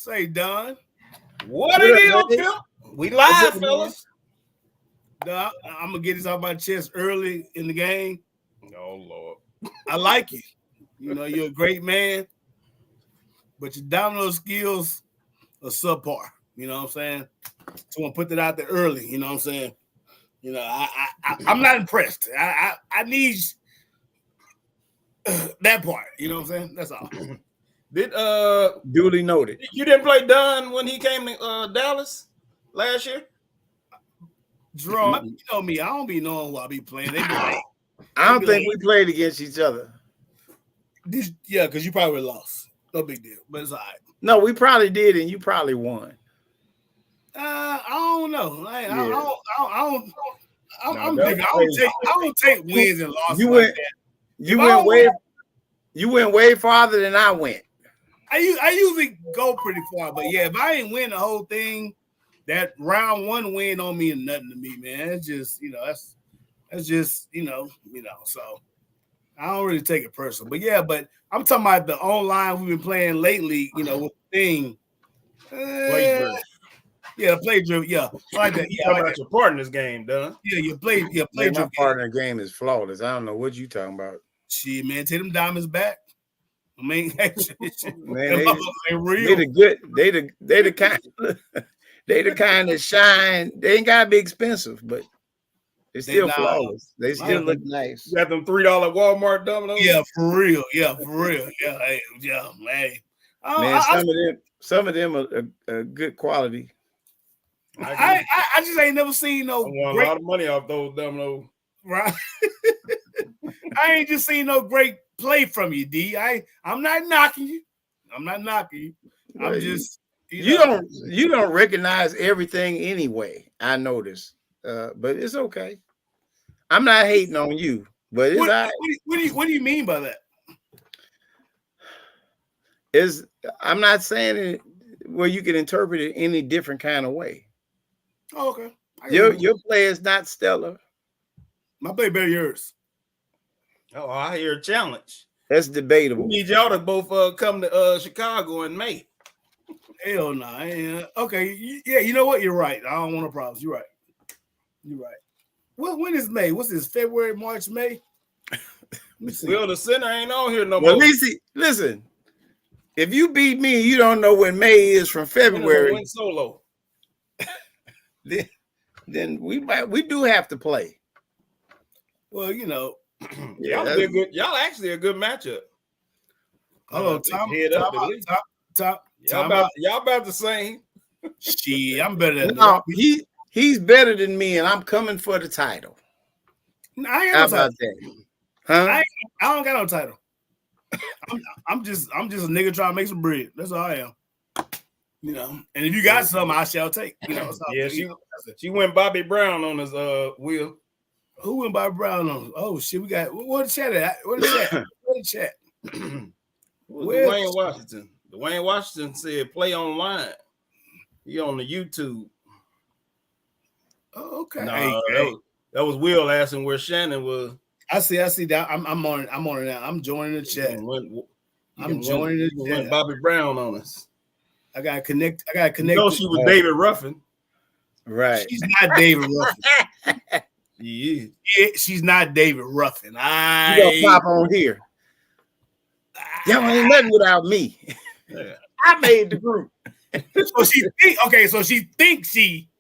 Say, Don. What it is, Pimp? We live, fellas. Don, I'm gonna get this off my chest early in the game. Oh Lord, I like you. You know, you're a great man, but your domino skills are subpar. You know what I'm saying? So I'm put that out there early. You know what I'm saying? You know, I'm not impressed. I need that part. You know what I'm saying? That's all. Did duly noted. You didn't play Don when he came to Dallas last year? Jerome, you know me. I don't be knowing what I be playing. They be like, I don't think we played against each other. Yeah, because you probably lost. No big deal, but it's all right. No, we probably did, and you probably won. I don't know. I don't take wins and losses. You went way farther than I went. I usually go pretty far, but yeah, if I ain't win the whole thing, that round one win don't mean nothing to me, man. It's just, you know, that's just, you know. So I don't really take it personal. But yeah, but I'm talking about the online we've been playing lately, you know, with the thing. Play driven. Yeah, play driven. Yeah, like that. Yeah, talking about your partner's game, Don. Yeah, you play driven. My partner game is flawless. I don't know what you talking about. Shit, man, take them diamonds back. I mean, man, they the kind. They the kind that shine. They ain't gotta be expensive, but they're still flawless. They still look nice. You got them $3 Walmart dominoes? Yeah, for real. Yeah, hey, man. Some of them are good quality. I just ain't never seen no. I won a lot of money off those dominoes. Right. I ain't just seen no great play from you, D. I'm not knocking you. I'm just. You don't recognize everything anyway. I noticed, but it's okay. I'm not hating on you, but it's what do you mean by that? I'm not saying it where you can interpret it any different kind of way. Oh, okay. Your play is not stellar. My play better yours. Oh, I hear a challenge. That's debatable. We need y'all to both come to Chicago in May. Hell no. Nah. Okay. Yeah, you know what? You're right. I don't want no problems. You're right. When is May? What's this? February, March, May? Well, the center ain't on here no more. Listen. If you beat me, you don't know when May is from February. Win solo. then we do have to play. Well, you know. Y'all actually a good matchup. Hello, top. Y'all about the same. Shit, I'm better than no. He's better than me, and I'm coming for the title. I ain't How about that? Huh? I don't got no title. I'm just a nigga trying to make some bread. That's all I am. You know, and if you got something, I shall take. You know, she went Bobby Brown on his wheel. Who went Bobby Brown on? Oh shit, we got what the chat at? What the chat? Dwayne Washington. Dwayne Washington said play online. He on the YouTube. Oh, okay. That was Will asking where Shannon was. I see that. I'm on it now. I'm joining the chat. I'm joining the chat. Bobby Brown on us. I gotta connect. You know she was David Ruffin. Right. She's not David Ruffin. Yeah, she's not David Ruffin. You gonna pop on here. Y'all ain't nothing without me. Yeah. I made the group. So she thinks she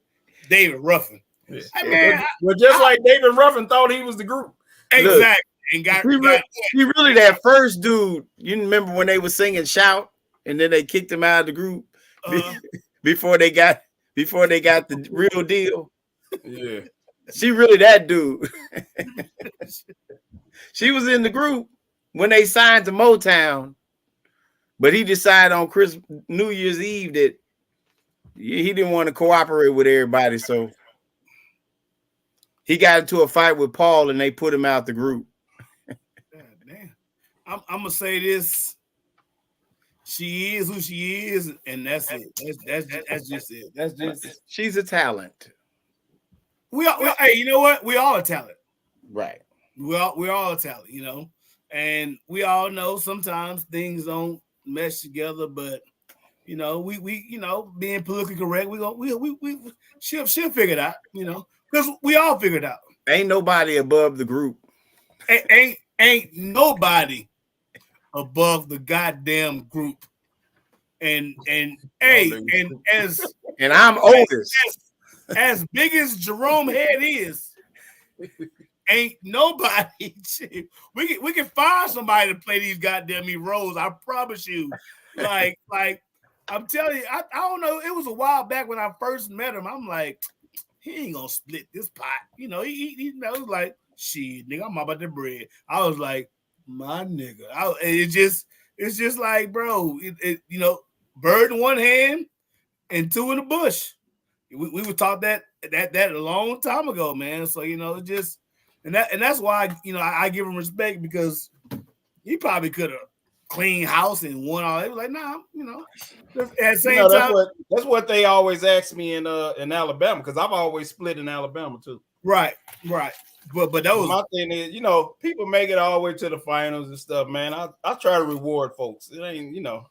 David Ruffin. Yeah. Well, like David Ruffin thought he was the group. Exactly. Look, and he really that first dude. You remember when they were singing "Shout" and then they kicked him out of the group before they got the real deal. Yeah. She really that dude. She was in the group when they signed to Motown, but he decided on New Year's Eve that he didn't want to cooperate with everybody, so he got into a fight with Paul, and they put him out the group. God damn. I'm gonna say this: she is who she is, and that's it. That's just it. That's just. She's a talent. Hey, you know what? We all a talent, right? We're all a talent, you know, and we all know sometimes things don't mesh together. But you know, we you know, being politically correct, she'll figure it out, you know, because we all figured out. Ain't nobody above the group. Ain't nobody above the goddamn group. And hey, and I'm oldest. As big as Jerome Head is, ain't nobody. We can find somebody to play these goddamn roles. I promise you. Like I'm telling you, I don't know. It was a while back when I first met him. I'm like, he ain't gonna split this pot. You know, he was like, shit, nigga, I'm about the bread. I was like, my nigga. It's just like, bro, you know, bird in one hand and two in the bush. We were taught that a long time ago, man. So, you know, just and that's why, you know, I give him respect, because he probably could have cleaned house and won all. He was like, nah, you know. At the same time, that's what they always ask me in Alabama, because I've always split in Alabama too. Right. But that was my thing is, you know, people make it all the way to the finals and stuff, man. I try to reward folks. It ain't, you know,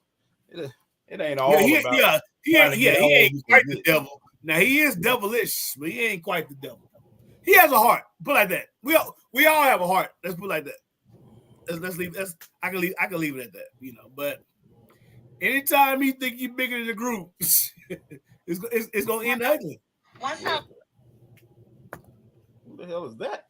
it ain't all about. He ain't quite the devil. Now he is devilish, but he ain't quite the devil. He has a heart. Put it like that. We all have a heart. Let's put it like that. Let's leave. I can leave it at that. You know, but anytime you think you're bigger than the group, it's gonna end ugly. What's up? What the hell is that?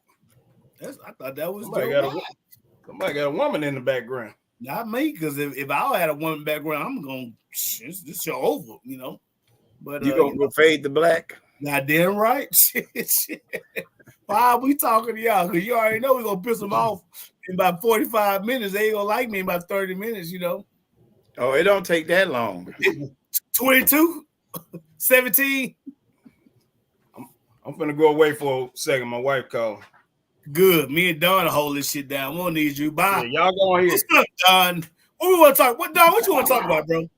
I thought that was somebody got a woman in the background. Not me, because if I had a woman background, I'm gonna this show over, you know. But you gonna go fade the black? Goddamn right. Why are we talking to y'all? Because you already know we're gonna piss them off in about 45 minutes. They ain't gonna like me in about 30 minutes, you know. Oh, it don't take that long. 22, 17. I'm finna go away for a second. My wife called. Good. Me and Don hold this shit down. We don't need you. Bye. Yeah, y'all go on here. What's up, Don? What we want to talk? Don? What you want to talk about, bro?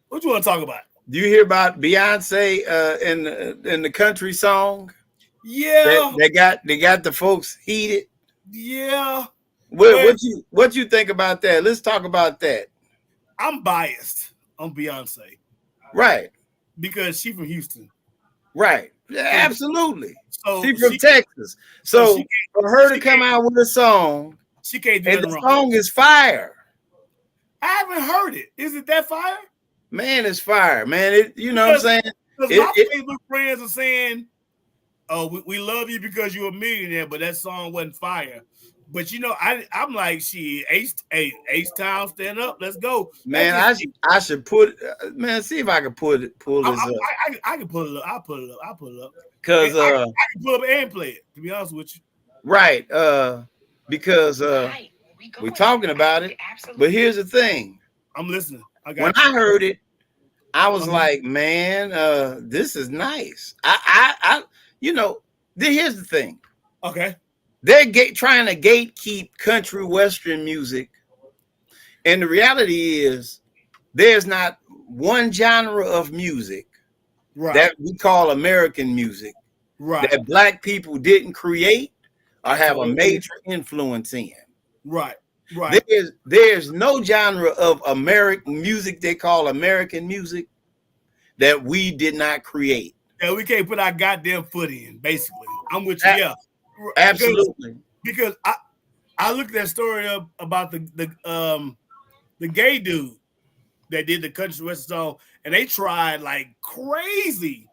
What you want to talk about? Do you hear about Beyonce in the country song? Yeah. They got the folks heated. Yeah. What you think about that? Let's talk about that. I'm biased on Beyonce. Right. Because she's from Houston. Right. Yeah, absolutely. So she's from Texas. So for her to come out with a song, she can't do and the wrong. song is fire. I haven't heard it. Is it that fire? Man, it's fire, man. You know what I'm saying? Because my Facebook friends are saying, "Oh, we love you because you're a millionaire," but that song wasn't fire. But you know, I'm like, H-Town, stand up, let's go, man. I should put, man. See if I can pull this up. I can pull it up. I'll pull it up. Because I can pull up and play it. To be honest with you, right? Because we're talking about it. But here's the thing. I'm listening. When I heard it, I was like, man, this is nice. I you know, here's the thing. Okay. They're trying to gatekeep country western music. And the reality is there's not one genre of music that we call American music that black people didn't create or have a major influence in. Right. There's no genre of American music they call American music that we did not create. Yeah, we can't put our goddamn foot in, basically. I'm with you, yeah. Absolutely. Because I looked that story up about the gay dude that did the country western song, and they tried like crazy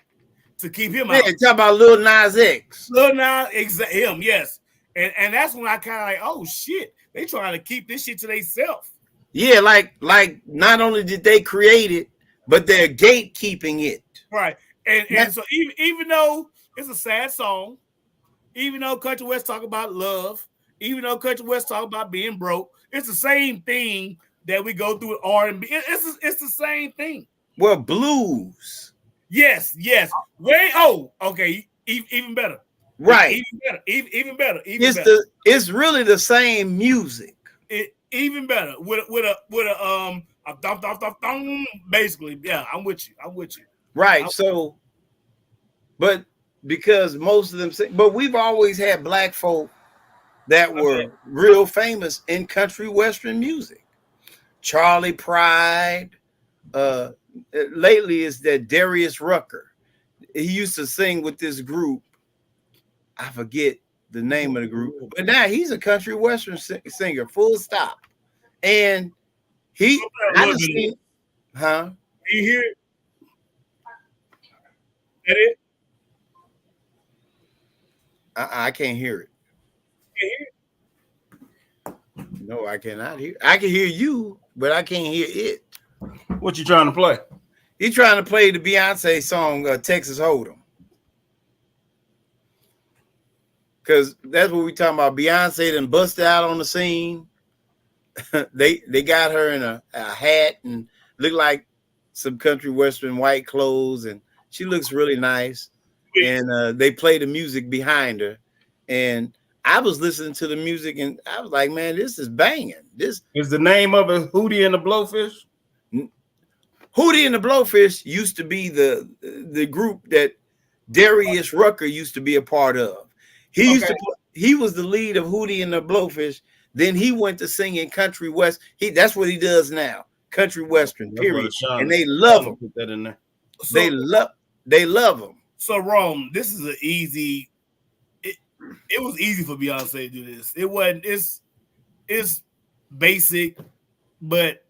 to keep him out. Talk about Lil Nas X. Lil Nas X, him, yes. And that's when I kind of like, oh shit, they trying to keep this shit to themselves. Yeah, like not only did they create it, but they're gatekeeping it. Right. And so even though it's a sad song, even though Country West talk about love, even though Country West talk about being broke, it's the same thing that we go through with R&B. It's the same thing. Well, blues. Yes. Okay. Even better. Right. Even better. It's really the same music. Even better. With a thump, basically. Yeah, I'm with you. Right. So, but because most of them say, but we've always had black folk that were real famous in country western music. Charlie Pride, lately is that Darius Rucker. He used to sing with this group. I forget the name of the group, but now he's a country western singer, full stop. And I just seen, huh? You hear it? That it? I can't hear it. You hear it? No, I cannot hear. I can hear you, but I can't hear it. What you trying to play? He's trying to play the Beyonce song Texas Hold'em. Because that's what we talking about. Beyonce done busted out on the scene. they got her in a hat and look like some country western white clothes, and she looks really nice. And they play the music behind her. And I was listening to the music and I was like, man, this is banging. This is the name of it Hootie and the Blowfish. Hootie and the Blowfish used to be the group that Darius Rucker used to be a part of. He was the lead of Hootie and the Blowfish. Then he went to sing in country west. That's what he does now, country western. Period. And they love him. Put that in there. They love him. So Rome, this is an easy. It was easy for Beyonce to do this. It wasn't. It's basic, but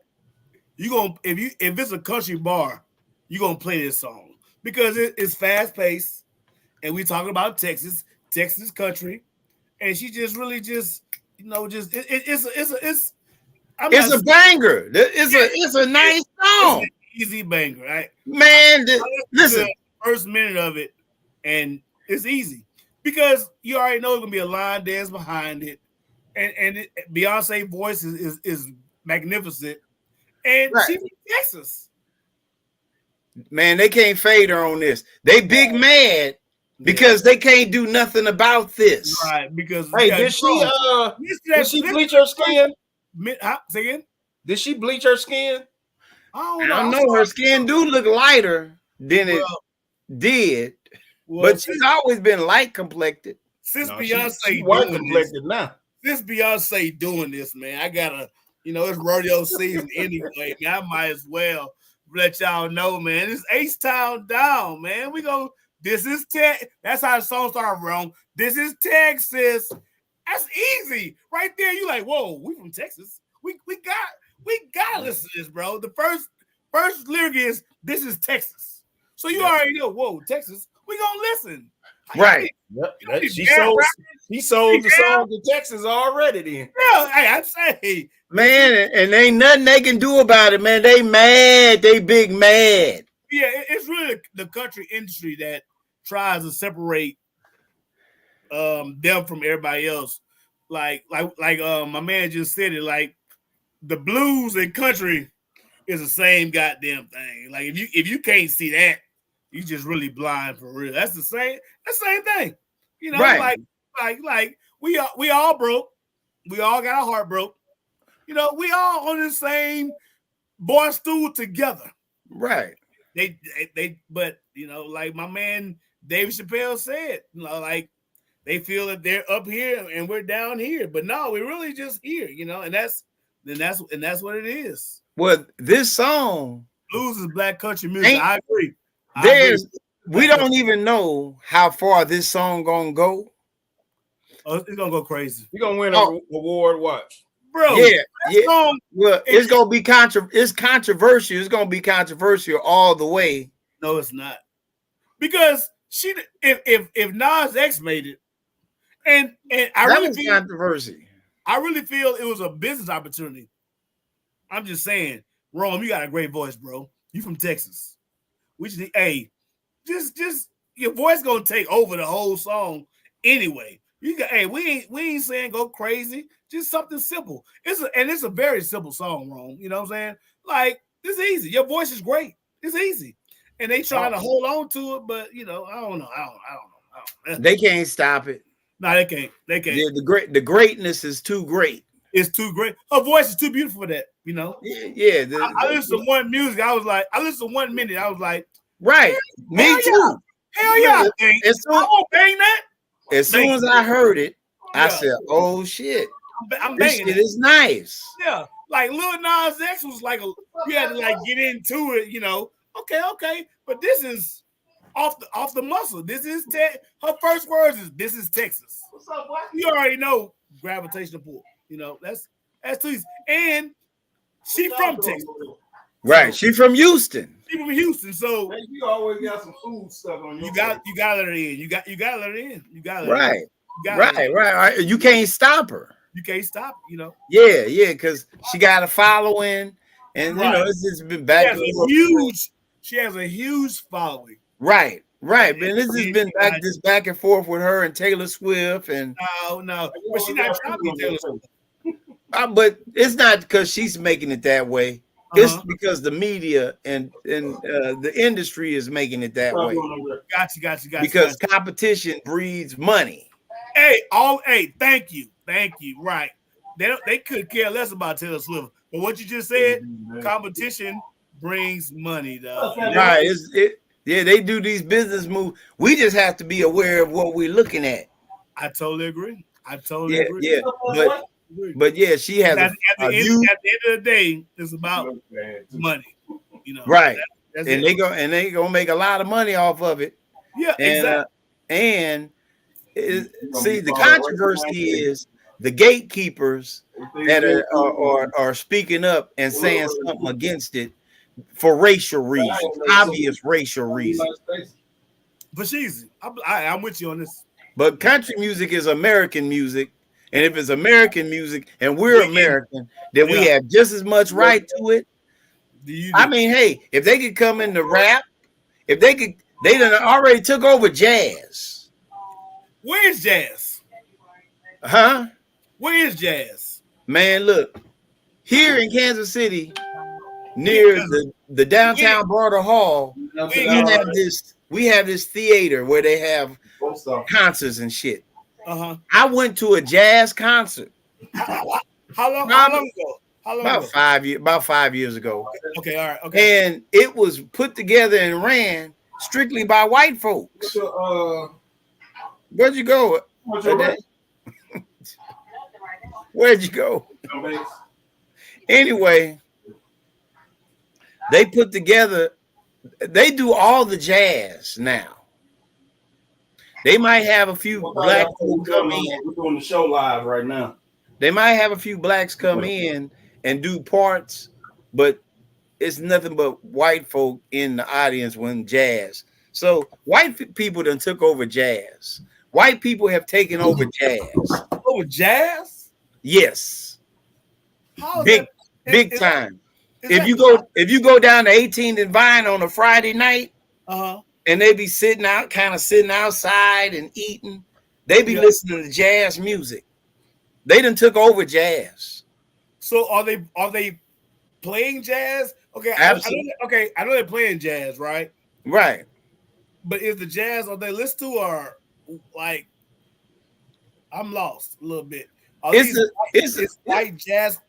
if it's a country bar, you're gonna play this song because it's fast paced, and we talking about Texas country, and she just really it's a banger. It's a nice song. It's an easy banger, right? Man, listen. First minute of it, and it's easy because you already know it's gonna be a line dance behind it, and Beyonce's voice is magnificent, and she's from Texas. Man, they can't fade her on this. They big mad because they can't do nothing about this. Right? Because did she bleach her skin? Say again? Did she bleach her skin? I don't know. Her skin do look lighter than it did, but she's always been light complected. Since Beyonce white complected now. Since Beyonce doing this, man, I gotta, it's rodeo season anyway. Man, I might as well let y'all know, man. It's H-Town down, man. This is that's how the song started wrong. This is Texas. That's easy. Right there, you like, whoa, we from Texas. We gotta listen to this, bro. The first lyric is this is Texas. So you already know, whoa, Texas, we gonna listen. Right. Yep. He sold the song to Texas already then. Yeah, I say. Man, and ain't nothing they can do about it, man. They mad. They big mad. Yeah, it's really the country industry that tries to separate them from everybody else. Like my man just said it, like the blues and country is the same goddamn thing. Like if you can't see that, you just really blind for real. That's the same thing. Right. Like we all broke. We all got our heart broke. We all on the same bar stool together. Right. But like my man Dave Chappelle said, like they feel that they're up here and we're down here. But no, we're really just here, and that's what it is. Well, this song blues is black country music. I agree. We don't even know how far this song gonna go. Oh, it's gonna go crazy. You're gonna win an award. Watch, bro. Yeah. Well, it's gonna be It's controversial. It's gonna be controversial all the way. No, it's not, because if Nas X made it, and I really feel controversy. I really feel it was a business opportunity. I'm just saying, Rome, you got a great voice, bro. You from Texas. We just just your voice gonna take over the whole song anyway. We ain't saying go crazy, just something simple. It's a very simple song, Rome. You know what I'm saying? Like, it's easy. Your voice is great. It's easy. And they trying to hold on to it, but I don't know. I don't know. They can't stop it. No, they can't. Yeah, the greatness is too great. It's too great. Her voice is too beautiful for that, Yeah. I listened to one music. I listened to 1 minute. I was like, right. Me too. Hell yeah. I won't bang that. As soon as I heard it, I said, oh shit. I'm this banging shit is nice. Yeah. like Lil Nas X was like you had to like get into it, you know. Okay, but this is off the muscle. This is her first words is this is Texas. What's up, boy? You already know gravitational pull. You know that's too easy. And she from Texas, right? She from Houston. She from Houston, so hey, you always got some food stuff on your. You got to let her in. You got to let her in. You got to right. You can't stop her. You can't stop. You know. Yeah, because she got a following, and you know it's just been back. She has a huge following. Right. Man, this has been back and forth with her and Taylor Swift, and no, but she's not trying to be Taylor Swift. But it's not because she's making it that way. It's because the media and the industry is making it that way. Gotcha. Because competition breeds money. Hey, thank you. Right. They could care less about Taylor Swift. But what you just said, competition brings money, though. Right. Yeah, they do these business moves. We just have to be aware of what we're looking at. I totally agree. Yeah. But yeah, she has at the end of the day, it's about money. You know, right? That's and they gonna make a lot of money off of it. Yeah, exactly. See, the controversy is the gatekeepers that are speaking up and saying something against it for racial reasons, obvious racial reasons. But I'm with you on this. But country music is American music. And if it's American music and we're American, then we have just as much right to it. I mean, hey, if they could come into rap, they done already took over jazz. Where's jazz? Huh? Where is jazz? Man, look, here in Kansas City, near the downtown Barter Hall, we have this theater where they have concerts and shit. I went to a jazz concert. How long ago? About 5 years ago. Okay, all right. Okay. And it was put together and ran strictly by white folks. Where'd you go? Where'd you go? Anyway, they put together, they do all the jazz now. They might have a few black people come in. We're doing the show live right now. They might have a few blacks come in and do parts, but it's nothing but white folk in the audience when jazz. So white people done took over jazz. White people have taken over jazz. Over jazz? Yes. Big time. If you go down to 18th and Vine on a Friday night, and they be sitting outside and eating, they be listening to jazz music. They done took over jazz. So are they playing jazz? Okay, absolutely. I know they're playing jazz, right? Right. But is the jazz are they listen to or like I'm lost a little bit. Is white jazz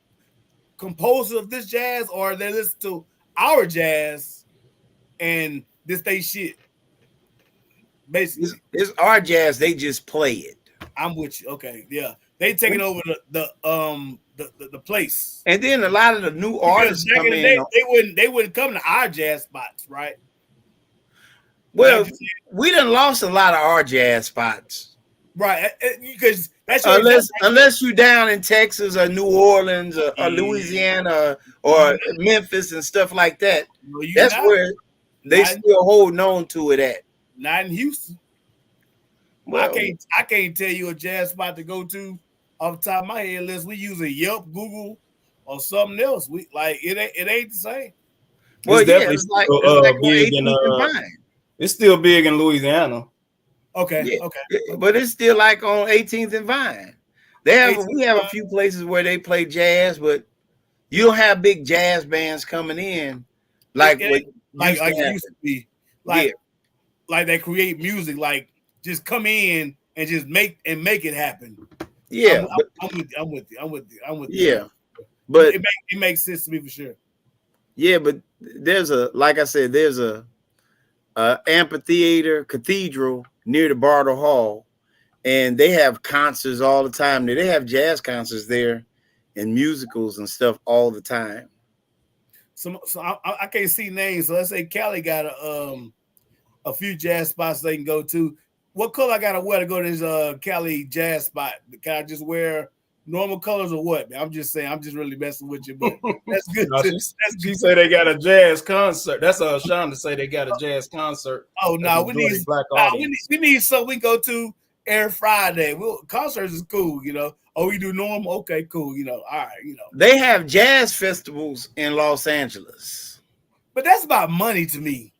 composers of this jazz, or they listen to our jazz and this they shit? Basically, it's our jazz. They just play it. I'm with you. Okay, yeah, they taking over the place. And then a lot of the new artists come in. They wouldn't come to our jazz spots, right? Well, we done lost a lot of our jazz spots, right? Because that's unless you down in Texas or New Orleans or Louisiana or Memphis and stuff like that. No, that's where they still holding on to it at. Not in Houston. Well, I can't tell you a jazz spot to go to off the top of my head unless we use a Yelp, Google, or something else. We like it ain't the same. Well, it's big in it's still big in Louisiana. Okay. But it's still like on 18th and Vine. We have a few places where they play jazz, but you don't have big jazz bands coming in like it used to be. Like they create music, like just come in and just make it happen. Yeah, I'm with you. Yeah, but it makes sense to me for sure. Yeah, but there's a amphitheater cathedral near the Barter Hall, and they have concerts all the time. They have jazz concerts there, and musicals and stuff all the time. So I can't see names. So let's say Cali got a few jazz spots they can go to. What color I gotta wear to go to this Cali jazz spot? Can I just wear normal colors or what? I'm just saying. I'm just really messing with you, but that's good. No, she say they got a jazz concert. That's Sean to say they got a jazz concert. Oh no, we need something we go to every Friday. Concerts is cool, you know. Oh, we do normal. Okay, cool. You know, all right. You know, they have jazz festivals in Los Angeles, but that's about money to me.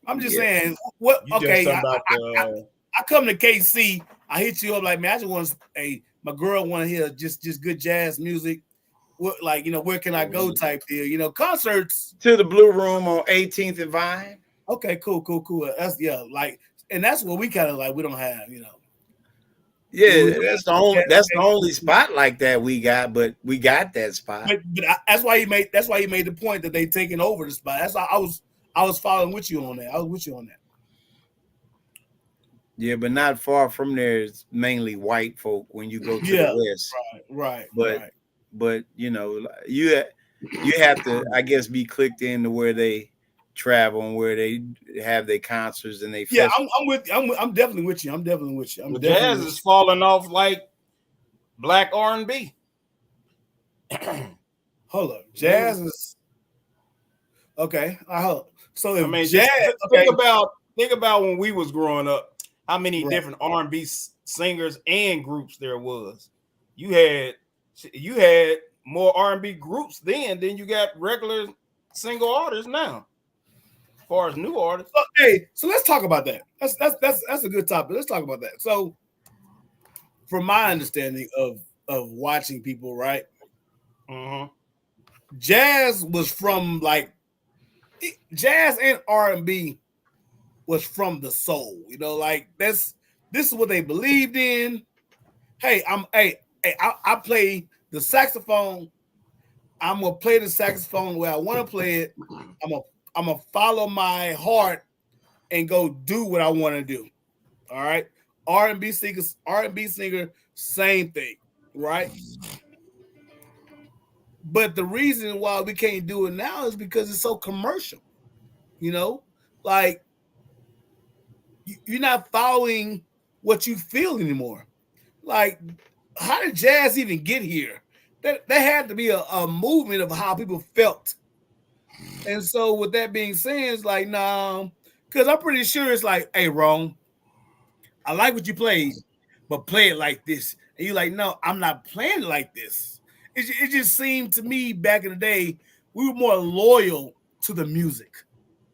I'm just saying. What? Okay, I come to KC. I hit you up like, man, I just want my girl want to hear just good jazz music. What, like, you know, where can I go type deal? You know, concerts to the Blue Room on 18th and Vine. Okay, cool. That's like, and that's what we kind of like. We don't have, you know. Yeah, that's the only spot like that we got, but we got that spot. But that's why he made the point that they taking over the spot. That's why I was following with you on that. I was with you on that. Yeah, but not far from there is mainly white folk when you go to the west. Right. But you know, you have to, I guess, be clicked into where they travel and where they have their concerts and they. Yeah, I'm definitely with you. Jazz is falling off like black R&B. Hold up, jazz is okay. I hope so. If jazz, think about when we was growing up. How many different R&B singers and groups there was? You had more R&B groups then than you got regular single artists now. As far as new artists. Okay, so let's talk about that. That's a good topic. Let's talk about that. So, from my understanding of watching people, right? Mm-hmm. Jazz was from jazz and R&B was from the soul, you know, like this is what they believed in. Hey, I play the saxophone. I'm gonna play the saxophone the way I want to play it. I'm gonna follow my heart and go do what I want to do. All right. R&B singer, same thing, right? But the reason why we can't do it now is because it's so commercial, you know, like. You're not following what you feel anymore. Like, how did jazz even get here? There had to be a movement of how people felt. And so with that being said, it's like, nah, because I'm pretty sure it's like, hey, Rome, I like what you played, but play it like this. And you're like, no, I'm not playing it like this. It just seemed to me back in the day, we were more loyal to the music,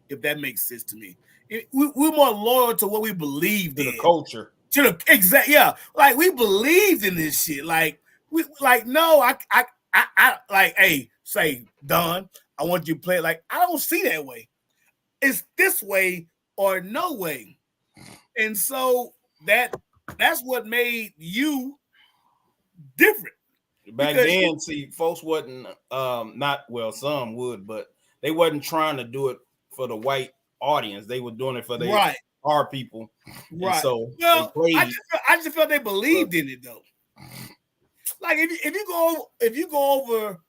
if that makes sense to me. We're more loyal to what we believed in. The culture. To the exact, yeah. Like we believed in this shit. Like we no, I like, hey, say, Don, I want you to play it. Like, I don't see that way. It's this way or no way. And so that's what made you different. Back then, see, folks wasn't some would, but they wasn't trying to do it for the white audience. They were doing it for our people. Right. And so I just felt they believed in it though. Like if you go over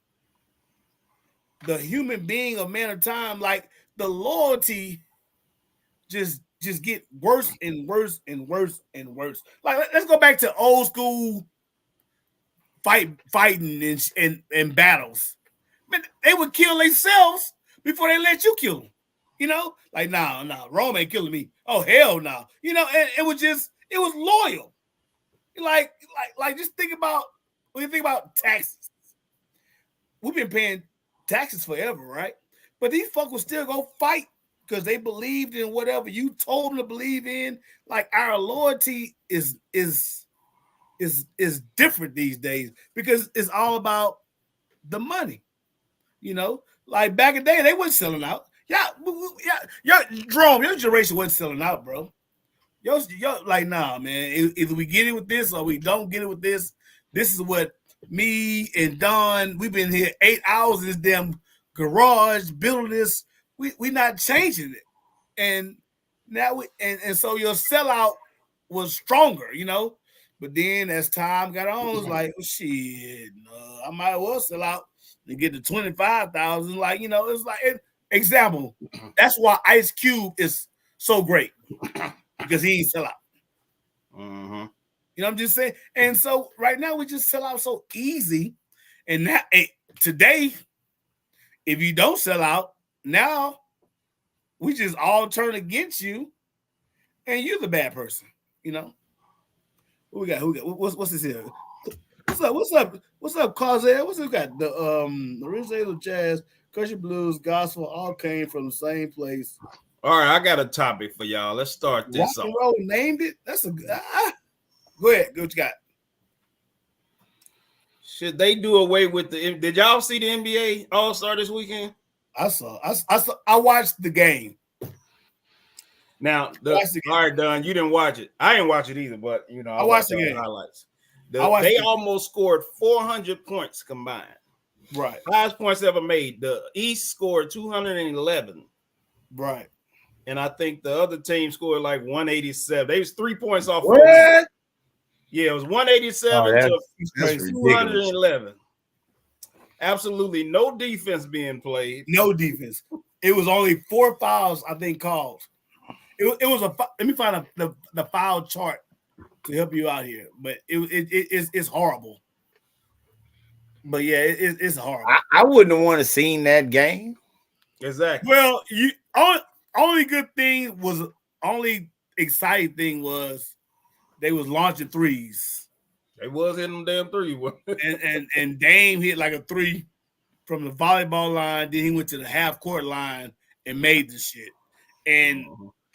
the human being of man of time, like the loyalty just get worse and worse and worse and worse. Like let's go back to old school fighting and battles. Man, they would kill themselves before they let you kill them. You know, like, nah, Rome ain't killing me. Oh, hell no. Nah. You know, and it was loyal. Like, just think about, when you think about taxes. We've been paying taxes forever, right? But these folks will still go fight because they believed in whatever you told them to believe in. Like, our loyalty is different these days because it's all about the money. You know, like back in the day, they weren't selling out. Yeah, Jerome, your generation wasn't selling out, bro. Yo, like, nah, man. Either we get it with this or we don't get it with this. This is what me and Don, we've been here 8 hours in this damn garage building this. We not changing it. And now and so your sellout was stronger, you know. But then as time got on, it's like, well, shit, I might as well sell out and get to 25,000. Like, it's like example. That's why Ice Cube is so great because he ain't sell out. Mm-hmm. I'm just saying. And so right now we just sell out so easy. And now today, if you don't sell out, now we just all turn against you, and you're the bad person. Who we got? What's this here? What's up, Causell? What's we got? The original jazz, country blues, gospel all came from the same place. All right, I got a topic for y'all. Let's start this Rock and roll named it. That's a go ahead. Go what you got. Should they do away with did y'all see the NBA All-Star this weekend? I saw. I watched the game. Now, all right, Don, you didn't watch it. I didn't watch it either, but I watched the game. Highlights. They almost scored 400 points combined. Right. Highest points ever made. The East scored 211. Right. And I think the other team scored like 187. They was 3 points off. What? Yeah, it was 187 to 211. Absolutely no defense being played. No defense. It was only 4 fouls, I think, called. It was let me find the foul chart to help you out here, but it's horrible. But yeah, it's horrible. I wouldn't have want to seen that game. Exactly. Well, only exciting thing was they was launching threes. They was hitting them damn three. and Dame hit like a three from the volleyball line. Then he went to the half court line and made the shit. And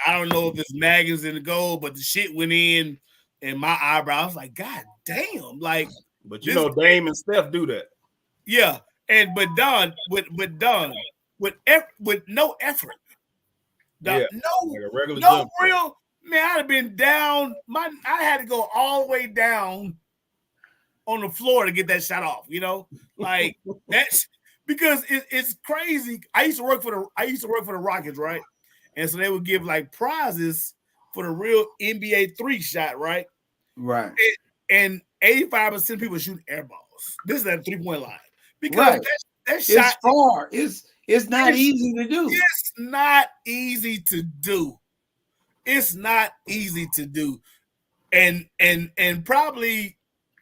I don't know if it's Maggins in the goal, but the shit went in my eyebrow. I was like, God damn! Like, but Dame and Steph do that. Yeah, but Don with no effort. Like no real man. I'd have been down. I had to go all the way down on the floor to get that shot off. Like that's because it's crazy. I used to work for the Rockets, right? And so they would give like prizes for the real NBA 3 shot, right? Right. And 85% of people shoot air balls. This is that 3-point line. Because that shot is far. It's not easy to do. It's not easy to do. It's not easy to do. And probably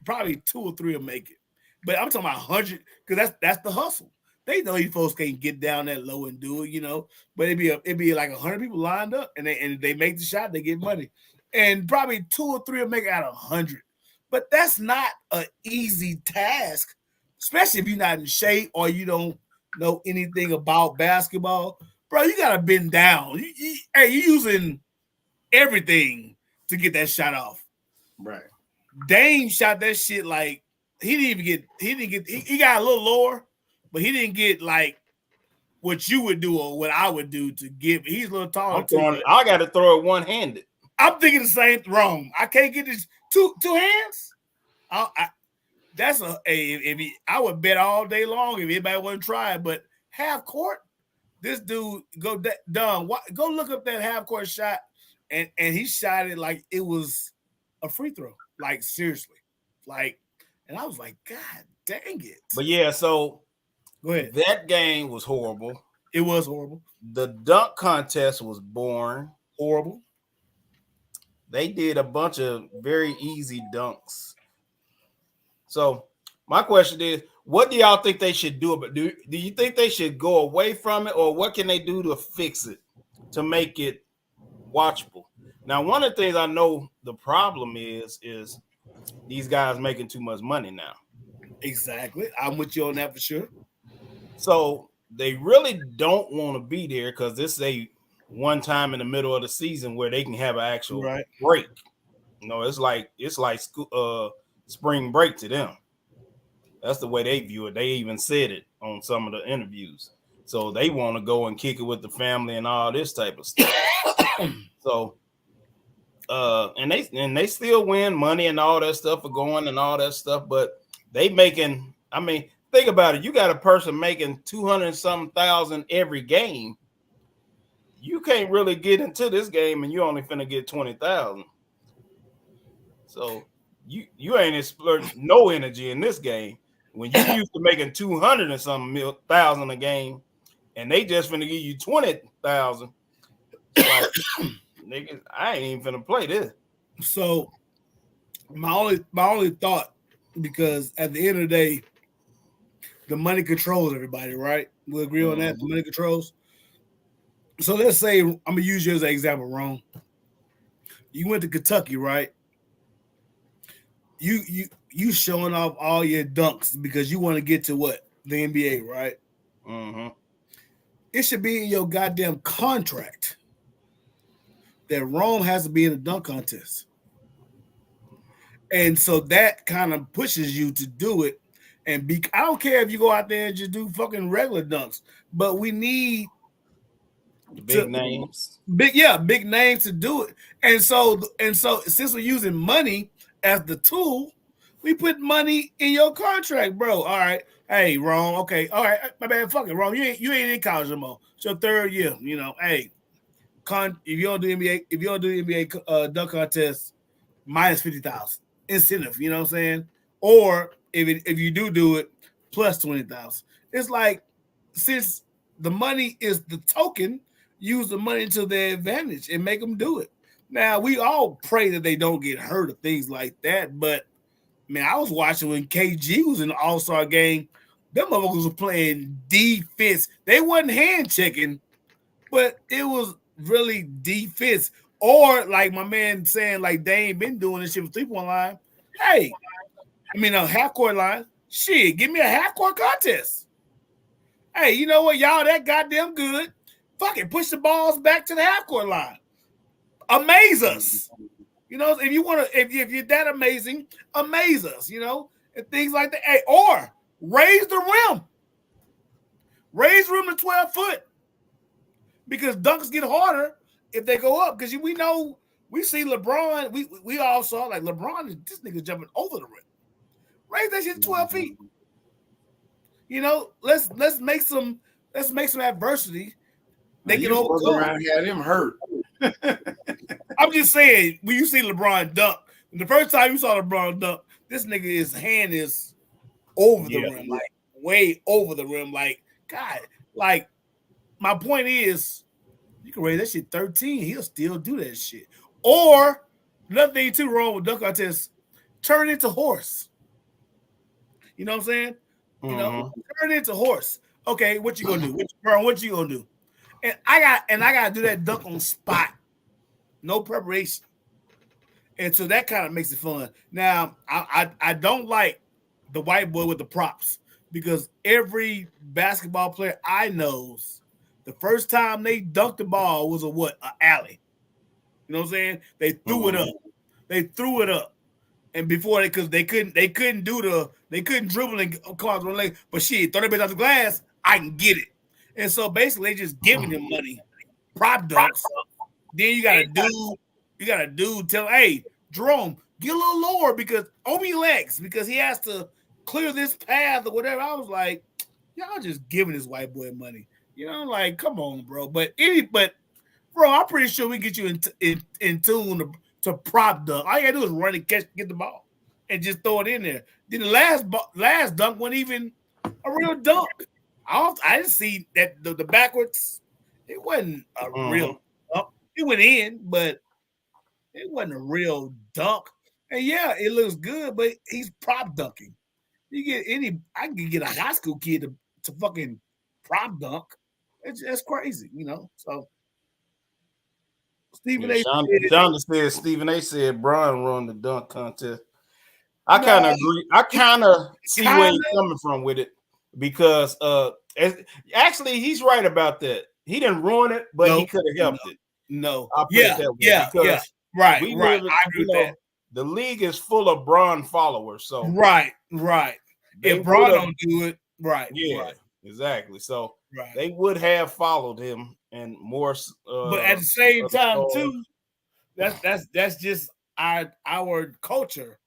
2 or 3 will make it. But I'm talking about 100 because that's the hustle. They know these folks can't get down that low and do it, But it'd be like 100 people lined up, and they make the shot, they get money, and probably 2 or 3 will make it out of 100. But that's not an easy task, especially if you're not in shape or you don't know anything about basketball, bro. You gotta bend down. You're using everything to get that shot off. Right. Dame shot that shit like he got a little lower. But he didn't get like what you would do or what I would do to give. He's a little taller. I got to throw it one-handed. I'm thinking the same wrong. I can't get this two hands. That's I would bet all day long if anybody wouldn't try it. But half court, this dude go look up that half court shot, and he shot it like it was a free throw. Like seriously, like, and I was like, God dang it. But yeah, so. Go ahead. That game was horrible. It was horrible. The dunk contest was boring. Horrible. They did a bunch of very easy dunks. So my question is, what do y'all think they should do about do you think they should go away from it, or what can they do to fix it to make it watchable? Now, one of the things I know the problem is these guys making too much money now. Exactly. I'm with you on that for sure. So they really don't want to be there because this is a one time in the middle of the season where they can have an actual break. It's like spring break to them. That's the way they view it. They even said it on some of the interviews. So they want to go and kick it with the family and all this type of stuff. So and they still win money and all that stuff for going and all that stuff, but they making, think about it. You got a person making 200-something thousand every game. You can't really get into this game, and you only finna get 20,000. So you ain't exploding no energy in this game. When you used to making 200 and something thousand a game, and they just finna give you 20,000. Like, nigga, I ain't even finna play this. So my only thought, because at the end of the day, the money controls everybody, right? We agree on that. The money controls. So let's say I'm gonna use you as an example, Ron. You went to Kentucky, right? You showing off all your dunks because you want to get to what? The NBA, right? Mm-hmm. It should be in your goddamn contract that Rome has to be in a dunk contest. And so that kind of pushes you to do it. And I don't care if you go out there and just do fucking regular dunks, but we need the big names. Big names to do it. And so since we're using money as the tool, we put money in your contract, bro. All right. Hey, Ron. Okay. All right. My bad. Fuck it, Ron. You ain't in college no more. It's your third year. You know, hey, if you don't do NBA dunk contest, minus 50,000 incentive. You know what I'm saying? Or if you do it, plus 20,000. It's like, since the money is the token, use the money to their advantage and make them do it. Now, we all pray that they don't get hurt or things like that, but man, I was watching when KG was in the All-Star game. Them motherfuckers were playing defense. They wasn't hand checking, but it was really defense. Or like my man saying, like they ain't been doing this shit with 3-point line. Hey, I mean a half-court line. Shit, give me a half-court contest. Hey, you know what? Y'all that goddamn good. Fuck it, push the balls back to the half-court line. Amaze us. You know, if you want to, if you're that amazing, amaze us, you know, and things like that. Hey, or raise the rim. Raise the rim to 12 foot. Because dunks get harder if they go up. Because we know, we see LeBron, we all saw like LeBron, this nigga jumping over the rim. Raise that shit to 12 feet. You know, let's make some adversity. They can overcome. Had him hurt. I'm just saying, when you see LeBron dunk, the first time you saw LeBron dunk, this nigga, his hand is over the rim, like way over the rim. Like, God, like, my point is, you can raise that shit 13, he'll still do that shit. Or, another thing too wrong with dunk contests, turn it into horse. You know what I'm saying? You know, turn it into horse. Okay, what you gonna do? What you gonna do? And I gotta do that dunk on spot. No preparation. And so that kind of makes it fun. Now, I don't like the white boy with the props, because every basketball player I knows, the first time they dunked the ball was an alley. You know what I'm saying? They threw it up. They threw it up. And before because they couldn't dribble and cause one leg, but shit, throw that bitch out the glass, I can get it. And so basically they just giving him money. Prop dunks. Then you got a dude tell, hey, Jerome, get a little lower because open your legs, because he has to clear this path or whatever. I was like, y'all just giving this white boy money. You know, like, come on, bro. But bro, I'm pretty sure we get you in tune to prop dunk. All you gotta do is run and catch, get the ball, and just throw it in there. Then the last dunk wasn't even a real dunk. I didn't see that the backwards. It wasn't a real dunk. It went in, but it wasn't a real dunk. And yeah, it looks good, but he's prop dunking. I can get a high school kid to fucking prop dunk. That's crazy, you know. So Stephen A. said Stephen A. said Brian run the dunk contest. I kind of agree. I kind of see where he's coming from with it, because actually he's right about that. He didn't ruin it, but he could have helped it. No. Yeah. Right. I agree with that. The league is full of Braun followers. So right. If Braun don't do it, right. Yeah, right. Exactly. So they would have followed him and more. But at the same time, too, that's just our culture.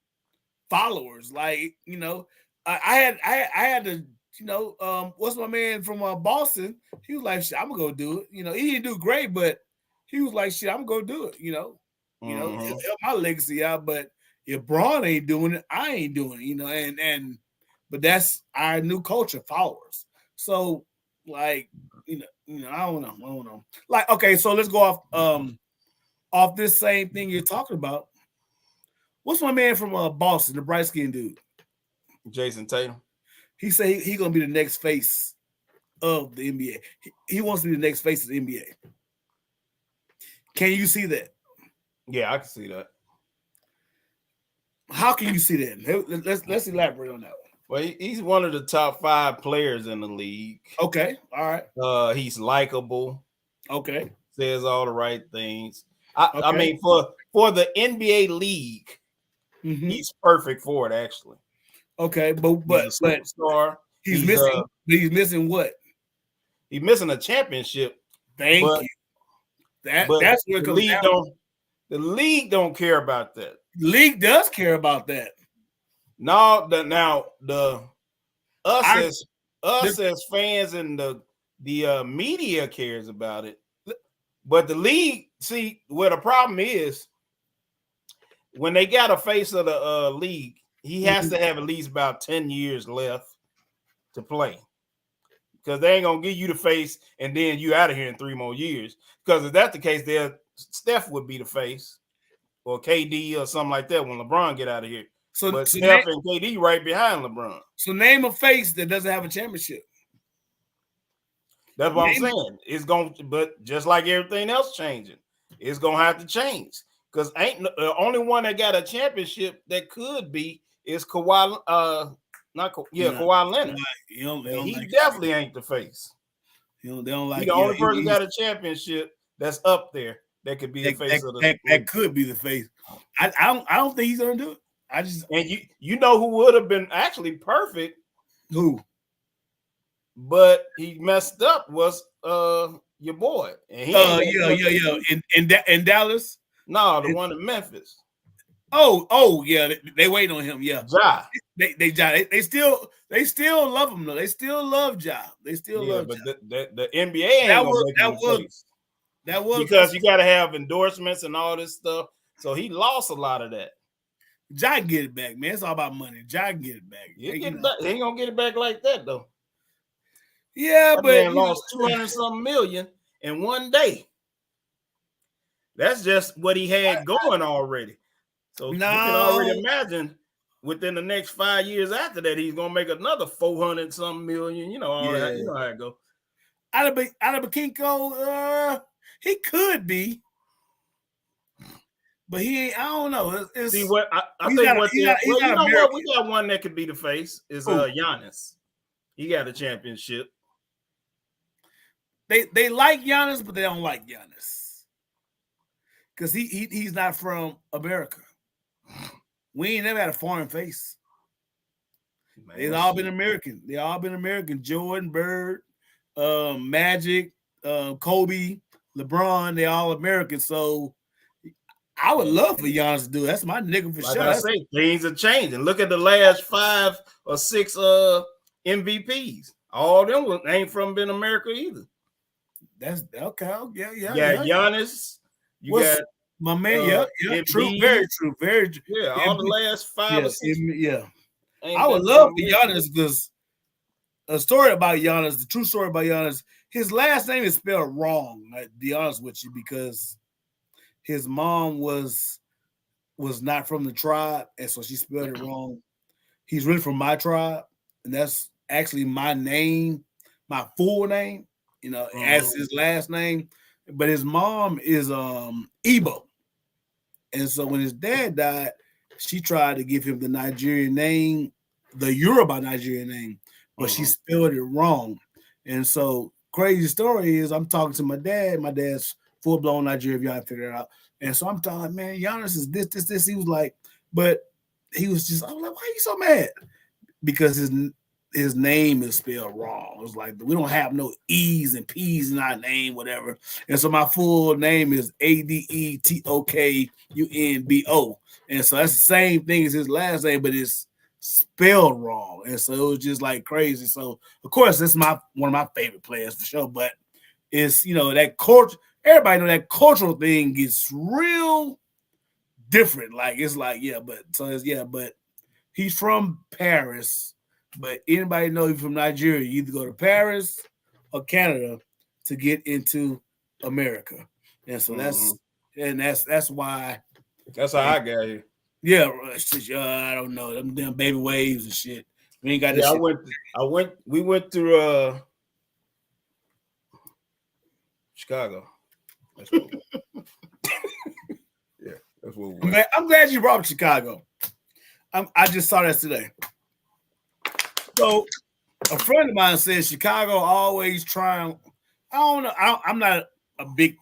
Followers, like, you know, I had to, you know, what's my man from Boston? He was like, shit, I'm gonna go do it. You know, he didn't do great, but he was like, shit, I'm gonna go do it. You know, help my legacy out. But if Braun ain't doing it, I ain't doing it, you know, but that's our new culture followers. So like, you know, I don't know. Like, okay, so let's go off this same thing you're talking about. What's my man from Boston, the bright skinned dude? Jason Tatum. He said he gonna be the next face of the NBA. He wants to be the next face of the NBA. Can you see that? Yeah, I can see that. How can you see that? Let's elaborate on that one. Well, he's one of the top 5 players in the league. Okay, all right. He's likable. Okay, says all the right things. I mean, for the NBA league, he's perfect for it. Actually, okay, but superstar. He's missing. He's missing what? He's missing a championship. Thank you. That's what it comes down to. The league don't care about that. The league does care about that. No, us as fans and the media cares about it. But the league, see, where the problem is, when they got a face of the league, he has to have at least about 10 years left to play. Because they ain't going to give you the face and then you out of here in 3 more years. Because if that's the case, Steph would be the face or KD or something like that when LeBron get out of here. But Steph and KD right behind LeBron. So name a face that doesn't have a championship. That's what I'm saying. It's going to, but just like everything else changing, it's going to have to change. Because the only one that got a championship that could be is Kawhi, Kawhi Leonard. He definitely ain't the face. They don't like the only person got a championship that's up there that could be the face of the that could be the face. I don't think he's gonna do it. And you know who would have been actually perfect? Who? But he messed up was your boy. And he in Dallas. No, the one in Memphis. Oh yeah, they wait on him. Yeah, Ja. They still love him though. They still love Ja. They still love. But Ja. the NBA ain't that was because you got to have endorsements and all this stuff. So he lost a lot of that. Ja can get it back, man. It's all about money. Ja can get it back. He ain't gonna get it back like that though. Yeah, that but man lost 200-something million in one day. That's just what he had going already. So you can already imagine within the next 5 years after that, he's gonna make another 400-something million. You know all that. You know how it go. Adetokunbo, he could be, but he ain't. I don't know. See what I think. What we got one that could be the face is Giannis. He got a championship. They like Giannis, but they don't like Giannis because he's not from America. We ain't never had a foreign face. Man, they've all been American. They all been American. Jordan, Bird, Magic, Kobe, LeBron. They all American. So I would love for Giannis to do it. That's my nigga for sure. I say, things are changing. Look at the last 5 or 6 MVPs. All of them ain't from been America either. That's okay. Yeah. Yeah, Giannis. You got my man. True. Very true. Very true. Yeah, all the last 5 or 6. Yeah. I would love for Giannis because a story about Giannis, the true story about Giannis, his last name is spelled wrong, to be honest with you, because his mom was not from the tribe, and so she spelled it wrong. He's really from my tribe, and that's actually my name, my full name, as his last name. But his mom is Igbo. And so when his dad died, she tried to give him the Nigerian name, the Yoruba Nigerian name, but she spelled it wrong. And so crazy story is I'm talking to my dad. My dad's full-blown Nigerian, if y'all figure it out. And so I'm talking, man, Giannis is this. He was like, but he was just, I was like, why are you so mad? Because his name is spelled wrong. It was like, we don't have no E's and P's in our name, whatever. And so my full name is Adetokunbo. And so that's the same thing as his last name, but it's spelled wrong. And so it was just like crazy. So of course, that's one of my favorite players for sure. But it's, that culture, everybody know that cultural thing gets real different. Like it's like but he's from Paris. But anybody know he's from Nigeria? You either go to Paris or Canada to get into America, and so that's why. That's how I got here. Yeah, I don't know them damn baby waves and shit. We ain't got this. Yeah, we went through Chicago. That's what yeah, that's what we went. I'm glad you brought up Chicago. I just saw that today. So a friend of mine says Chicago always trying. I don't know. I'm not a big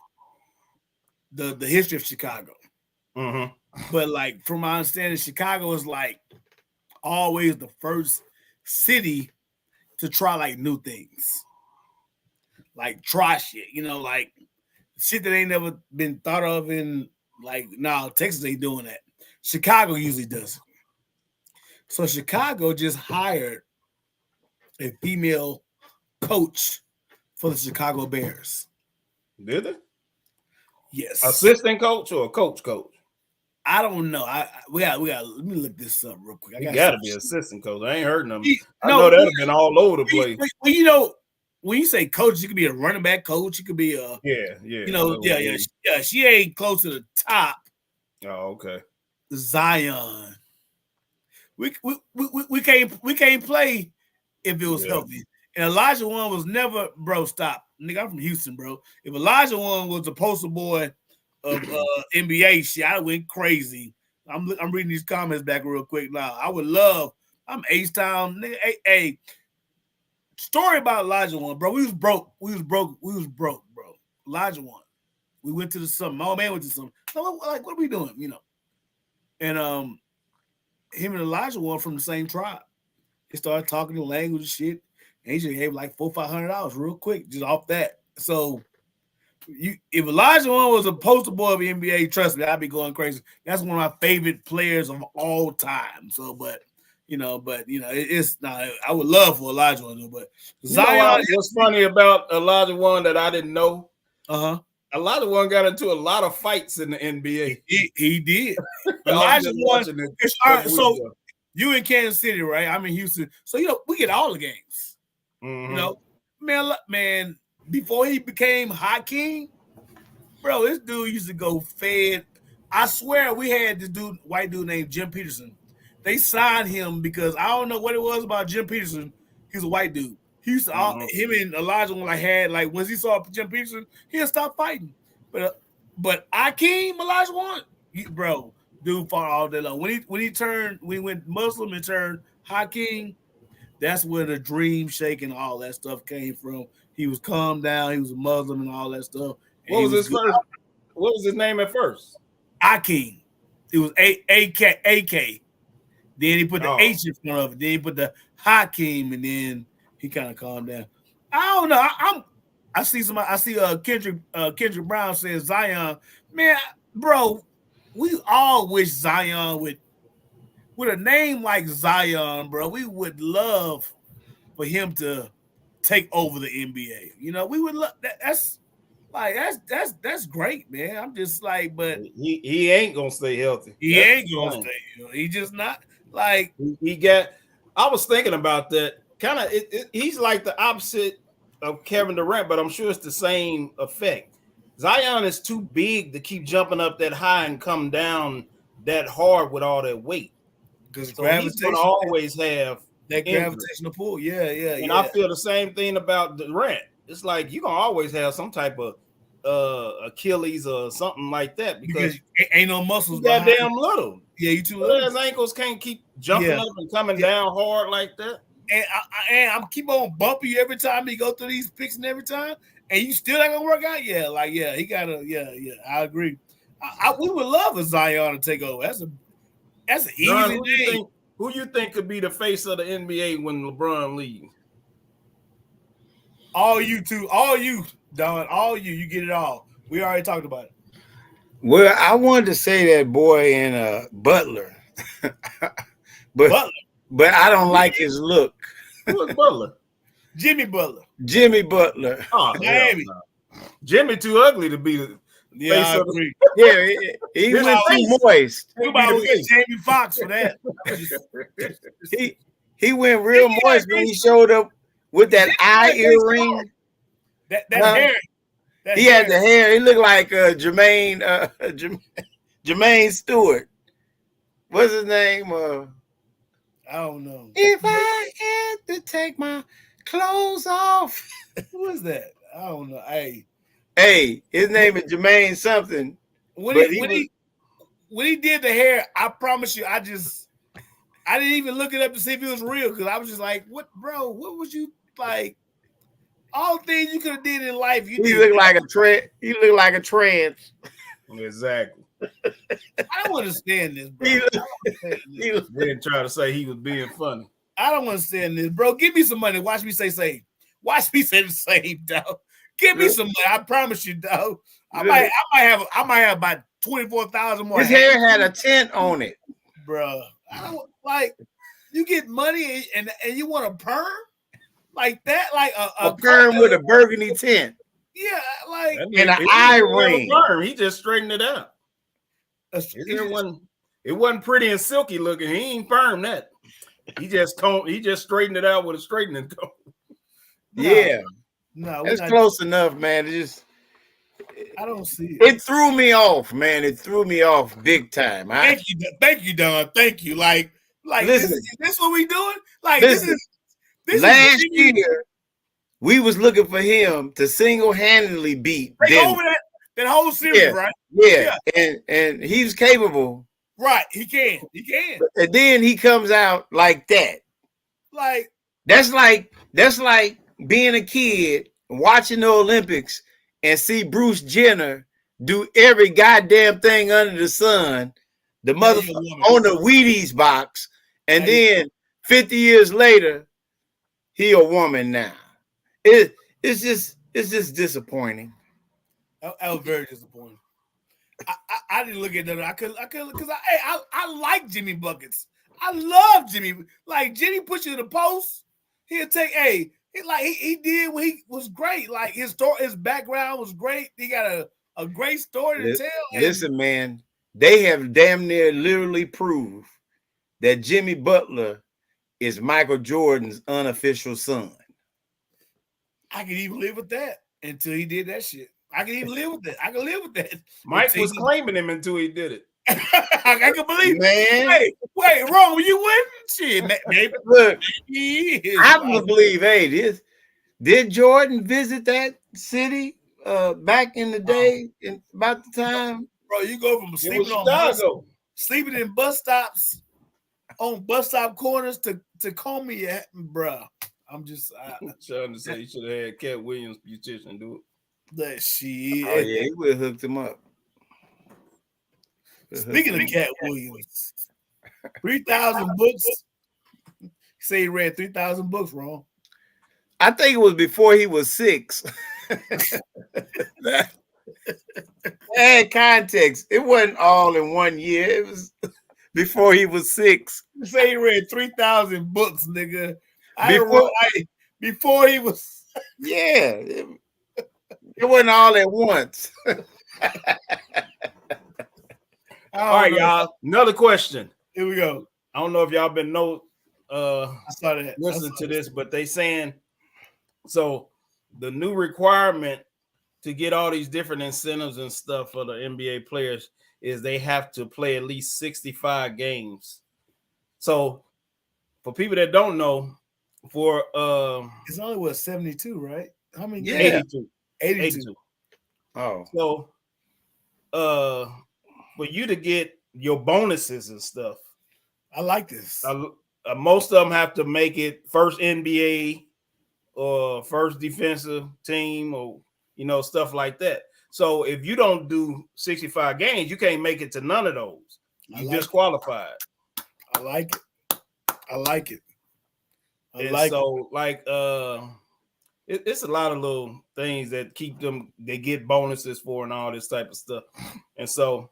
the history of Chicago. Mm-hmm. But like from my understanding, Chicago is like always the first city to try like new things. Like try shit, like shit that ain't never been thought of in like Texas ain't doing that. Chicago usually does it. So Chicago just hired a female coach for the Chicago Bears. Did they? Yes. Assistant coach or coach? I don't know. We got. Let me look this up real quick. You got to be assistant coach. I ain't heard them. I know that'd have been all over the place. Well, when you say coach, you could be a running back coach. You could be a yeah. She ain't close to the top. Oh, okay. Zion. We can't play if it was healthy. And Elijah Wan was never, bro. Stop, nigga. I'm from Houston, bro. If Elijah Wan was the poster boy of NBA shit, I went crazy. I'm reading these comments back real quick now. I would love. I'm H-Town, nigga. Hey, story about Elijah Wan, bro. We was broke, bro. Elijah Wan. We went to the summer. My old man went to the summer. So, like, what are we doing? And him and Elijah Wan from the same tribe. He started talking the language and shit. And he just gave like $400-500 real quick, just off that. So if Elijah Wan was a poster boy of the NBA, trust me, I'd be going crazy. That's one of my favorite players of all time. So, but it's not. I would love for Elijah Wan, but Zion. What's funny about Elijah Wan that I didn't know? Elijah Wan got into a lot of fights in the NBA. He did. Elijah Wan. So you in Kansas City, right? I'm in Houston. So we get all the games. Mm-hmm. Man. Before he became Hakeem, bro, this dude used to go fed. I swear we had this white dude named Jim Peterson. They signed him because I don't know what it was about Jim Peterson. He's a white dude. He used to him and Elijah once he saw Jim Peterson, he'll stop fighting. But Hakeem, Elijah Wan, bro, dude fought all day long. When he went Muslim and turned Hakeem, that's where the dream shake and all that stuff came from. He was calmed down. He was a Muslim and all that stuff. What was his first? What was his name at first? Hakeem. It was AK. Then he put the H in front of it. Then he put the Hakeem, and then he kind of calmed down. I don't know. I see somebody. I see Kendrick Brown says Zion. Man, bro, we all wish Zion with a name like Zion, bro. We would love for him to take over the NBA. We would love that. That's great, man. I'm just like, but he ain't gonna stay healthy. He ain't gonna stay. He just not like he got. I was thinking about that. Kind of, he's like the opposite of Kevin Durant, but I'm sure it's the same effect. Zion is too big to keep jumping up that high and come down that hard with all that weight. Because he's gonna always have that gravitational pull. Yeah. And I feel the same thing about Durant. It's like you're gonna always have some type of Achilles or something like that because ain't no muscles. Goddamn little. Yeah, you too little. His ankles can't keep jumping up and coming down hard like that. And I'm keep on bumping you every time you go through these picks and every time, and you still not gonna work out. He gotta. Yeah. I agree. We would love a Zion to take over. That's an easy thing. Who you think could be the face of the NBA when LeBron leaves? All you, Don, you get it all. We already talked about it. Well, I wanted to say that boy in Butler, but I don't like his look. Who's Butler? Jimmy Butler. Jimmy Butler. Oh, Miami. Jimmy too ugly to be Yeah, face I of the- agree. Yeah, he This went face- too moist. You about to get Jamie Foxx for that. He went real Yeah, moist when he showed up with that eye Jamie earring. That Huh? hair. That He had the hair. He looked like Jermaine Stewart. What's his name? I don't know. If I had to take my clothes off. Who is that? I don't know. Hey, his name is Jermaine something. When But he did the hair, I promise you, I didn't even look it up to see if it was real because I was just like, what, bro? What was you like? All things you could have did in life. He looked like a trance. He looked like a trance. Exactly. I don't understand this, bro. He Then try to say he was being funny. I don't understand this, bro. Give me some money. Watch me say same. Watch me say the same, dog. Give me some money. I promise you, dog. I might have about 24,000 more. His hair had a tint on it, bro. I don't like you get money and you want a perm like that, like a perm with a burgundy tint. Yeah, like and an eye ring. He just straightened it out. It wasn't pretty and silky looking. He ain't firm that. He just straightened it out with a straightening comb. Yeah, no, that's close enough, man. I don't see it. It threw me off, man. It threw me off big time. Thank you, Don. Thank you. Like, listen, this what we doing? Like, listen, this last is year we was looking for him to single-handedly beat over that whole series, right? Yeah, and he's capable. Right, he can. And then he comes out like that. Like that's like being a kid watching the Olympics and see Bruce Jenner do every goddamn thing under the sun, the motherfucker on the Wheaties box, and then 50 years later, he a woman now. It's just disappointing. I was very disappointed. I didn't look at that. I could because I like Jimmy Buckets. I love Jimmy. Like Jimmy push you in the post, he'll take he did what he was great. Like his background was great. He got a great story to tell. Listen, man, they have damn near literally proved that Jimmy Butler is Michael Jordan's unofficial son. I can even live with that until he did that shit. I can even live with that. I can live with that. Mike was claiming him until he did it. I can believe, man. Wait, wrong? You wouldn't? Shit, maybe. Look, I believe. Hey, did Jordan visit that city back in the day, in about the time? Bro, you go from sleeping in bus stops, on bus stop corners to Comey, bro. I'm trying to say you should have had Cat Williams beautician do it. That shit. Oh yeah, he would have hooked him up. Speaking of Cat Williams, 3,000 books. He said he read 3,000 books, wrong. I think it was before he was 6. Add context. It wasn't all in 1 year. It was before he was 6. He said he read 3,000 books, nigga. Before he was. Yeah. It wasn't all at once. All right, y'all. Another question. Here we go. I don't know if y'all been listening to this, but they saying so the new requirement to get all these different incentives and stuff for the NBA players is they have to play at least 65 games. So for people that don't know, for it's only 72, right? How many games? 82. Oh. So for you to get your bonuses and stuff. I like this. Most of them have to make it first NBA or first defensive team or stuff like that. So if you don't do 65 games, you can't make it to none of those. You disqualified. I like it. It's a lot of little things that keep them. They get bonuses for and all this type of stuff. And so,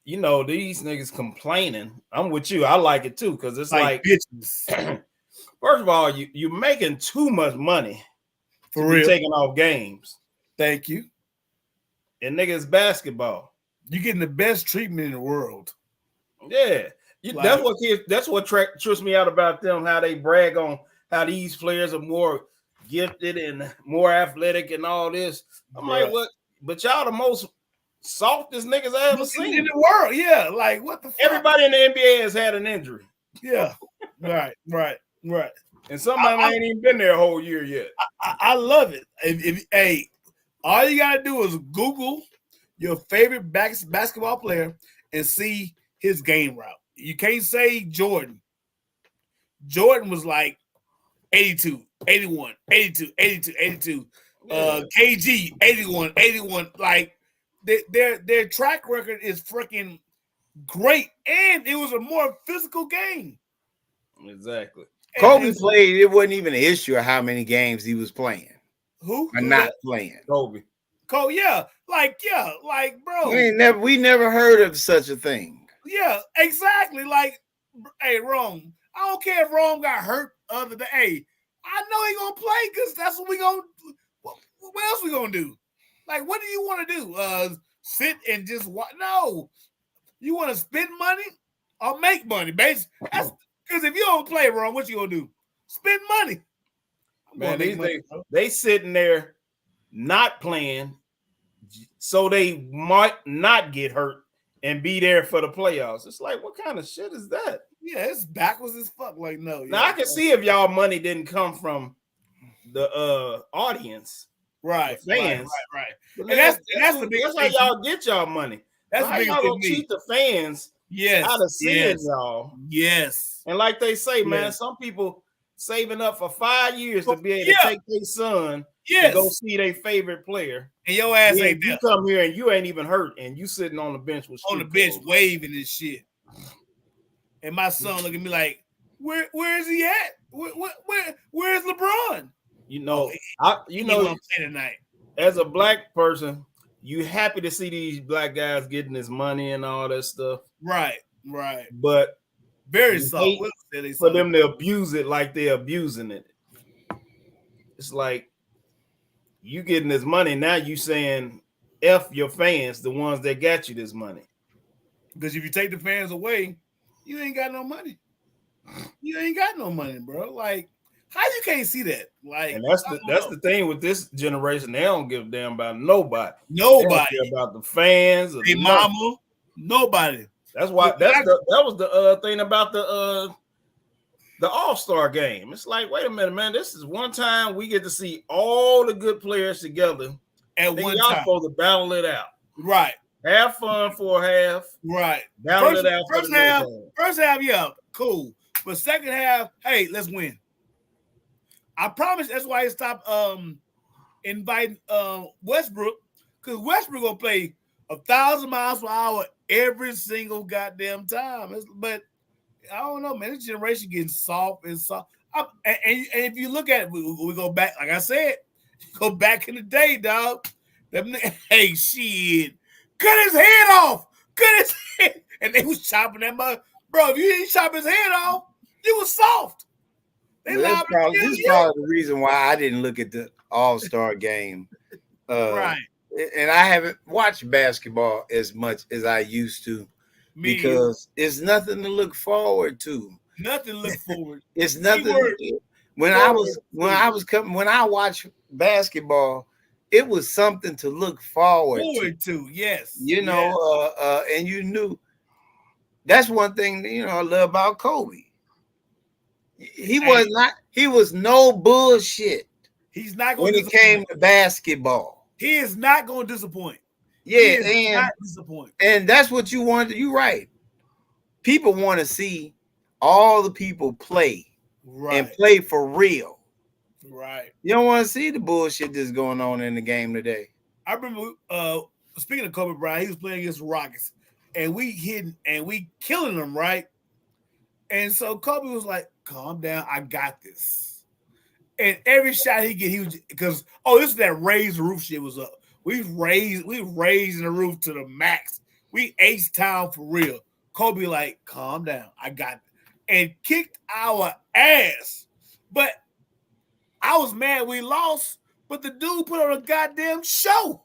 these niggas complaining. I'm with you. I like it too because it's like bitches. First of all, you're making too much money for real taking off games. Thank you. and niggas basketball. You're getting the best treatment in the world. Yeah, Like, that's what trips me out about them. How they brag on how these players are more gifted and more athletic and all this. I'm like, what? But y'all the most softest niggas I ever seen in the world. Yeah, like what the fuck? Everybody in the NBA has had an injury. Yeah, right. And some of them ain't even been there a whole year yet. I love it. Hey, all you gotta do is Google your favorite basketball player and see his game route. You can't say Jordan. Jordan was like 82, 81, 82, 82, 82. Yeah. KG, 81, 81. Like their track record is freaking great. And it was a more physical game. Exactly. Kobe played, it wasn't even an issue of how many games he was playing. Who? Or not playing. Kobe, yeah. Like, bro. We never heard of such a thing. Yeah, exactly. Like, hey, Rome. I don't care if Rome got hurt other than, hey, I know he gonna play because that's what we gonna do. What else we gonna do? Like, what do you want to do? Sit and just watch? No. You want to spend money or make money? Basically, that's because if you don't play, Rome, what you gonna do? Spend money. Man, they sitting there not playing so they might not get hurt and be there for the playoffs. It's like, what kind of shit is that? Yeah, it's backwards as fuck. Like, no. Now I can see if y'all money didn't come from the audience, right? The fans, right. And that's the biggest. That's how y'all get y'all money. That's how y'all gonna cheat the fans. Yes, out of seeing y'all. Yes, and like they say, man, some people saving up for 5 years to be able to take their son and go see their favorite player. And your ass ain't there. You come here and you ain't even hurt, and you sitting on the bench with waving and shit. And my son look at me like, where is he at? Where's LeBron? You know, tonight. As a black person, you happy to see these black guys getting this money and all that stuff. Right. But very soft for them to abuse it like they're abusing it. It's like you getting this money, now you saying F your fans, the ones that got you this money. Because if you take the fans away, you ain't got no money. You ain't got no money, bro. Like, how you can't see that? Like, and that's the thing with this generation. They don't give a damn about nobody. They don't care about the fans or their mama. Nobody. That was the thing about the All-Star game. It's like, wait a minute, man. This is one time we get to see all the good players together at one y'all time. Supposed to battle it out. Right. Have fun for a half. Right. Battle it out. First half, yeah, cool. But second half, hey, let's win. I promise that's why he stopped inviting Westbrook, because Westbrook gonna play 1,000 miles per hour every single goddamn time. But I don't know, man. This generation getting soft and soft. And if you look at it, we go back, like I said, go back in the day, dog. Hey, shit, cut his head off. Cut his head. And they was chopping that mother. Bro, if you didn't chop his head off, you was soft. This is probably the reason why I didn't look at the All-Star game. Right. And I haven't watched basketball as much as I used to because it's nothing to look forward to. Nothing to look forward. It's nothing. When I watched basketball, it was something to look forward to. Yes. You know, and you knew that's one thing, I love about Kobe. He was no bullshit. He's not going when it came to basketball. He is not going to disappoint. Yeah, and that's what you wanted. You're right. People want to see all the people play and play for real. Right. You don't want to see the bullshit that's going on in the game today. I remember speaking of Kobe Bryant, he was playing against the Rockets, and we hitting and we killing them, right? And so Kobe was like, calm down, I got this. And every shot he get, he was because this is that raised roof shit was up. We raising the roof to the max. We H-Town for real. Kobe like, calm down, I got it. And kicked our ass. But I was mad we lost, but the dude put on a goddamn show.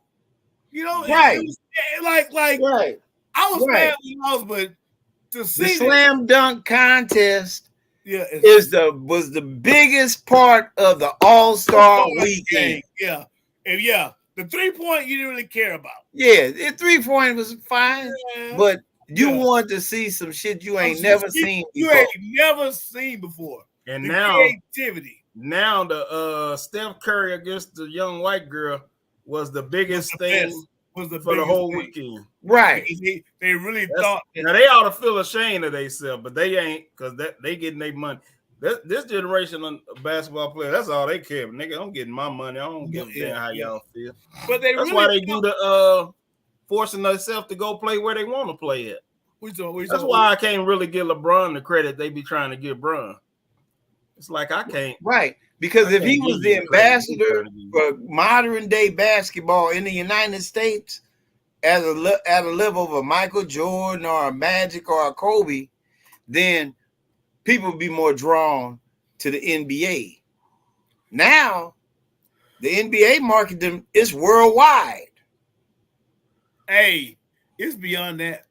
You know, Right. it was like Right. I was Right. mad we lost, but to The see slam dunk contest that, was the biggest part of the All-Star weekend. Yeah. And yeah, the 3-point you didn't really care about. Yeah, the 3-point was fine, Yeah. but you Yeah. want to see some shit you ain't Some never shit seen You before. ain't never seen before. And The now, creativity the Steph Curry against the young white girl was the biggest was thing the for the biggest whole thing. weekend. Right. Because they really thought that, Now they ought to feel ashamed of themselves, but they ain't, because they getting their money. This generation of basketball players, that's all they care. Nigga, I'm getting my money. I don't give a damn how y'all feel. But That's really why they do the forcing themselves to go play where they want to play at. That's why I can't really give LeBron the credit they be trying to give Bron. It's like I can't. Right. Because if he was the ambassador for modern day basketball in the United States at a level of a Michael Jordan or a Magic or a Kobe, then people would be more drawn to the NBA. Now, the NBA market them is worldwide. Hey, it's beyond that.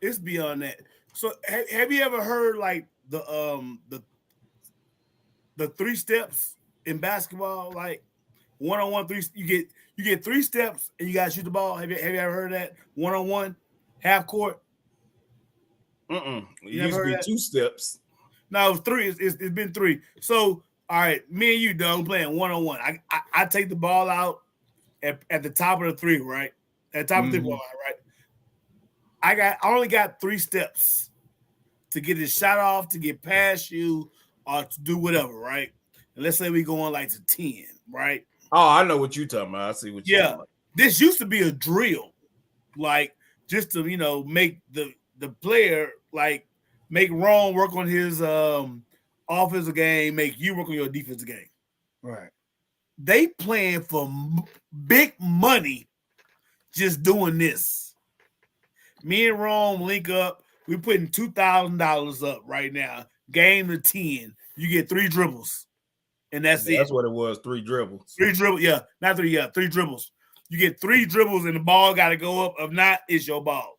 It's beyond that. So have you ever heard like the 3 steps in basketball? Like 1-on-1 3, you get 3 steps and you gotta shoot the ball. Have you ever heard of that? 1-on-1, half court. It used to be 2 steps. No, it was 3. It's been 3. So all right, me and you, Doug, playing 1-on-1. I take the ball out at the top of the 3, right? At the top of the 3 ball, right? I only got 3 steps to get his shot off, to get past you, or to do whatever, right? And let's say we going like to 10, right? Oh, I know what you're talking about. I see what you're talking about. This used to be a drill, like just to make the player like make Ron work on his offensive game, make you work on your defensive game. Right. They playing for big money just doing this. Me and Rome link up. We're putting $2,000 up right now. Game to 10. You get 3 dribbles. And that's it. That's what it was, 3 dribbles. 3 dribbles. Yeah, not 3. Yeah, 3 dribbles. You get 3 dribbles and the ball got to go up. If not, it's your ball.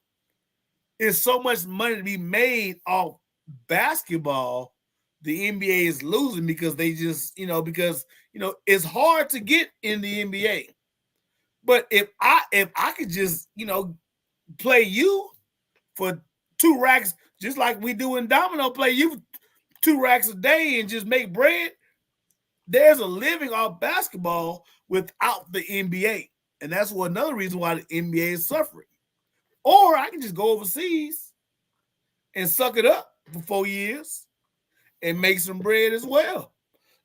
It's so much money to be made off basketball. The NBA is losing because they just, because it's hard to get in the NBA. But if I could just, play you for 2 racks, just like we do in Domino, play you 2 racks a day and just make bread. There's a living off basketball without the NBA. And that's another reason why the NBA is suffering. Or I can just go overseas and suck it up for 4 years and make some bread as well.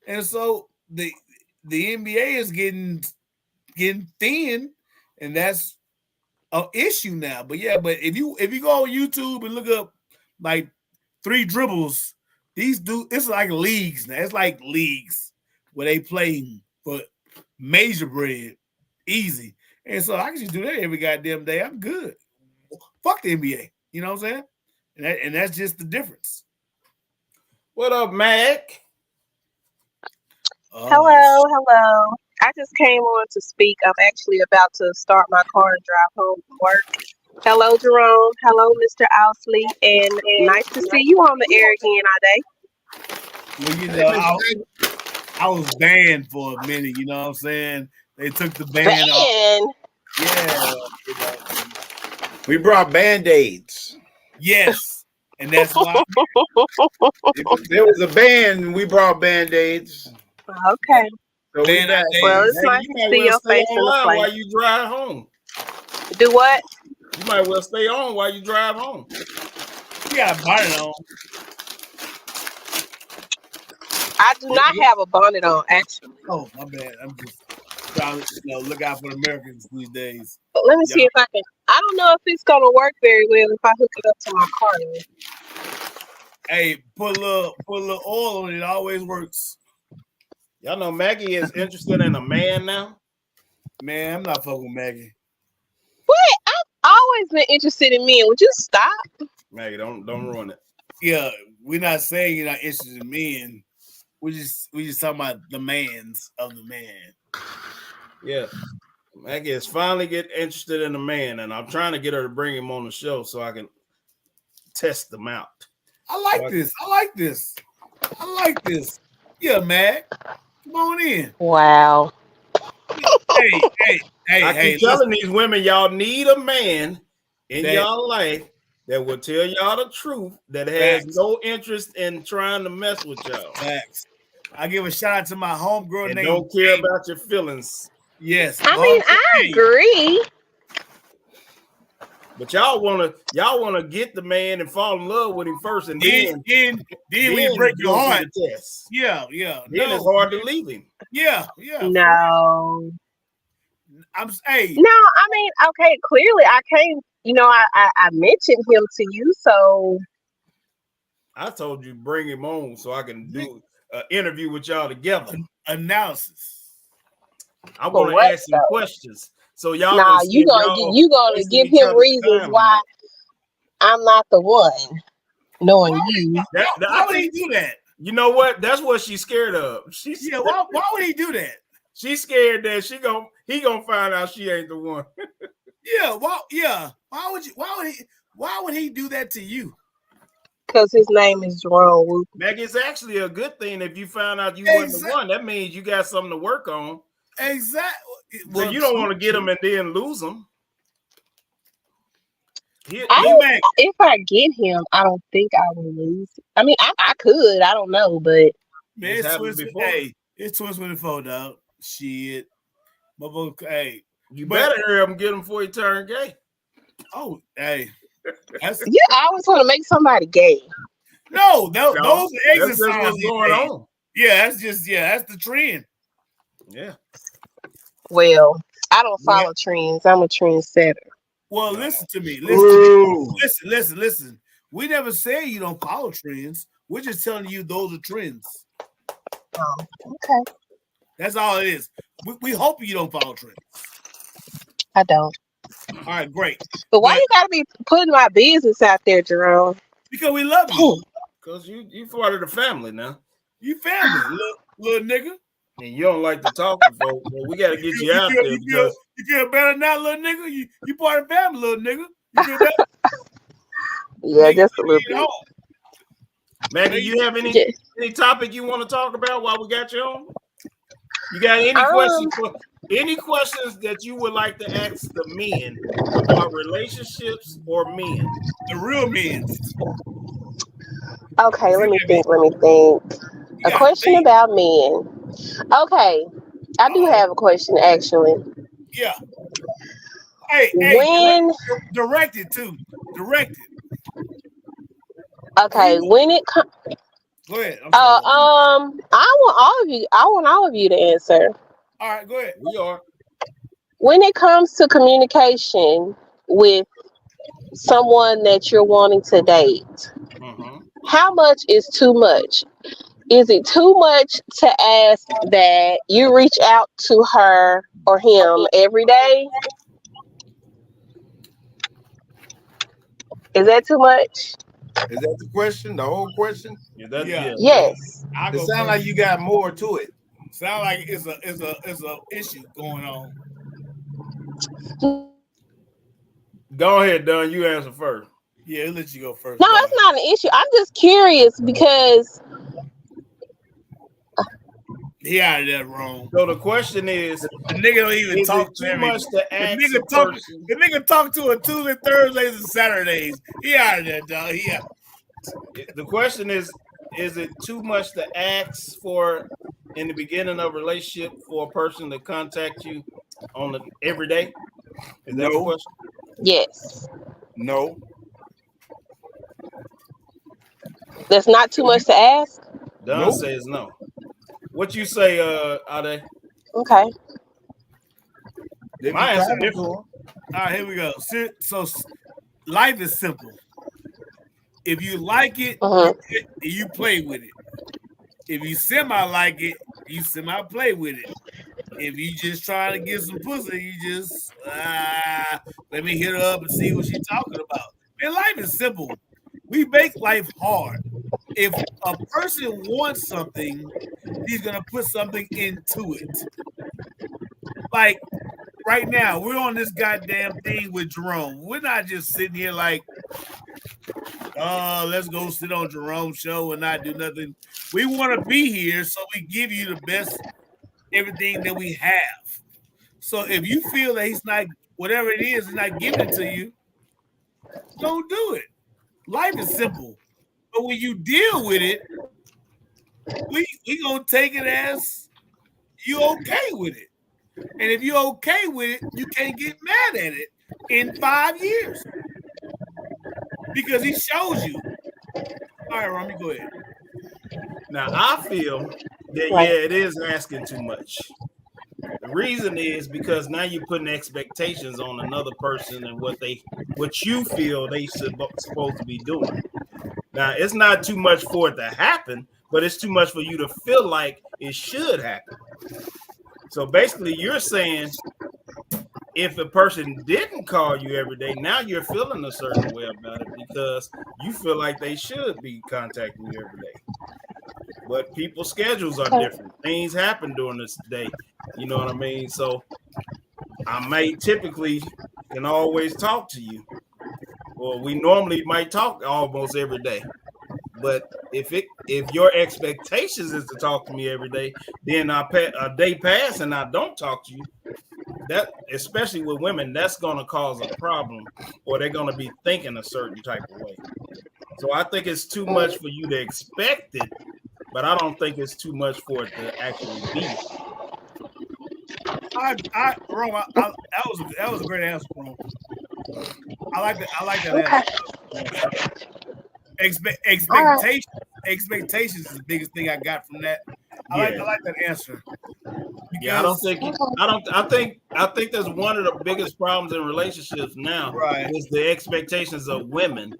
And so the NBA is getting thin, and that's an issue now. But if you go on YouTube and look up like 3 dribbles, it's like leagues now. It's like leagues where they play for major bread, easy. And so I can just do that every goddamn day. I'm good. Fuck the NBA. You know what I'm saying? And that's just the difference. What up, Mac? Hello. I just came on to speak. I'm actually about to start my car and drive home from work. Hello, Jerome. Hello, Mr. Owsley. And nice to see you on the air again, Well, I was banned for a minute. You know what I'm saying? They took the ban off. Yeah. We brought Band-Aids. Yes. And that's why. If there was a ban, we brought Band-Aids. Okay. So well, it's nice to see your face in the place. While you drive home. Do what? You might well stay on while you drive home. You got a bonnet on. I do not have a bonnet on, actually. Oh, my bad. I'm just trying to look out for the Americans these days. But let me see if I can. I don't know if it's going to work very well if I hook it up to my car. Hey, put a little oil on it. It always works. Y'all know Maggie is interested in a man now? Man, I'm not fucking with Maggie. What? I've always been interested in men. Would you stop? Maggie, don't ruin it. Yeah, we're not saying you're not interested in men. We just talking about the mans of the man. Yeah. Maggie is finally get interested in a man, and I'm trying to get her to bring him on the show so I can test them out. I like this. I like this. I like this. Yeah, Mag. Come on in. Wow. Hey, I keep telling these women, y'all need a man in y'all life that will tell y'all the truth, that has no interest in trying to mess with y'all. Facts. I give a shout out to my homegirl and named don't care about your feelings. Yes. I mean, I agree. But y'all wanna get the man and fall in love with him first, and then when you break your heart. Yeah. Then it's hard to leave him. Yeah. No. No, I mean, okay, clearly I can't, I mentioned him to you, so I told you bring him on so I can do an interview with y'all together. Analysis. I want to ask some questions. So y'all you gonna give him reasons why I'm not the one, knowing you. Why would he do that? You know what? That's what she's scared of. Why would he do that? She's scared that he gonna find out she ain't the one. Why would he do that to you? Because his name is Jerome. Maggie, it's actually a good thing if you found out you wasn't the one. That means you got something to work on. Exactly. Well, you don't want to get him and then lose him. If I get him, I don't think I will lose. I mean, I could. I don't know, but man, it's 2024, dog. Shit, hey, you better hurry up and get him before he turn gay. Oh, hey, you always want to make somebody gay. No, those are exercises what's going on. Yeah, that's the trend. Yeah. Well, I don't follow trends. I'm a trendsetter. Well, listen to me. Listen. We never say you don't follow trends. We're just telling you those are trends. Okay. That's all it is. We hope you don't follow trends. I don't. All right, great. But why you gotta be putting my business out there, Jerome? Because we love you. Because you part of the family now. You family, little nigga. And you don't like to talk to folks, but we got to get you out there. You feel better now, little nigga? You part of the family, little nigga. You feel better? Yeah, just a little bit. Maggie, you have any topic you want to talk about while we got you on? You got any questions that you would like to ask the men about relationships or men? The real men. Okay, let me think. A question about men. Okay, I do have a question actually. Yeah. Hey, direct it. Okay, when it comes. Go ahead. I want all of you to answer. All right, go ahead. We are. When it comes to communication with someone that you're wanting to date, how much is too much? Is it too much to ask that you reach out to her or him every day? Is that too much? Is that the question? The whole question? Yeah. Yes. It sounds like you got more to it. Sound like it's a issue going on. Go ahead, Don. You answer first. Yeah, I'll let you go first. No, it's not an issue. I'm just curious because he out of that wrong. So the question is, the nigga don't even talk to too much to ask the nigga talk to her Tuesday, Thursdays, and Saturdays. He out of there, dog. The question is it too much to ask for in the beginning of a relationship for a person to contact you on every day? Is that the question? Yes. No. That's not too much to ask? Don says no. What you say, Ade? Okay. My answer different. All right, here we go. So life is simple. If you like it, you play with it. If you semi-like it, you semi-play with it. If you just trying to get some pussy, you just let me hit her up and see what she's talking about. Man, life is simple. We make life hard. If a person wants something, he's gonna put something into it. Like right now, we're on this goddamn thing with Jerome. We're not just sitting here like, let's go sit on Jerome's show and not do nothing. We want to be here, so we give you the best everything that we have. So if you feel that he's not, whatever it is, he's not giving it to you, don't do it. Life is simple. But when you deal with it, we gonna take it as you okay with it. And if you're okay with it, you can't get mad at it in 5 years. Because he shows you. All right, Romy, go ahead. Now I feel that it is asking too much. The reason is because now you're putting expectations on another person and what you feel they supposed to be doing. Now it's not too much for it to happen, but it's too much for you to feel like it should happen. So basically, you're saying if a person didn't call you every day, now you're feeling a certain way about it because you feel like they should be contacting you every day. But people's schedules are different. Things happen during this day. You know what I mean? So I might typically can always talk to you. Or we normally might talk almost every day. But if your expectations is to talk to me every day, then a day pass and I don't talk to you, that especially with women, that's going to cause a problem, or they're going to be thinking a certain type of way. So I think it's too much for you to expect it, but I don't think it's too much for it to actually be. Rome, that was a great answer, Rome. I like that answer. Expectations is the biggest thing I got from that. I like that answer. Yeah, I think that's one of the biggest problems in relationships now. Right. Is the expectations of women,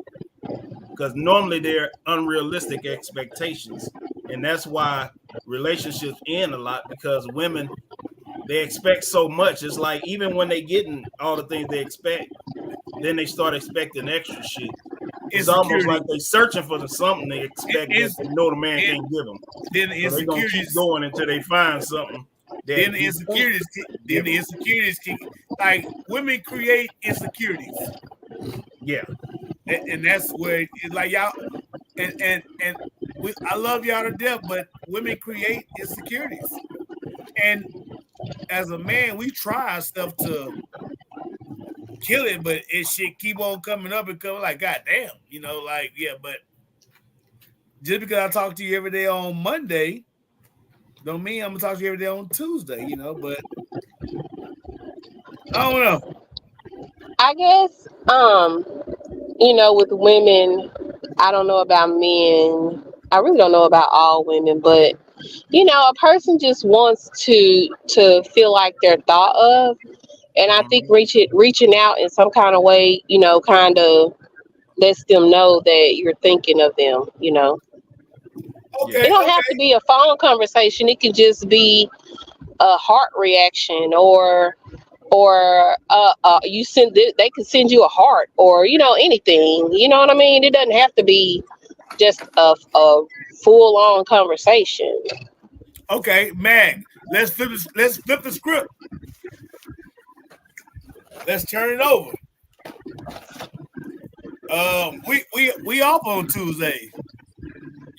because normally they're unrealistic expectations, and that's why relationships end a lot, because women, they expect so much. It's like even when they getting all the things they expect, then they start expecting extra shit. It's almost like they're searching for something they expect that they know the man can't give them. Then the so they're gonna keep going until they find something. Then the insecurities kick. Like women create insecurities. Yeah, and that's where it's like y'all. And I love y'all to death, but women create insecurities. And as a man, we try our stuff to kill it, but it shit keep on coming up and coming like, God damn, you know, like, yeah, but just because I talk to you every day on Monday don't mean I'm gonna talk to you every day on Tuesday, you know, but I don't know. I guess, you know, with women, I don't know about men. I really don't know about all women, but you know, a person just wants to feel like they're thought of. And I think reaching out in some kind of way, you know, kind of lets them know that you're thinking of them, you know. Okay, it don't have to be a phone conversation. It can just be a heart reaction, or you send they can send you a heart, or you know, anything. You know what I mean? It doesn't have to be just a full on conversation. Okay, Mag, let's flip the script. Let's turn it over. We off on Tuesday.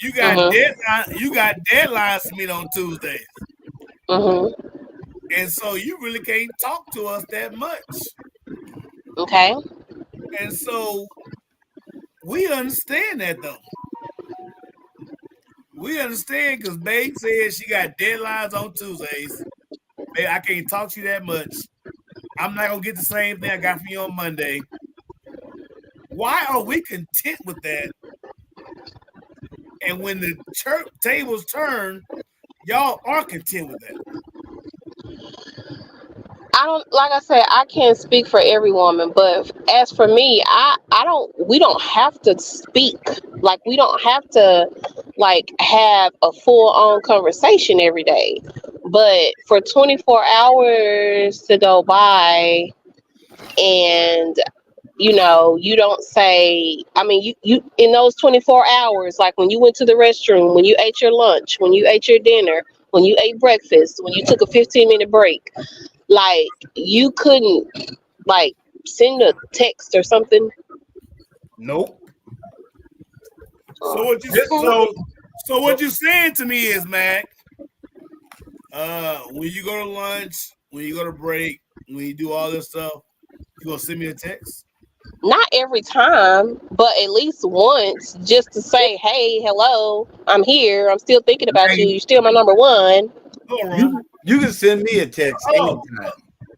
You got deadlines to meet on Tuesdays. And so you really can't talk to us that much. Okay. And so we understand that though. We understand because Babe said she got deadlines on Tuesdays. Babe, I can't talk to you that much. I'm not gonna get the same thing I got from you on Monday. Why are we content with that? And when the tables turn, y'all are content with that. I don't, like I said, I can't speak for every woman, but as for me, we don't have to speak. Like, we don't have to like have a full on conversation every day. But for 24 hours to go by and you know, you don't say, I mean, you in those 24 hours, like when you went to the restroom, when you ate your lunch, when you ate your dinner, when you ate breakfast, when you took a 15-minute break, Like you couldn't like send a text or something. Nope. So what you so what you saying to me is, Mac, when you go to lunch, when you go to break, when you do all this stuff, you gonna send me a text? Not every time, but at least once, just to say, "Hey, hello, I'm here. I'm still thinking about you. You're still my number one." You can send me a text anytime.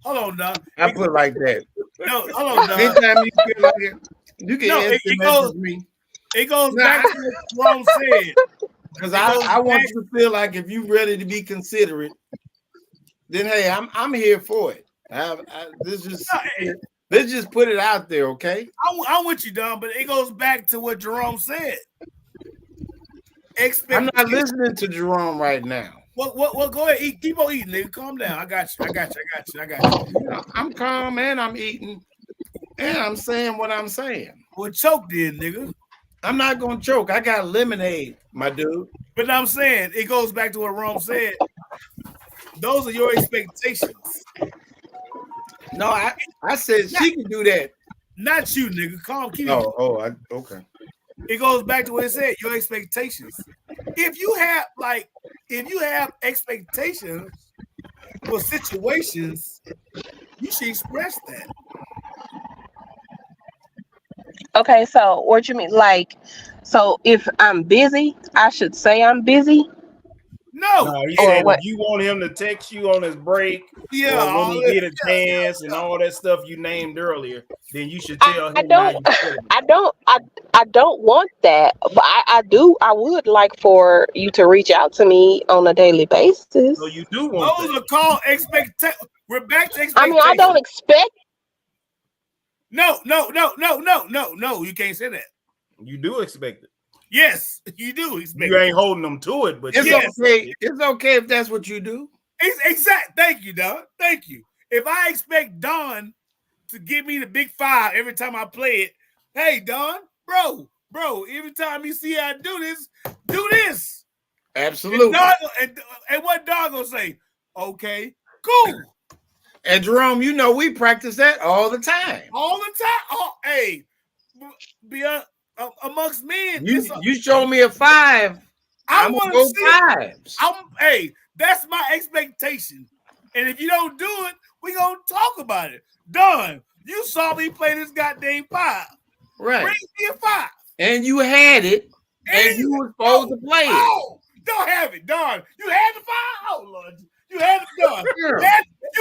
Hold on, Don. I put it like that. No, hold on, Don. Anytime you feel like it, you can it message me. It goes back to what Rome said. Because I want you to feel like if you're ready to be considerate, then hey, I'm here for it. Let's just put it out there, okay? I'm with you, Don, but it goes back to what Jerome said. I'm not listening to Jerome right now. Well, go ahead, eat. Keep on eating, nigga. Calm down. I got you. I'm calm and I'm eating, and I'm saying what I'm saying. Well, choke then, nigga. I'm not gonna choke. I got lemonade, my dude. But I'm saying it goes back to what Rome said. Those are your expectations. No, I said she can do that. Not you, nigga. Calm, keep it. Okay. It goes back to what it said, your expectations. If you have expectations for situations, you should express that. Okay, so what you mean? Like, so if I'm busy, I should say I'm busy. No, he said if you want him to text you on his break, yeah, or when he get a chance and all that stuff you named earlier, then you should tell him. I don't want that, but I would like for you to reach out to me on a daily basis. So you do want those are called expectations. We're back to expectations. I mean, I don't expect. No, you can't say that. You do expect it. Yes, you do expect you ain't holding them to it, but it's okay. It's okay if that's what you do. Exactly. Thank you, Don. Thank you. If I expect Don to give me the big five every time I play it, hey, Don, bro, every time you see I do this. Absolutely. And what Don gonna say? Okay, cool. And Jerome, you know we practice that all the time. Oh, hey, amongst men, you show me a 5. I'm gonna go 5s. Hey, that's my expectation. And if you don't do it, we gonna talk about it. Done. You saw me play this goddamn 5. Right. Bring me a 5. And you had it, and you were supposed to play it. Oh, don't have it, Don. You had the 5. Oh Lord, you had it, Don. You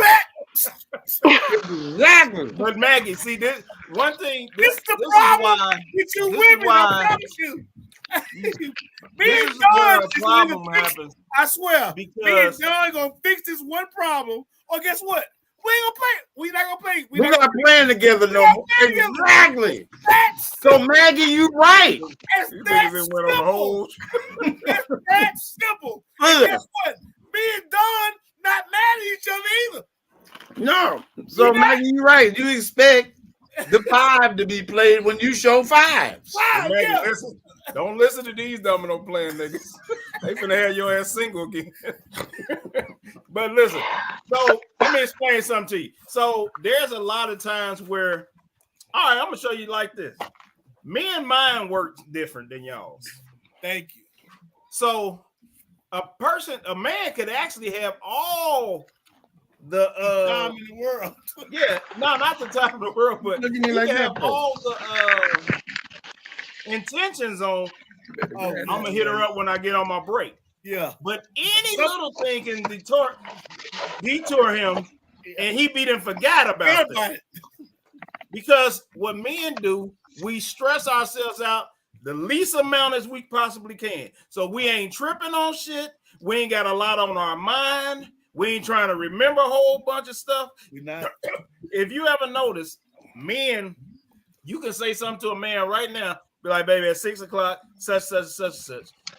had. Exactly. But Maggie, see this one thing. This is the problem with you women. I promise you. Me and Don problem happens. I swear. Because me and Don gonna fix this one problem. Or guess what? We ain't gonna play. We not gonna play. We're not playing together no more. Exactly. So Maggie, you right. It's that simple. It's that simple. And guess what? Me and Don not mad at each other either. No. So Maggie, you're right. You expect the 5 to be played when you show 5s. Wow, Maggie, yeah. don't listen to these domino playing niggas. They finna have your ass single again. But listen, so let me explain something to you. So there's a lot of times where, all right, I'm gonna show you like this. Me and mine works different than y'all's. Thank you. So a man could actually have all the time in the world. Yeah, no, not the time in the world, but Look at me like have that, all the intentions on. Oh, I'm gonna hit her up when I get on my break. Yeah, but any little thing can detour him, and he be done forgot about it. Because what men do, we stress ourselves out the least amount as we possibly can. So we ain't tripping on shit. We ain't got a lot on our mind. We ain't trying to remember a whole bunch of stuff. We're not. If you ever notice, men, you can say something to a man right now, be like, baby, at 6 o'clock, such.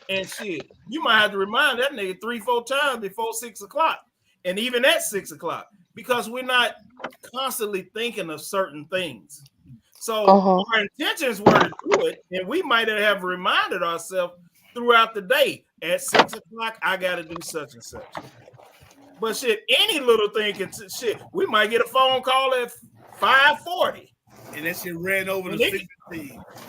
And shit, you might have to remind that nigga 3-4 times before 6 o'clock. And even at 6 o'clock, because we're not constantly thinking of certain things. So our intentions were to do it, and we might have reminded ourselves throughout the day, at 6 o'clock, I got to do such and such. But shit, any little thing can shit. We might get a phone call at 5:40. And that shit ran over to 16.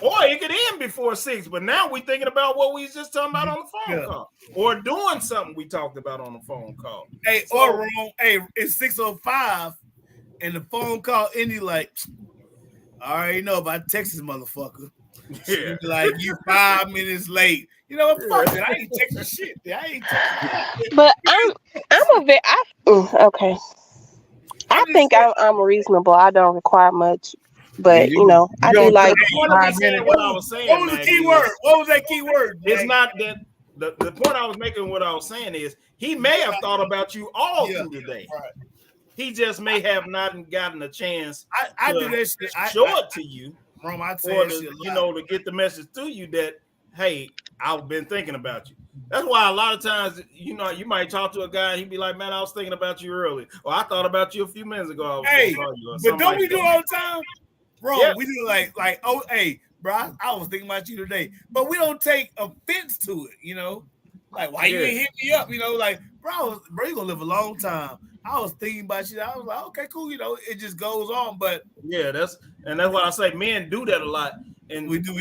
Or it could end before 6. But now we thinking about what we was just talking about on the phone call. Or doing something we talked about on the phone call. Hey, so, or wrong. Hey, it's 6:05 and the phone call ended like, I already know about Texas motherfucker. Yeah. Like you 5 minutes late. You know what? Fuck it. I ain't texting shit. I ain't texting shit. But okay. I think I'm reasonable. I don't require much. But I do like 5 minutes. What I was saying. What was the key word? What was that key word? It's not that the point I was making. What I was saying is he may have thought about you all through the day. Right. He just may have not gotten a chance. I do that shit. Show it to you, Rom, I or to get the message to you that hey, I've been thinking about you. That's why a lot of times, you might talk to a guy and he'd be like, "Man, I was thinking about you early," or "I thought about you a few minutes ago." Hey, but don't we do it all the time? Bro, we do like, oh, hey, bro, I was thinking about you today. But we don't take offense to it, Like, why you ain't hit me up? Like, bro, you gonna live a long time. I was thinking about you. I was like, okay, cool. It just goes on. But yeah, that's why I say men do that a lot. And we do.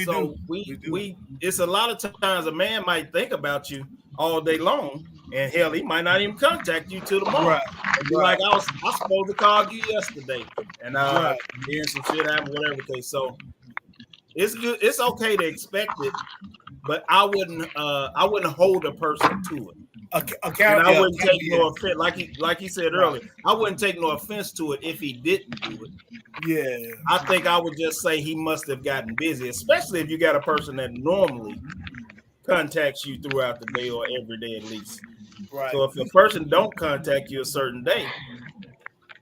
It's a lot of times a man might think about you all day long, and hell, he might not even contact you till tomorrow. Right. And be like, I was supposed to call you yesterday, and then some shit happened, whatever case. So it's good. It's okay to expect it, but I wouldn't hold a person to it. And I wouldn't take no offense, like he said earlier. I wouldn't take no offense to it if he didn't do it. Yeah, I think I would just say he must have gotten busy, especially if you got a person that normally contacts you throughout the day or every day at least. Right. So if a person don't contact you a certain day,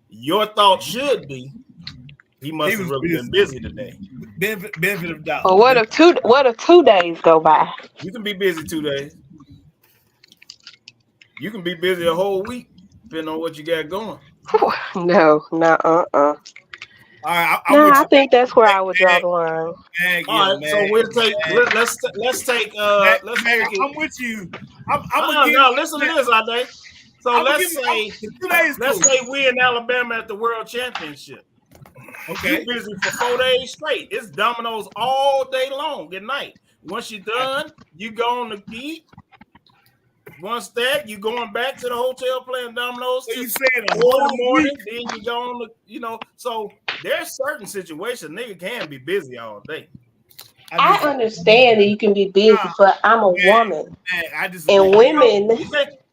your thought should be he must have really been busy today. Benefit of doubt. Well, what if 2 days go by? You can be busy 2 days. You can be busy a whole week, depending on what you got going. No. All right, I think that's where I would draw the line. All right, so we'll take. Let's take. I'm with you. Listen to this, Ade. So let's say we in Alabama at the World Championship. Okay, you're busy for 4 days straight. It's dominoes all day long at night. Once you're done, you go on the eat. Once that, you going back to the hotel playing dominoes. So you saying the whole morning, then you go on the, So there's certain situations nigga can be busy all day. I understand that you can be busy, but I'm a woman, and women,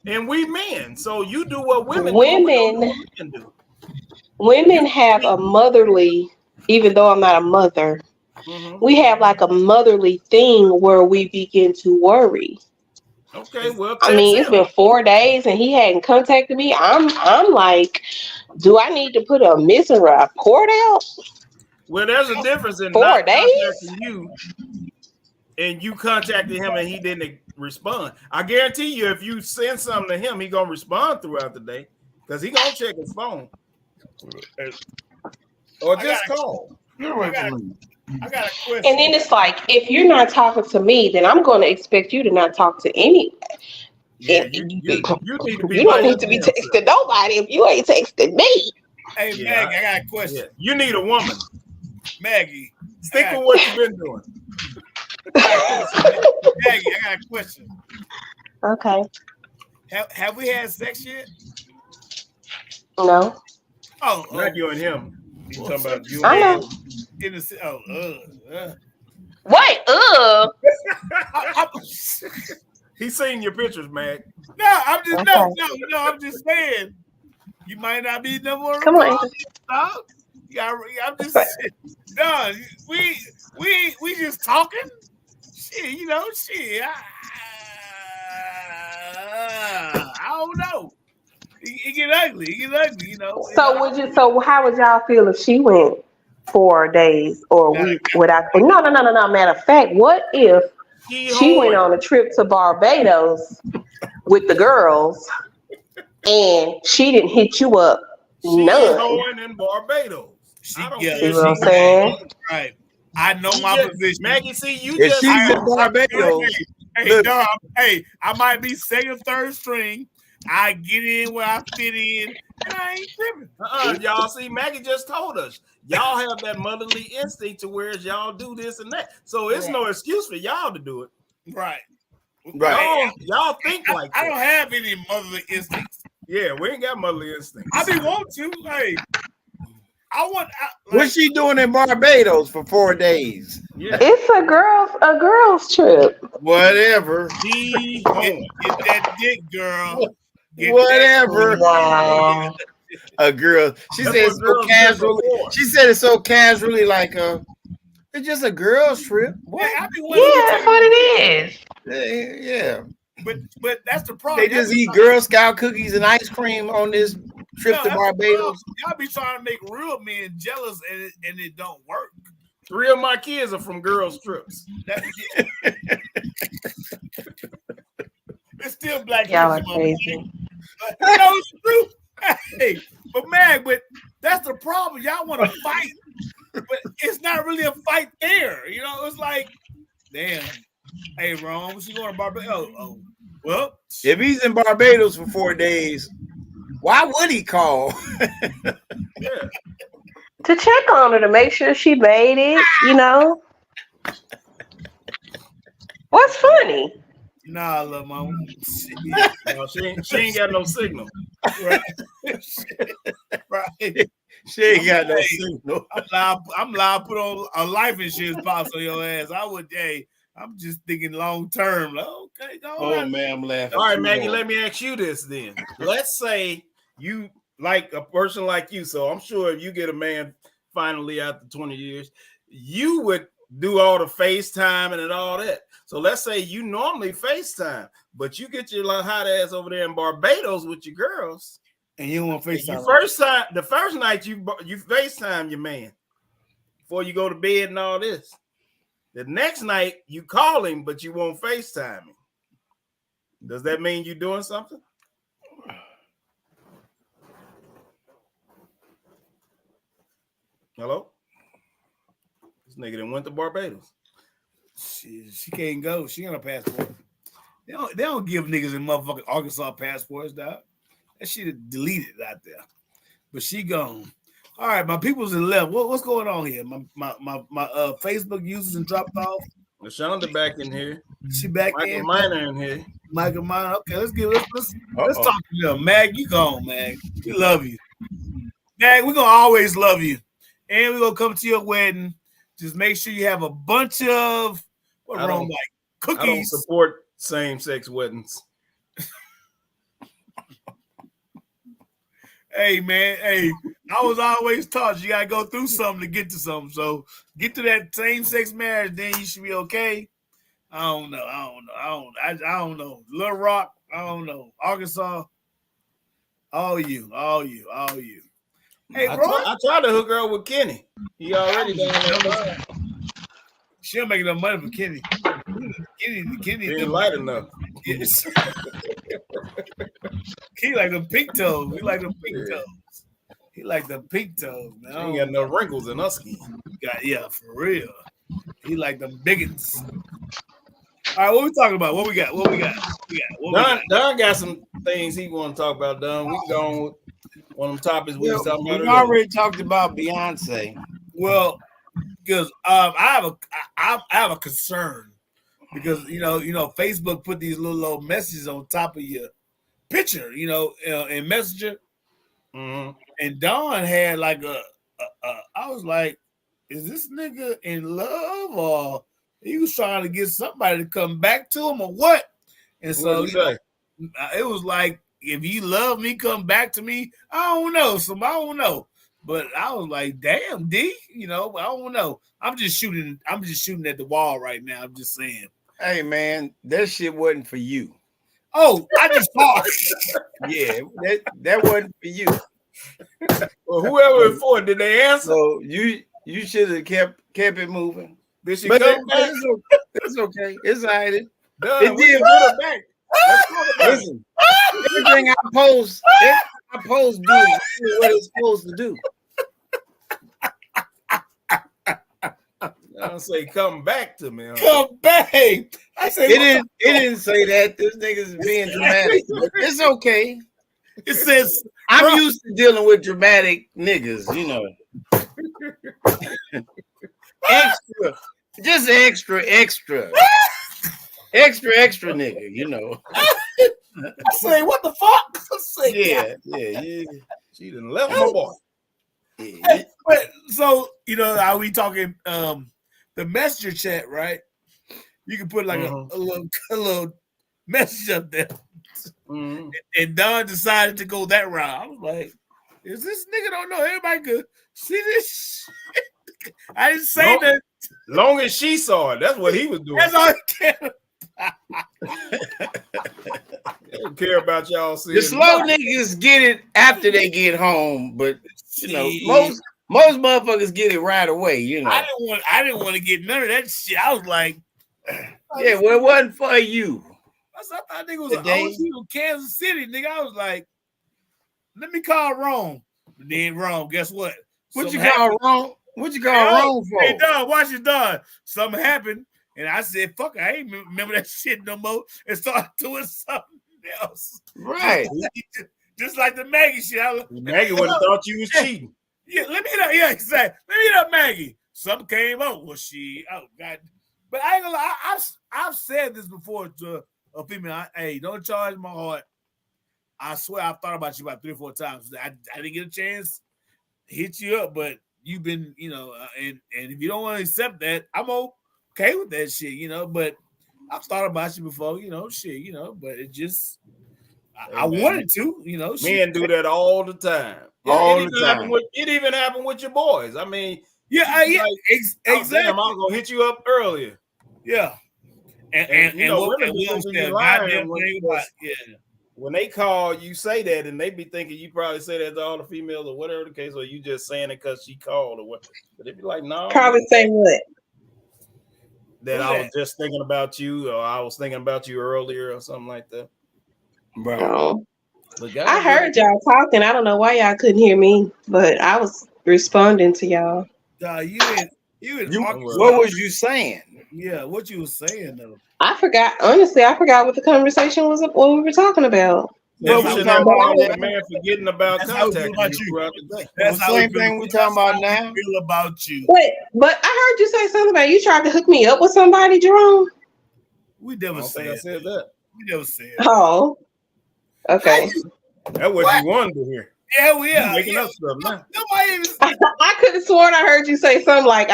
and we men. So you do what women do. Women have a motherly, even though I'm not a mother, we have like a motherly thing where we begin to worry. Okay, well, it's been 4 days and he hadn't contacted me. I'm like, do I need to put a missing report out? Well, there's a difference in 4 days contacting you and you contacted him and he didn't respond. I guarantee you, if you send something to him, he gonna respond throughout the day because he gonna check his phone or just call. I got a question. And then it's like, if you're not talking to me, then I'm going to expect you to not talk to any. Yeah, you need to be. You don't need to be texting nobody if you ain't texting me. Hey, Maggie, I got a question. Yeah. You need a woman. Maggie, stick with what you've been doing. Maggie, I got a question. Okay. Have we had sex yet? No. Oh, not you and him. You talking about you and him? Wait, He's seen your pictures, Mag. No, I'm just no. I'm just saying you might not be number one. Come on, I'm just saying. No, we just talking. Shit, shit. I don't know. It get ugly. So how would y'all feel if she went 4 days or a week without? No. Matter of fact, what if she went on a trip to Barbados with the girls and she didn't hit you up? None. Going in Barbados. See what I'm saying? Right. I know my position. Maggie, see you she's in Barbados. Hey, I might be second, third string. I get in where I fit in, and I ain't tripping. Y'all see, Maggie just told us y'all have that motherly instinct to where y'all do this and that. So it's no excuse for y'all to do it. Right. Y'all think like I don't have any motherly instincts. Yeah, we ain't got motherly instincts. I be want to. Hey, what's she doing in Barbados for 4 days? Yeah. It's a girls trip. Whatever. Get that dick, girl. Whatever. Wow. A girl. She said it so casually. She said it so casually, like it's just a girls trip. What? Yeah, that's what it is. Yeah. But that's the problem. They just eat Girl Scout cookies and ice cream on this trip to Barbados. Y'all be trying to make real men jealous, and it don't work. 3 of my kids are from girls' trips. It's still black. Y'all are crazy. But, it's true. Hey, but man, that's the problem. Y'all want to fight, but it's not really a fight there. It's like, damn. Hey, Rome, she going to Barbados? Oh, well, if he's in Barbados for 4 days, why would he call? Yeah. To check on her, to make sure she made it, What's funny? Nah, love mama. No, she ain't got no signal. Right. Right. She ain't got no signal. I'm liable to put on a life insurance policy on your ass. I'm just thinking long term. Like, okay, go on. Man, I'm laughing. All right, Maggie, let me ask you this then. Let's say you like a person like you. So I'm sure if you get a man finally after 20 years, you would do all the FaceTime and all that. So let's say you normally FaceTime, but you get your hot ass over there in Barbados with your girls. And you don't want FaceTime. The first night you FaceTime your man before you go to bed and all this. The next night you call him, but you won't FaceTime him. Does that mean you're doing something? Hello? This nigga done went to Barbados. She can't go. She got a passport. They don't give niggas in motherfucking Arkansas passports, dog. That shit deleted out there. But she gone. All right, my people's in left. What's going on here? My Facebook users and dropped off. LaShonda back in here. She back Michael in. Minor in here. Michael Minor. Okay, let's talk to them. Mag, you gone, Mag. We love you. Mag, we're gonna always love you. And we're gonna come to your wedding. Just make sure you have a bunch of cookies. I don't support same-sex weddings. Hey, man. Hey, I was always taught you gotta go through something to get to something. So get to that same-sex marriage, then you should be okay. I don't know. Little Rock, I don't know. Arkansas, all you. Hey, bro. I tried to hook her up with Kenny. He already done. She'll make enough money for Kenny. Kenny ain't light enough. Yes. He like them pink toes. He like them pink toes, man. She ain't got no wrinkles in her skin. Yeah, for real. He like them bigots. All right, what we talking about? What we got? Don got some things he want to talk about. Don, we can go on with one of them topics we was talking about. We already talked about Beyonce. Well, because I have a concern because you know Facebook put these little messages on top of your picture, in Messenger, and Dawn had like I was like, is this nigga in love or he was trying to get somebody to come back to him or what? And so it was like, if you love me, come back to me. I don't know. But I was like, damn, D, I don't know. I'm just shooting at the wall right now. I'm just saying. Hey man, that shit wasn't for you. Oh, I just talked. Yeah, that wasn't for you. Well, whoever it for, did they answer? So you should have kept it moving. Did she come back? It's okay. It's all right. It did. Put her back. Listen, everything I post do what it's supposed to do. I don't say come back to me. Huh? Come back. I said, It didn't say that. This nigga's being dramatic. But it's okay. it says I'm used to dealing with dramatic niggas, you know. Extra. Just extra nigga, you know. I say, what the fuck? I say, Yeah. She done left my boy. Yeah. But so you know how we talking the messenger chat, right? You can put like a little message up there. Mm-hmm. And Don decided to go that route. I was like, is this nigga don't know everybody could see this shit? I didn't say that. Long as she saw it, that's what he was doing. That's all I care. They don't care about y'all seeing The slow niggas get it after they get home, but you know, most motherfuckers get it right away, you know. I didn't want to get none of that shit. I was like, yeah, well, it wasn't for you. I thought nigga was an OG from Kansas City, nigga. I was like, let me call Rome. But then Rome, guess what? What you call wrong? What you call wrong for? Hey, Don, watch it, Don. Something happened, and I said, "Fuck, I ain't remember that shit no more," and started doing something else. Right. Just like the Maggie shit. Maggie would have thought you was cheating. Yeah, let me know. Yeah, exactly. Let me know, Maggie. Something came up. Well, oh God. But I ain't gonna lie. I've said this before to a female. Hey, don't charge my heart. I swear I've thought about you about 3 or 4 times. I didn't get a chance to hit you up, but you've been, you know, and if you don't want to accept that, I'm okay with that shit, you know. But I've thought about you before, you know, shit, you know. But it just, I wanted to, you know. Men do that all the time. All the time. It even happened with your boys. I mean, exactly. Damn, I was gonna hit you up earlier. Yeah, and you know, what women be thinking you're lying when they call you say that, and they be thinking you probably say that to all the females or whatever the case, or you just saying it because she called or what. But they be like, no, probably say what? That I was just thinking about you, or I was thinking about you earlier, or something like that. Bro. Oh. I heard y'all talking. I don't know why y'all couldn't hear me, but I was responding to y'all. What was you saying? Yeah, what you was saying though. I forgot. Honestly, I forgot what the conversation was. What we were talking about. What was the man forgetting about contacting you? That's the same thing we talking about now. Feel about you. Wait, but I heard you say something about you tried to hook me up with somebody, Jerome. We never said that. We never said. Oh, okay. That's what you wanted to hear. Yeah, we are making up stuff now. I could have sworn I heard you say something like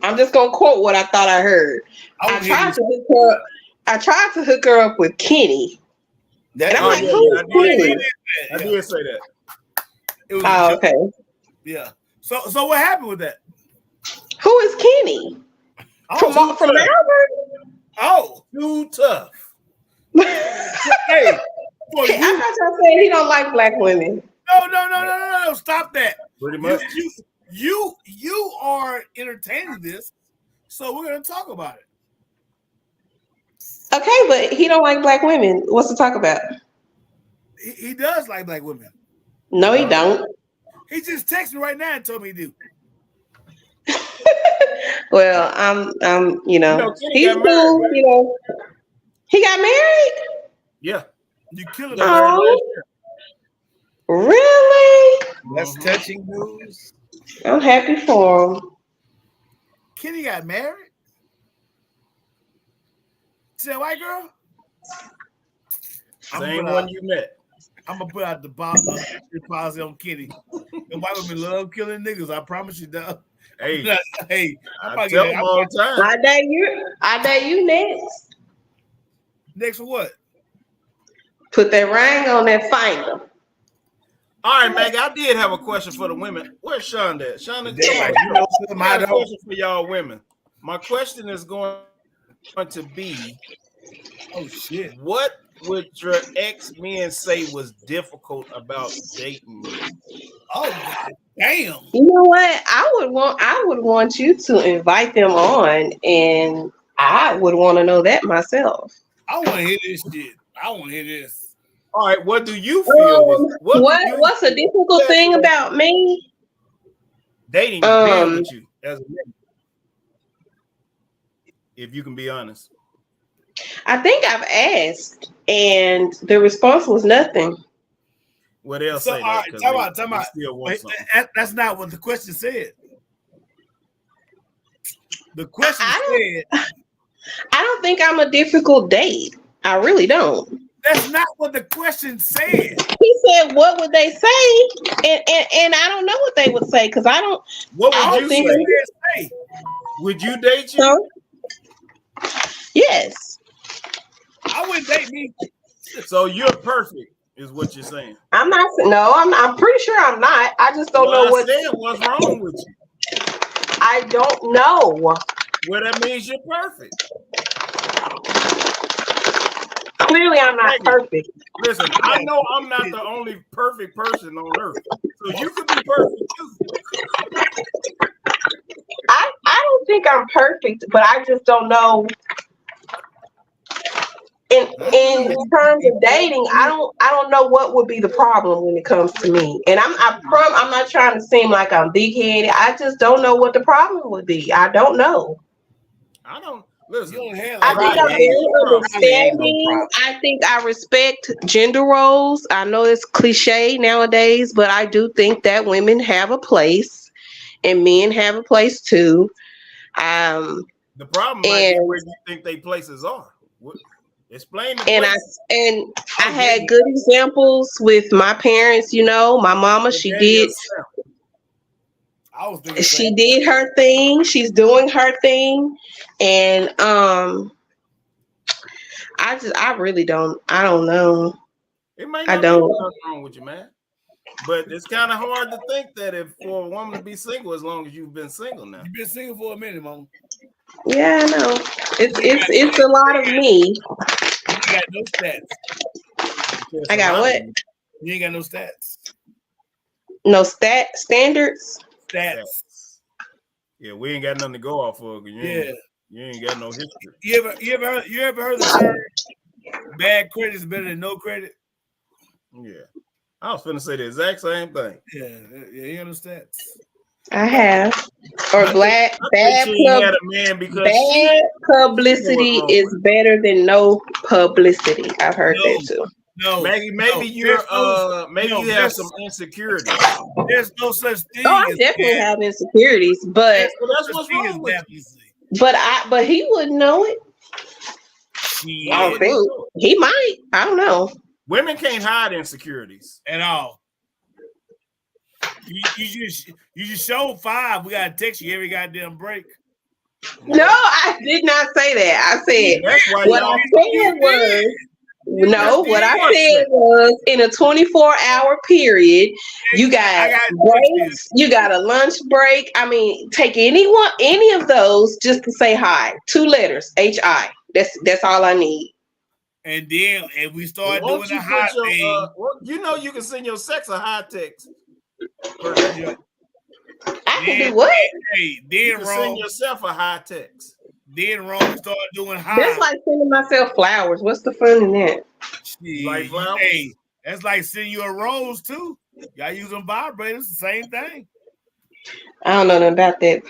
I'm just gonna quote what I thought I heard. I tried to hook her up with Kenny. I did say that. Okay. Yeah. So what happened with that? Who is Kenny? From Melbourne? Oh, too tough. Hey, I thought y'all said he don't like black women. No. Stop that. Pretty much. You are entertaining this, so we're gonna talk about it. Okay, but he don't like black women. What's to talk about? He does like black women. No, he don't. He just texted me right now and told me he do. Well, I'm he's cool, you know. He got married? Yeah. You killed him. Oh, really? That's touching news. I'm happy for him. Kenny got married? To that white girl? Same one you met. I'm gonna put out the deposit on Kenny. The white women love killing niggas. I promise you, dog. Hey, I tell them all the time. I dare you next. Next for what? Put that ring on that finger. All right, Maggie, I did have a question for the women. Where's Shonda at? Shonda, I have a question for y'all women. My question is going to be, oh shit, what would your ex-men say was difficult about dating you? Oh God, damn. You know what? I would want you to invite them on, and I would want to know that myself. I want to hear this shit. I want to hear this. All right, what do you feel? What's a difficult thing about me? Dating being with you as a man. If you can be honest. I think I've asked, and the response was nothing. Well, they'll So, say all that right, because time out. still want Wait, something. that's not what the question said. The question I said, don't think I'm a difficult date. I really don't. that's not what the question said. He said, "What would they say?" And I don't know what they would say because I don't. What I would don't you think. say? Would you date you? So, yes. I wouldn't date me. So you're perfect, is what you're saying. I'm not. No, I'm pretty sure I'm not. I just don't know what. What's wrong with you? I don't know. Well, that means you're perfect. Clearly, I'm not perfect. Listen, I know I'm not the only perfect person on earth, so you could be perfect too. I don't think I'm perfect, but I just don't know. In terms of dating, I don't know what would be the problem when it comes to me. And I'm not trying to seem like I'm big-headed. I just don't know what the problem would be. I don't know. I don't listen. I think I'm very understanding. I think I respect gender roles. I know it's cliche nowadays, but I do think that women have a place and men have a place too. The problem might be where you think they places are. Explain the place. I had good examples with my parents. You know, my mama, she did her thing. She's doing her thing, and I really don't. I don't know. It might not be nothing wrong with you, man. But it's kind of hard to think that if for a woman to be single as long as you've been single now. You've been single for a minute, Mom. Yeah, I know. It's a lot of me. You got no stats. I got what? You ain't got no stats. No standards? Stats. Yeah, we ain't got nothing to go off of. You ain't got no history. You ever heard the term bad credit is better than no credit? Yeah. I was finna say the exact same thing. Yeah, you got no stats. I have. Or bad publicity is better than no publicity. I've heard that too. No, maybe you have some insecurities. There's no such thing. Oh, I definitely have insecurities, but that's what's wrong with you. But he wouldn't know it. I don't think he might. I don't know. Women can't hide insecurities at all. You just showed 5. We gotta text you every goddamn break. No, I did not say that. I said what I said was in a 24-hour period, you got breaks, you got a lunch break. I mean, take any of those just to say hi. 2 letters, HI. That's all I need. And then if we start doing the hot thing, you can send your sex a high text. I can do what? Hey, then send yourself a high text. Then start doing high. That's like sending myself flowers. What's the fun in that? Like flowers? Hey, that's like sending you a rose too. Y'all using vibrators, the same thing. I don't know nothing about that.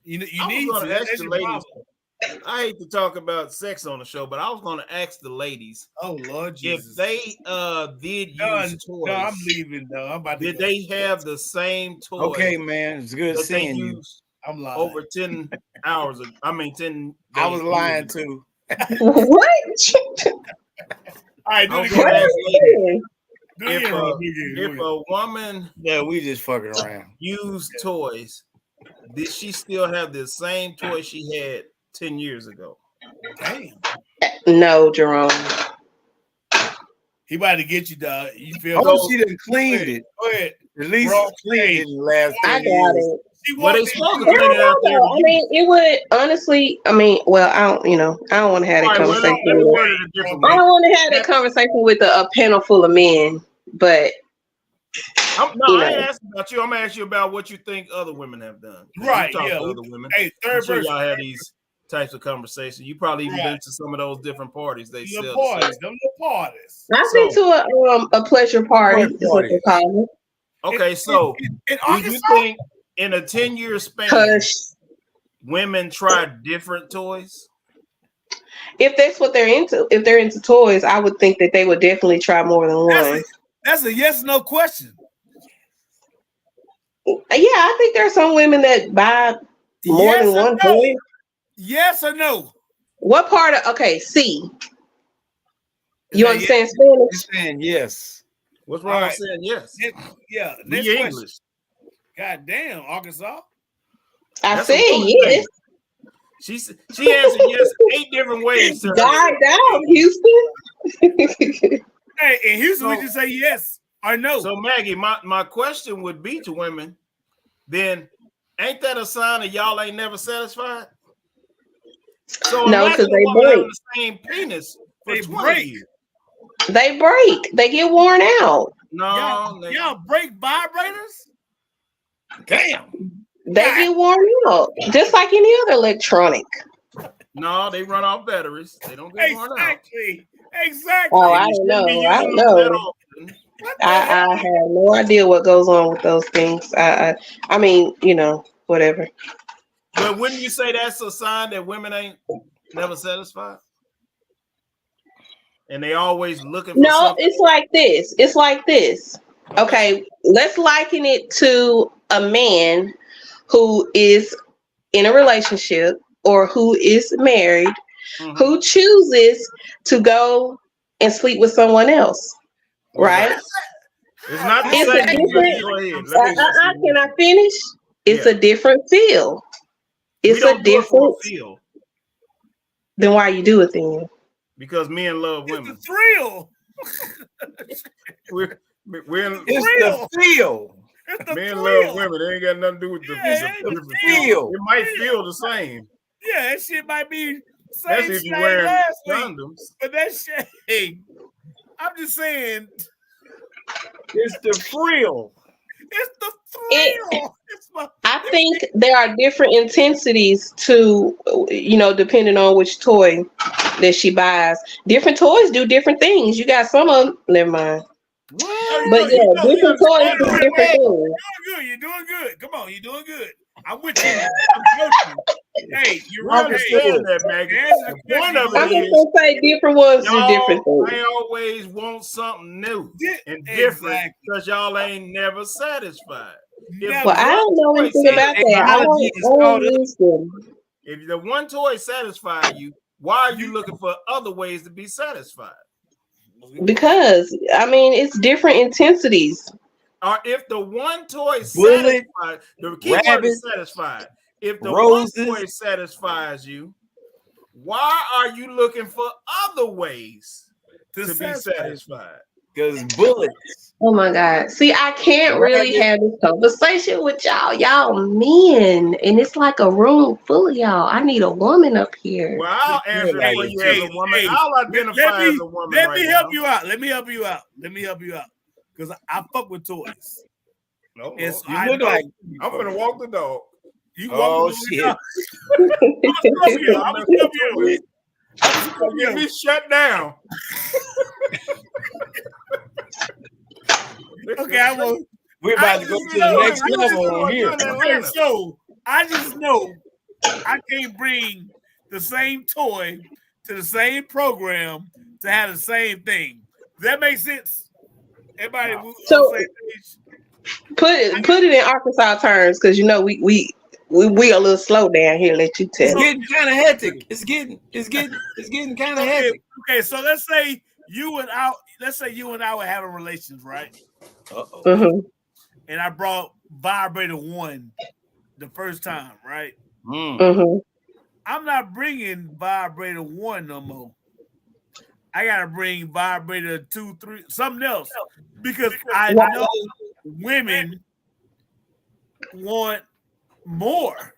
You need to ask the ladies. I hate to talk about sex on the show, but I was going to ask the ladies. Oh Lord Jesus! If they did use toys, no, I'm leaving. No, I'm about to. Did they have the same toys? Okay, man, it's good seeing you. I'm lying. Over 10 hours. 10. I was lying too. What? All right, if a woman, we just fucking around, used toys, did she still have the same toy she had 10 years ago? Damn. No, Jerome. He about to get you, dog. You feel? Oh, she done cleaned it. Go ahead. At least cleaned it in the last 10 years. I got it. But they supposed to clean it out there. I mean, it would honestly. I mean, well, I don't want to have that conversation. I don't want to have that conversation with a panel full of men. But I ain't asking about you. I'm asking you about what you think other women have done. Right? You talk Yeah. to other women. Hey, I'm sure y'all have these types of conversations. You probably even been to some of those different parties. They sell parties. Them the parties. I've been to a pleasure party. Is what they call it. Okay, so do you think in a 10-year span, women try different toys? if that's what they're into, if they're into toys, I would think that they would definitely try more than one. That's a yes or no question. Yeah, I think there are some women that buy more than one toy. Yes or no? What part of C? You understand Spanish? He's saying yes. What's wrong with saying yes? Yeah. Next English. God damn, Arkansas. I said yes. She answered yes 8 different ways. God down, Houston. Hey, in Houston, we just say yes or no. So Maggie, my question would be to women, then ain't that a sign that y'all ain't never satisfied? So no, because they break the same penis for 20 years. They break. They get worn out. No, y'all break vibrators? Damn. They get worn out, just like any other electronic. No, they run off batteries. They don't get worn out. Exactly. Oh, I don't know. I don't know. I have no idea what goes on with those things. I mean, whatever. But wouldn't you say that's a sign that women ain't never satisfied? And they always looking for something? It's like this. Okay, let's liken it to a man who is in a relationship or who is married, who chooses to go and sleep with someone else, right? It's not the same. Can I finish? It's a different feel. It's a different feel. Then why you do it then? Because men love women. It's the thrill. It's the feel. Men love women. They ain't got nothing to do with the feel. It might feel the same. Yeah, that shit might be same. That's if you wearing condoms. But that shit, hey, I'm just saying. It's the thrill. It's the thrill. I think there are different intensities to, depending on which toy that she buys. Different toys do different things. You got some of them. Never mind. What? But different toys do different things. You're doing good. Come on, you're doing good. I'm with you. I'm coaching. Hey, you're right. That, Maggie. The point of I'm just gonna say different ones do different things. I always want something new and different because y'all ain't never satisfied. Well, I don't know anything about that. If the one toy satisfies you, why are you looking for other ways to be satisfied? Because it's different intensities. Or if the one toy satisfies, the keyword is satisfied. If the one toy satisfies you, why are you looking for other ways to be satisfied? Because bullets. Oh my God. See, I can't really have this conversation with y'all. Y'all men. And it's like a room full of y'all. I need a woman up here. Well, I'll answer for you as a woman. I'll identify as a woman. Let me help you out. Let me help you out. Because I fuck with toys. No, you look like I'm gonna walk the dog. You walk shit. I'm gonna get me shut down. Okay, we're about to go to the next level on here. Okay, so I just know I can't bring the same toy to the same program to have the same thing. Does that make sense? Everybody, so put it in Arkansas terms, because we a little slow down here. Let you tell. It's getting kind of hectic. It's getting kind of hectic. Okay, so let's say you and I were having relations, right? And I brought vibrator 1 the first time, right? I'm not bringing vibrator 1 no more. I gotta bring vibrator 2, 3, something else, because I know women want more.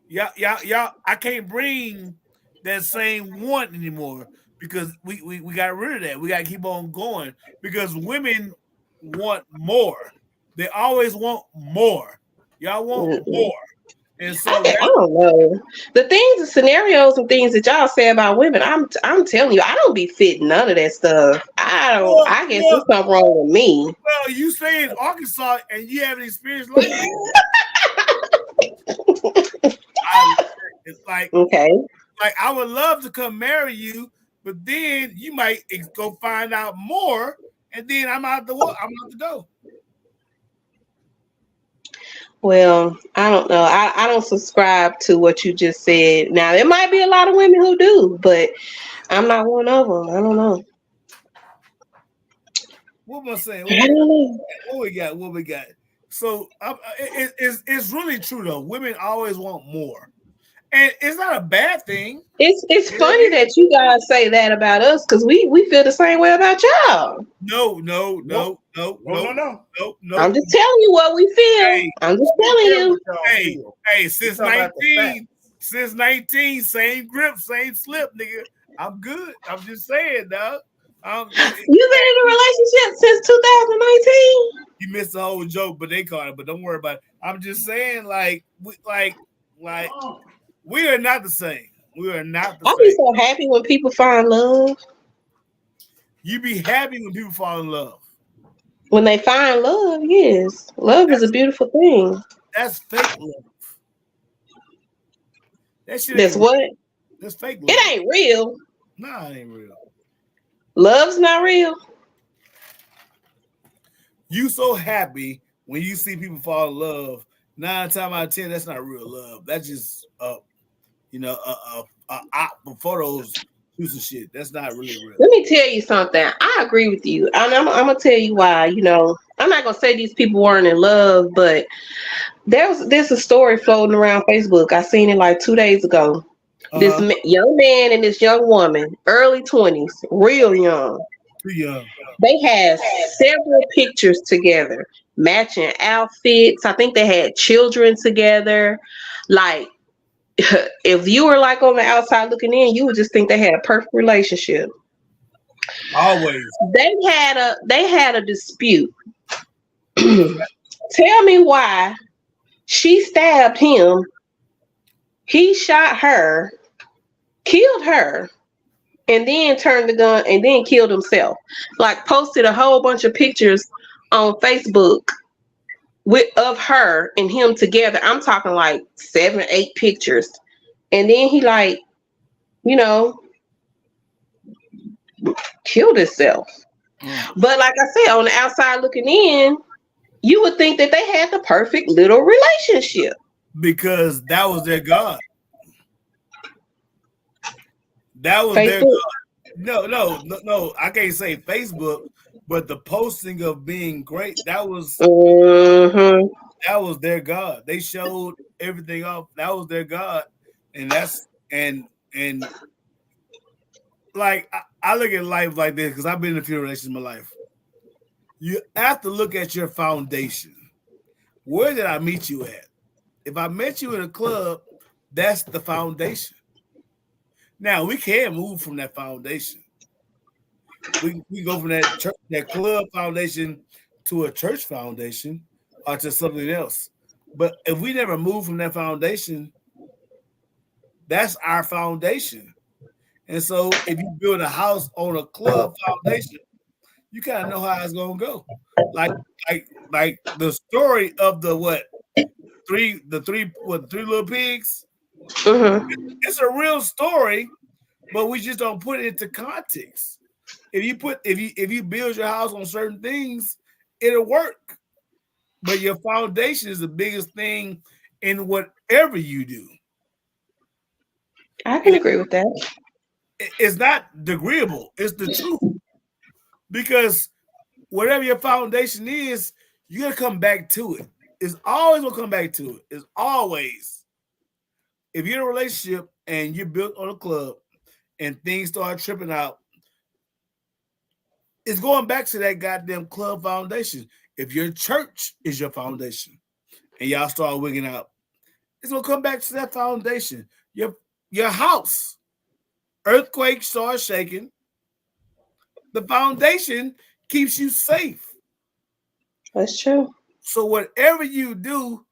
Y'all, I can't bring that same one anymore because we got rid of that. We gotta keep on going because women want more. They always want more. Y'all want more. And so I don't know the scenarios and things that y'all say about women. I'm telling you, I don't be fitting none of that stuff. I guess there's something wrong with me. Well, you stay in Arkansas and you have an experience like that. It's like okay. like I would love to come marry you, but then you might go find out more, and then I'm out the door. Well, I don't know. I don't subscribe to what you just said. Now, there might be a lot of women who do, but I'm not one of them. I don't know. What am I saying? What we got? So it's really true though. Women always want more, and it's not a bad thing. It's funny that you guys say that about us because we feel the same way about y'all. No. I'm just telling you what we feel. Hey, I'm just telling you. Hey, since 19, same grip, same slip, nigga. I'm good. I'm just saying, dog. You've been in a relationship since 2019. You missed the whole joke, but they caught it. But don't worry about it. I'm just saying, like we are not the same. We are not the same. I'll be so happy when people find love. You be happy when people fall in love. When they find love, yes. Love is a beautiful thing. That's fake love. That's what? That's fake love. It ain't real. Nah, it ain't real. Love's not real. You so happy when you see people fall in love. 9 times out of 10, that's not real love. That's just photos, piece of shit. That's not really real. Let me tell you something. I agree with you. I'm gonna tell you why. I'm not gonna say these people weren't in love, but there's a story floating around Facebook. I seen it like 2 days ago. This young man and this young woman, early 20s, real young. Too young. They had several pictures together, matching outfits. I think they had children together. Like, if you were like on the outside looking in, you would just think they had a perfect relationship. Always. They had a dispute. Tell me why she stabbed him. He shot her, killed her, and then turned the gun and then killed himself. Like, posted a whole bunch of pictures on Facebook of her and him together. I'm talking like 7, 8 pictures. And then he killed himself. But like I said, on the outside looking in, you would think that they had the perfect little relationship. Because that was their God. That was Facebook. their God. No. I can't say Facebook, but the posting of being great, that was their God. They showed everything off. That was their God. And like I look at life like this because I've been in a few relationships in my life. You have to look at your foundation. Where did I meet you at? If I met you in a club, that's the foundation. Now we can move from that foundation. We go from that club foundation to a church foundation or to something else. But if we never move from that foundation, that's our foundation. And so if you build a house on a club foundation, you kind of know how it's gonna go. Like the story of the three little pigs. It's a real story, but we just don't put it into context. If you build your house on certain things, it'll work. But your foundation is the biggest thing in whatever you do. I can agree with that. It's not agreeable. It's the truth. Because whatever your foundation is, you gotta come back to it. It's always gonna come back to it. It's always. If you're in a relationship and you're built on a club and things start tripping out, it's going back to that goddamn club foundation. If your church is your foundation and y'all start wigging out, it's gonna come back to that foundation. Your house, earthquake starts shaking. The foundation keeps you safe. That's true. So whatever you do,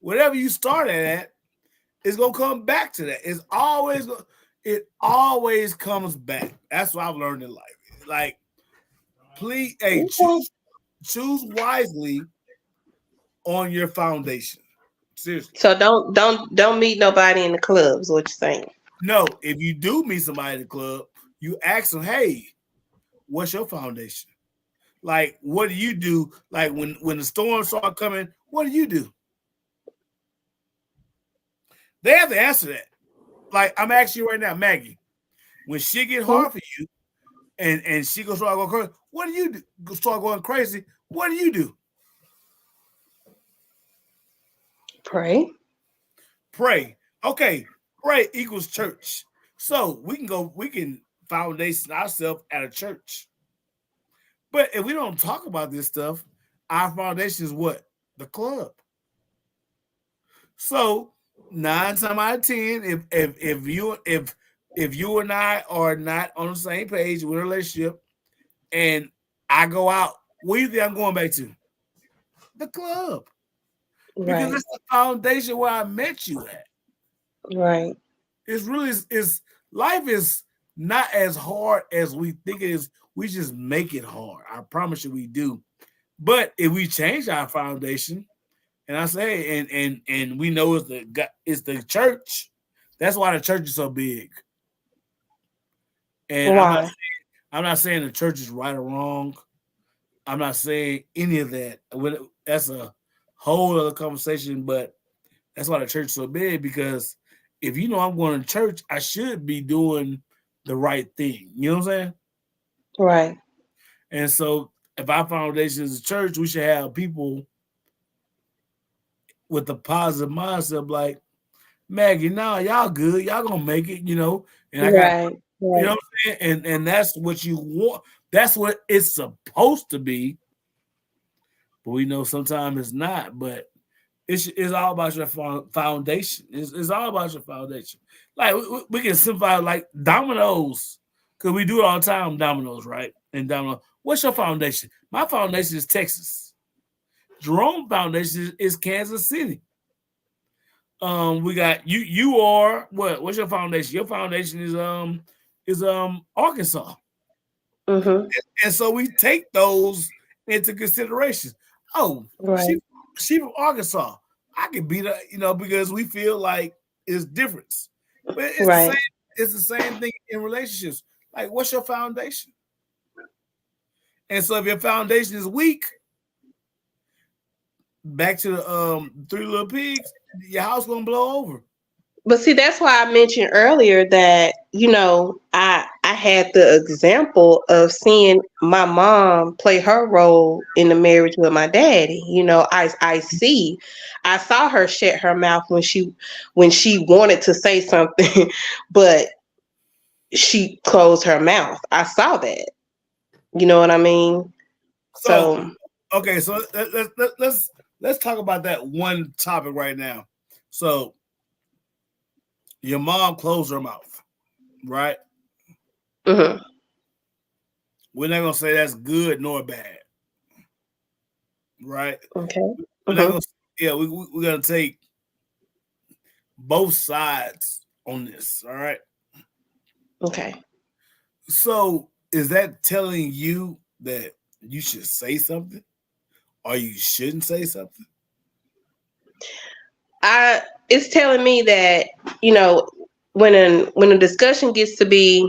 whatever you start at, it's gonna come back to that. It always comes back. That's what I've learned in life. Like, please, choose wisely on your foundation. Seriously. So don't meet nobody in the clubs. What you saying? No, if you do meet somebody in the club, you ask them, "Hey, what's your foundation? Like, what do you do? Like when the storms start coming, what do you do?" They have to answer that. Like I'm asking you right now, Maggie, when shit get hard for you, and she goes start going crazy, what do you do? Start going crazy. What do you do? Pray. Pray. Okay, pray equals church. So we can foundation ourselves at a church. But if we don't talk about this stuff, our foundation is what? The club. So 9 times out of 10, if you and I are not on the same page with a relationship, and I go out, where do you think I'm going back to? The club. Because that's the foundation where I met you at. Right. It's really life is not as hard as we think it is. We just make it hard. I promise you we do. But if we change our foundation, and I say, and we know it's the church, that's why the church is so big. And I'm not saying the church is right or wrong. I'm not saying any of that. That's a whole other conversation, but that's why the church is so big, because if you know I'm going to church, I should be doing the right thing. You know what I'm saying? Right. And so if our foundation is a church, we should have people with a positive mindset, like, Maggie, nah, y'all good. Y'all gonna make it, you know. And I got, you know what I'm saying? And that's what you want. That's what it's supposed to be. But we know sometimes it's not. But it's all about your foundation. It's all about your foundation. Like we can simplify like dominoes, because we do it all the time. Dominoes, right? And dominoes. What's your foundation? My foundation is Texas. Jerome foundation is Kansas City. We got you. You are what? What's your foundation? Your foundation is Arkansas. Mm-hmm. And so we take those into consideration. Oh, right. She from Arkansas. I can beat her, you know, because we feel like it's difference. But it's the same thing in relationships. Like, what's your foundation? And so if your foundation is weak, back to the Three Little Pigs, your house gonna blow over. But see, that's why I mentioned earlier that, you know, I had the example of seeing my mom play her role in the marriage with my daddy. You know, I saw her shut her mouth when she wanted to say something, but she closed her mouth. I saw that. You know what I mean? So okay, so let's talk about that one topic right now. So your mom closed her mouth, right? Mm-hmm. We're not gonna say that's good nor bad, right? Okay. We're not gonna, we're gonna take both sides on this, all right? Okay. So is that telling you that you should say something, or you shouldn't say something? It's telling me that, you know, when a discussion gets to be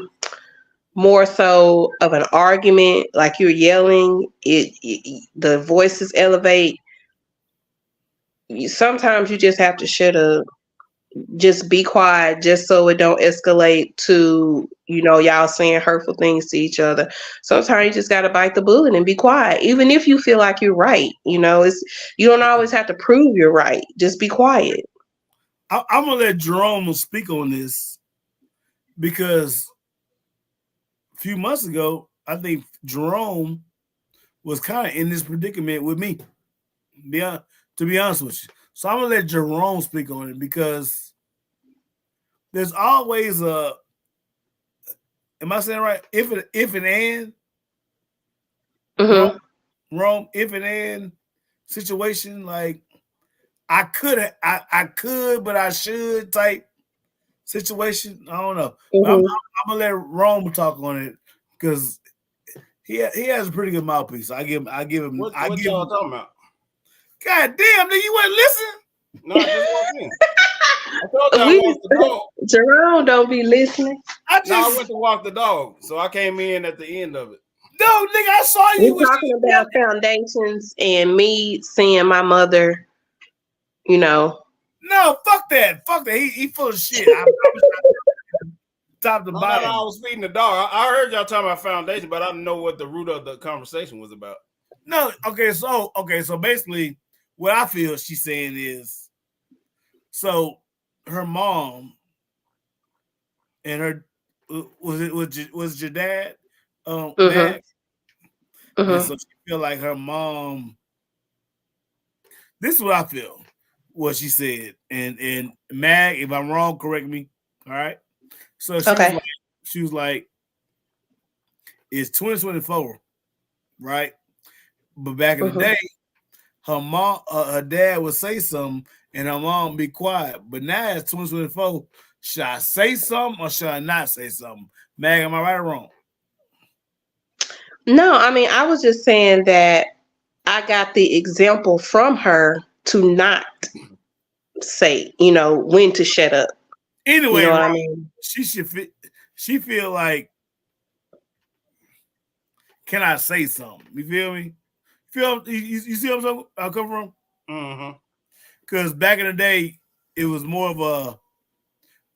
more so of an argument, like you're yelling, the voices elevate. Sometimes you just have to shut up, just be quiet, just so it don't escalate to, you know, y'all saying hurtful things to each other. Sometimes you just got to bite the bullet and be quiet, even if you feel like you're right. You know, you don't always have to prove you're right. Just be quiet. I'm gonna let Jerome speak on this, because a few months ago, I think Jerome was kind of in this predicament with me. To be honest with you. So I'm gonna let Jerome speak on it, because there's always am I saying right? If and and Rome, if and and situation, like I could, but I should type situation. I don't know. But I'm gonna let Rome talk on it, because he has a pretty good mouthpiece. I give him. What y'all talking about? God damn, nigga, you wasn't listening? No, I just walked in. I Jerome don't be listening. I went to walk the dog, so I came in at the end of it. No, nigga, I saw you. We're talking about foundations and me seeing my mother, you know. No, fuck that. Fuck that. He full of shit. Top to bottom. I was feeding the dog. I heard y'all talking about foundation, but I didn't know what the root of the conversation was about. No, so basically what I feel she's saying is, so her mom and her was your dad dad? And so she feel like her mom, this is what I feel, what she said, and Mag, if I'm wrong, correct me. All right. So she was like, it's 2024, right? But back in the day, her mom, her dad would say something, and her mom would be quiet. But now it's 2024. Should I say something or should I not say something? Mag, am I right or wrong? No, I mean, I was just saying that I got the example from her to not say, when to shut up. Anyway, you know what I mean? She feel like, can I say something? You feel me? You see what I'm coming from? Mm-hmm. Because back in the day, it was more of a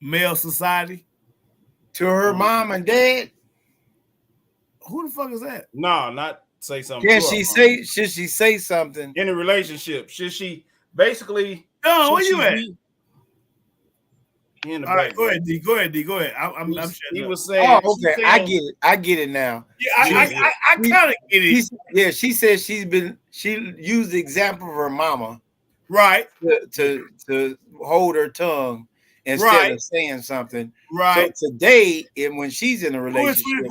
male society. To her mom and dad? Who the fuck is that? No, not say something. Should she say something? In a relationship, should she basically... No, where you at? In the all right, go ahead, D. Go ahead. I'm sure he was saying. Oh, okay. I get it now. Yeah, I kind of get it. She said she used the example of her mama, right, to hold her tongue instead of saying something. Right. So today, and when she's in a relationship,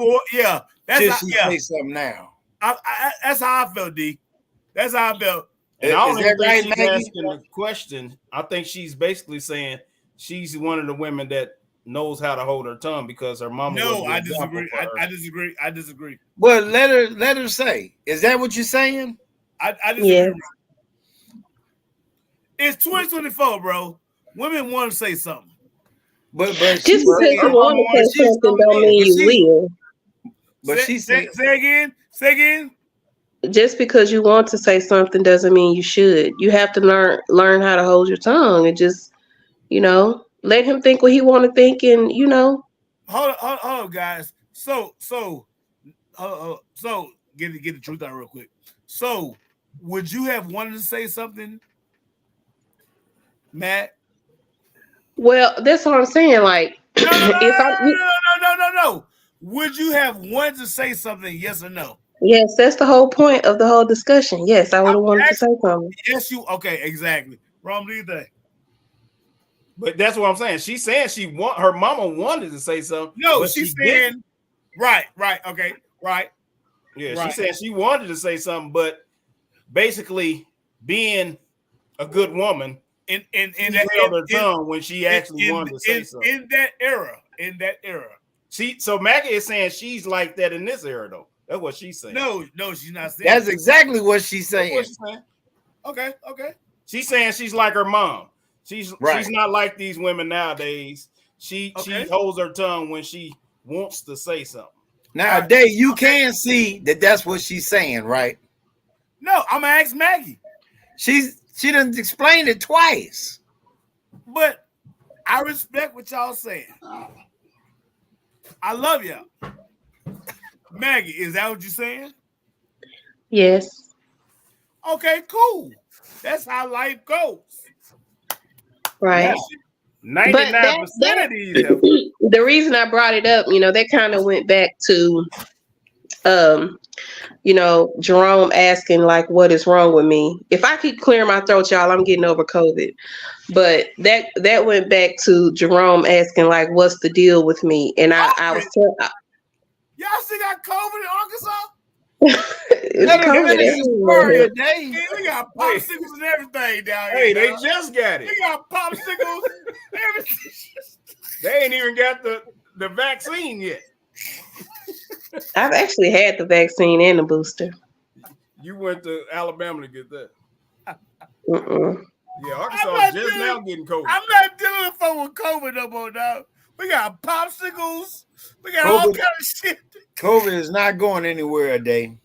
should she say something now? That's how I felt, D. That's how I felt. And I don't think she's asking the question. I think she's basically saying she's one of the women that knows how to hold her tongue because her mama. No, I disagree. I disagree. Well, let her say. Is that what you're saying? I disagree. Yeah. It's 2024, bro. Women want to say something. But just because you want to say something don't mean you will. But she said, say again. Just because you want to say something doesn't mean you should. You have to learn how to hold your tongue and just, let him think what he want to think, and Hold on, guys. So get the truth out real quick. So, would you have wanted to say something, Matt? Well, that's what I'm saying. Like, no. Would you have wanted to say something? Yes or no? Yes, that's the whole point of the whole discussion. Yes, I would have wanted to say something. Yes, okay, exactly. Ron, do you think? But that's what I'm saying. She's saying her mama wanted to say something. No, she's saying right, okay, right. Yeah, right. She said she wanted to say something, but basically being a good woman in held her tongue when she actually wanted to say something. In that era. So Maggie is saying she's like that in this era, though. That's what she's saying. No, she's not saying. That's exactly what she's saying. What she's saying. Okay. She's saying she's like her mom. She's not like these women nowadays. She holds her tongue when she wants to say something. Now, Dave, you can see that that's what she's saying, right? No, I'm gonna ask Maggie. She done explained it twice. But I respect what y'all saying. I love y'all. Maggie, is that what you're saying? Yes. Okay, cool. That's how life goes. Right. 99% of these. The reason I brought it up, that kind of went back to, Jerome asking like, what is wrong with me? If I keep clearing my throat, y'all, I'm getting over COVID. But that went back to Jerome asking like, what's the deal with me? And I was telling. Y'all still got COVID in Arkansas? COVID hey, we got popsicles and everything down here. Hey, they just got it. We got popsicles, everything. They ain't even got the vaccine yet. I've actually had the vaccine and the booster. You went to Alabama to get that. Yeah, Arkansas just now getting COVID. I'm not dealing with COVID no more, dog. We got popsicles. We got all kind of shit. COVID is not going anywhere a day.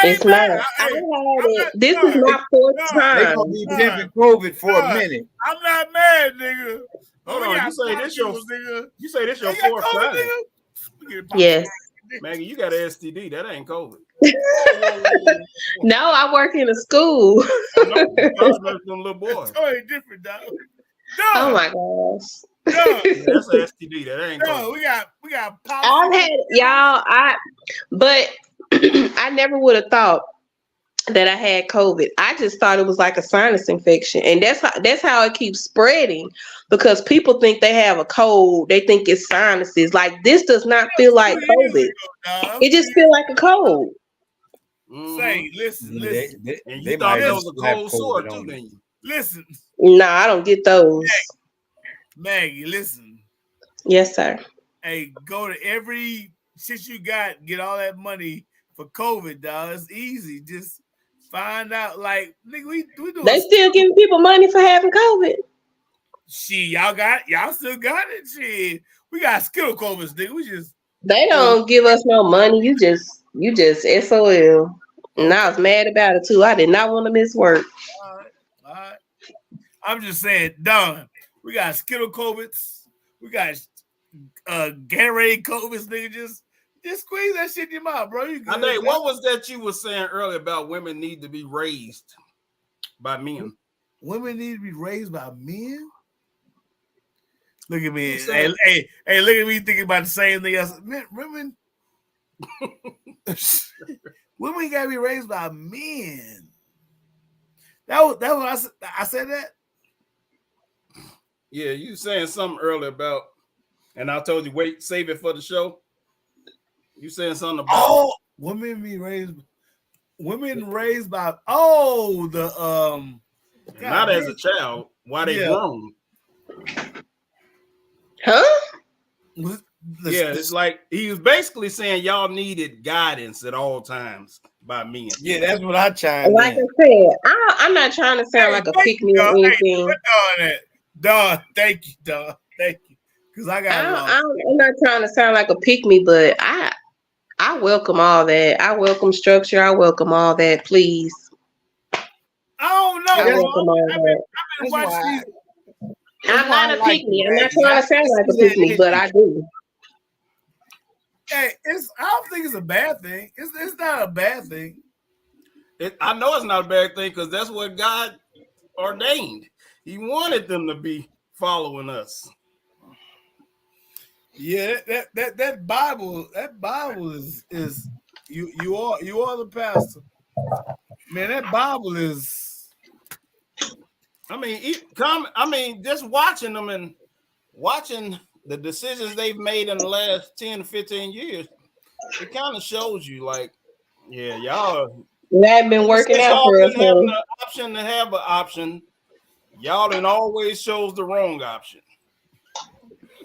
It's not. I had it. This is my fourth time. They're gonna be pimping COVID for a minute. I'm not mad, nigga. Hold on, you say this your fourth time? Yes. Maggie, you got an STD. That ain't COVID. No, I work in a school. Them little boys. Totally different, dog. Oh my gosh. That's an STD. That ain't COVID. No, we got I've had y'all. But I never would have thought that I had COVID. I just thought it was like a sinus infection, and that's how it keeps spreading because people think they have a cold. They think it's sinuses. Like this does not feel like COVID. It just feels like a cold. Say, listen. And you thought that was a cold sore too, didn't you? Listen. Nah, I don't get those. Maggie, listen. Yes, sir. Hey, go to every shit you got, get all that money for COVID, dog. It's easy. Just find out, like, nigga, we do. They still giving people money for having COVID. Shit, y'all still got it. Shit, we got skill COVIDs, nigga. We just they don't give us no money. You just SOL. And I was mad about it too. I did not want to miss work. All right. I'm just saying, Don, we got Skittle COVIDs. We got Gatorade COVIDs, nigga. Just squeeze that shit in your mouth, bro. You good, Ade, what was that you were saying earlier about women need to be raised by men? Women need to be raised by men? Look at me. Hey, look at me thinking about the same thing. I said, man, women gotta be raised by men. That was what I said that. Yeah, you saying something earlier about, and I told you, wait, save it for the show. You saying something about women raised by not as a child. Why they grown? Huh? Yeah, it's like he was basically saying y'all needed guidance at all times by men. Yeah, that's what I chimed like in. I said, I'm not trying to sound like a pick me or anything. Dog, thank you, dog. Thank you. Because I'm not trying to sound like a pick me, but I welcome all that. I welcome structure. I welcome all that. Please. I don't know. I welcome all that. I've been watching these. I'm not a pick me. I'm not trying to sound like a pick me, but I do. Hey, I don't think it's a bad thing. It's not a bad thing. I know it's not a bad thing because that's what God ordained. He wanted them to be following us. Yeah, that Bible is you are the pastor. Man, that Bible is. Just watching them and watching the decisions they've made in the last 10 to 15 years, it kind of shows you, like, yeah, y'all have been working out for us. Having an option to have an option, y'all done always chose the wrong option,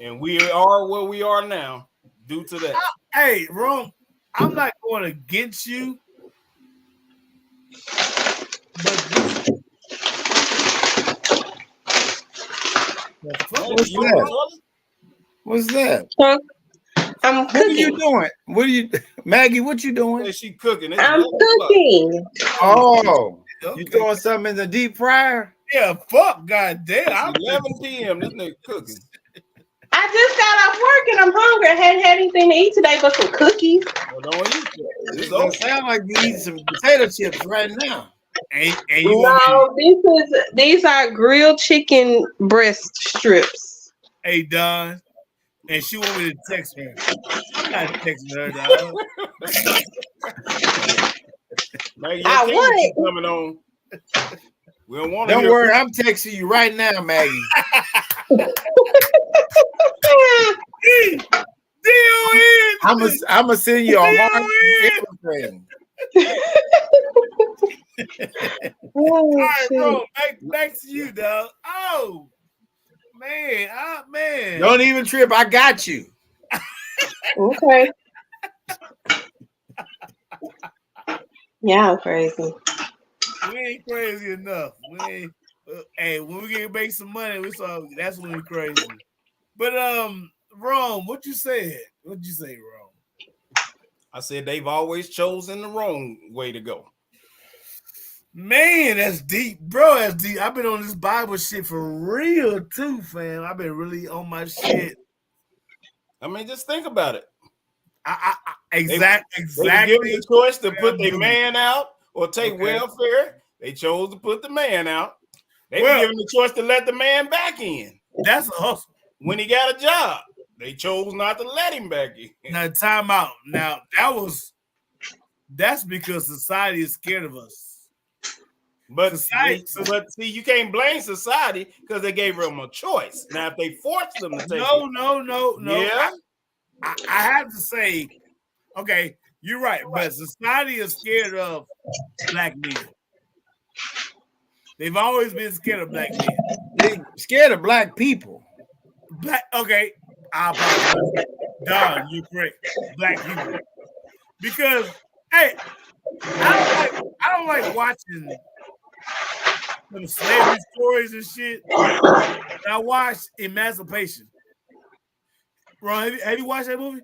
and we are where we are now due to that. Hey, Rome, I'm not going against you, but What's that? I'm cooking. What are you doing? Maggie, what you doing? She cooking. I'm cooking. Oh, okay. You throwing something in the deep fryer? Yeah, fuck, goddamn. 11 p.m. This nigga cooking. I just got off work and I'm hungry. I hadn't had anything to eat today but some cookies. Well, don't eat that. It don't sound like you eating some potato chips right now. These are grilled chicken breast strips. Hey, Don. And she want me to text her. I'm not texting her, dog. I would. Coming on. We don't want to. Don't worry, I'm texting you right now, Maggie. I'm gonna send you a heart. All right, bro. Back to you, dog. Oh. Man. Don't even trip. I got you. Okay. Yeah, I'm crazy. We ain't crazy enough. Hey, when we get make some money, that's when we crazy. But Rome, what you said? What'd you say, Rome? I said they've always chosen the wrong way to go. Man, that's deep, bro. That's deep. I've been on this Bible shit for real too, fam. I've been really on my shit. I mean, just think about it. Exactly. They were given the choice to put their man out or take welfare. They chose to put the man out. They were given the choice to let the man back in. That's a hustle. When he got a job, they chose not to let him back in. Now, time out. Now, that's because society is scared of us. But see, you can't blame society because they gave them a choice. Now, if they forced them to take No. Yeah. I have to say, okay, you're right, but society is scared of black men. They've always been scared of black men. They're scared of black people. Okay, I apologize. Don, you're correct. Black people. Because, hey, I don't like watching some slavery stories and shit. I watched Emancipation. Ron, have you watched that movie?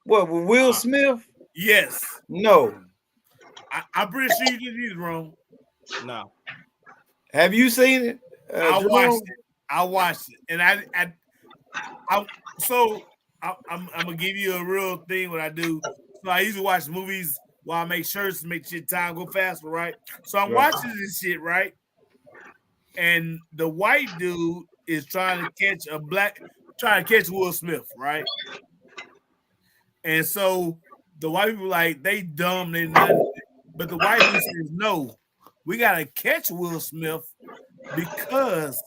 What, with Will Smith? Yes. No. I'm pretty sure you didn't either, Ron. No. Have you seen it? I watched it. And I'm gonna give you a real thing what I do. So I usually watch movies while I make shirts to make shit time go faster, right? So I'm watching this shit, right? And the white dude is trying to catch Will Smith, right? And so the white people like they dumb, they nothing. But the white people says, no, we gotta catch Will Smith because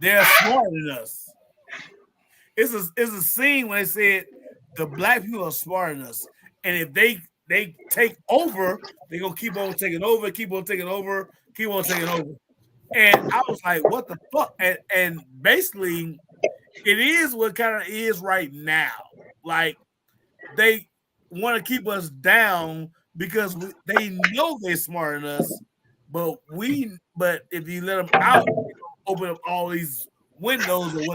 they're smarter than us. It's a scene when they said the black people are smarter than us. And if they take over, they're gonna keep on taking over. And I was like, what the fuck? And basically, it is what kind of is right now. Like, they want to keep us down because they know they're smarter than us. But if you let them out, open up all these windows of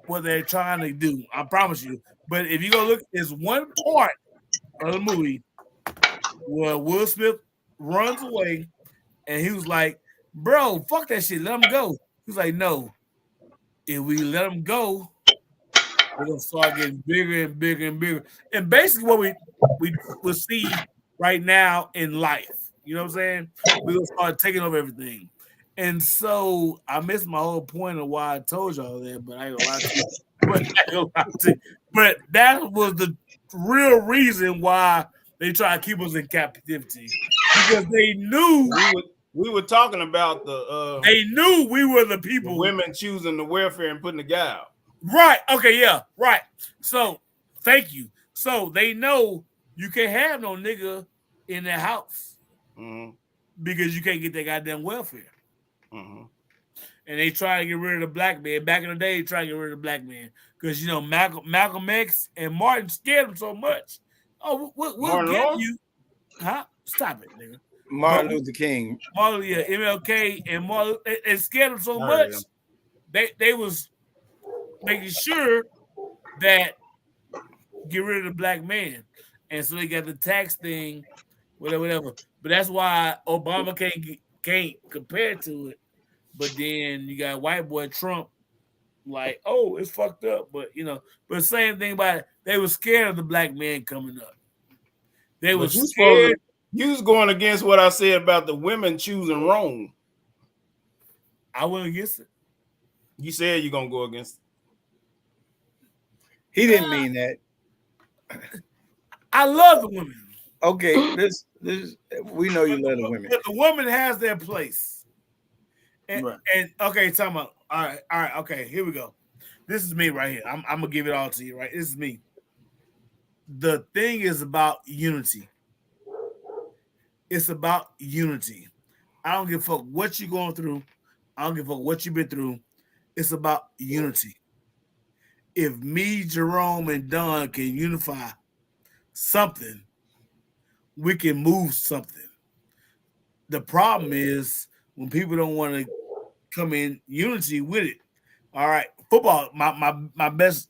what they're trying to do. I promise you. But if you go look, there's one part of the movie where Will Smith runs away and he was like, bro, fuck that shit. Let him go. He was like, no. If we let him go, we're gonna start getting bigger and bigger and bigger. And basically what we will see right now in life. You know what I'm saying? We're gonna start taking over everything. And so I missed my whole point of why I told y'all that, but I ain't gonna lie to you. But that was the real reason why they try to keep us in captivity. Because they knew we were talking about they knew we were the people. The women choosing the welfare and putting the guy out. Right. Okay, yeah, right. So thank you. So they know you can't have no nigga in their house because you can't get that goddamn welfare. And they try to get rid of the black man. Back in the day, they try to get rid of the black man because you know Malcolm X and Martin scared them so much. Oh, we'll get you, huh? Stop it, nigga. Martin Luther King, MLK, and Martin, it scared them so much. They was making sure that get rid of the black man, and so they got the tax thing, whatever. But that's why Obama can't compare to it. But then you got white boy Trump, like, oh, it's fucked up. But but same thing about it. They were scared of the black man coming up. They were scared. You was going against what I said about the women choosing wrong. I went against it. You said you're gonna go against it. He didn't mean that. I love the women. Okay, this we know you love the women. But the woman has their place. And okay, talking about all right, okay, here we go. This is me right here. I'm gonna give it all to you, right? This is me. The thing is about unity. It's about unity. I don't give a fuck what you're going through. I don't give a fuck what you've been through. It's about unity. If me, Jerome, and Don can unify something, we can move something. The problem is when people don't want to come in unity with it. All right, football. My best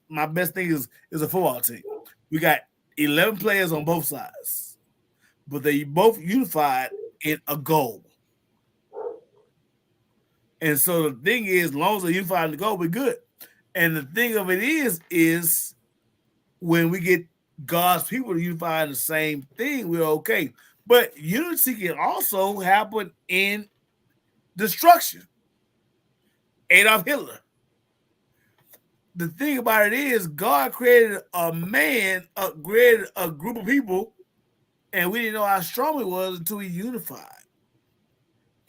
thing is a football team. We got 11 players on both sides, but they both unified in a goal. And so the thing is, as long as they're unified in the goal, we're good. And the thing of it is when we get God's people to unify in the same thing, we're okay. But unity can also happen in destruction. Adolf Hitler. The thing about it is, God created created a group of people, and we didn't know how strong it was until we unified.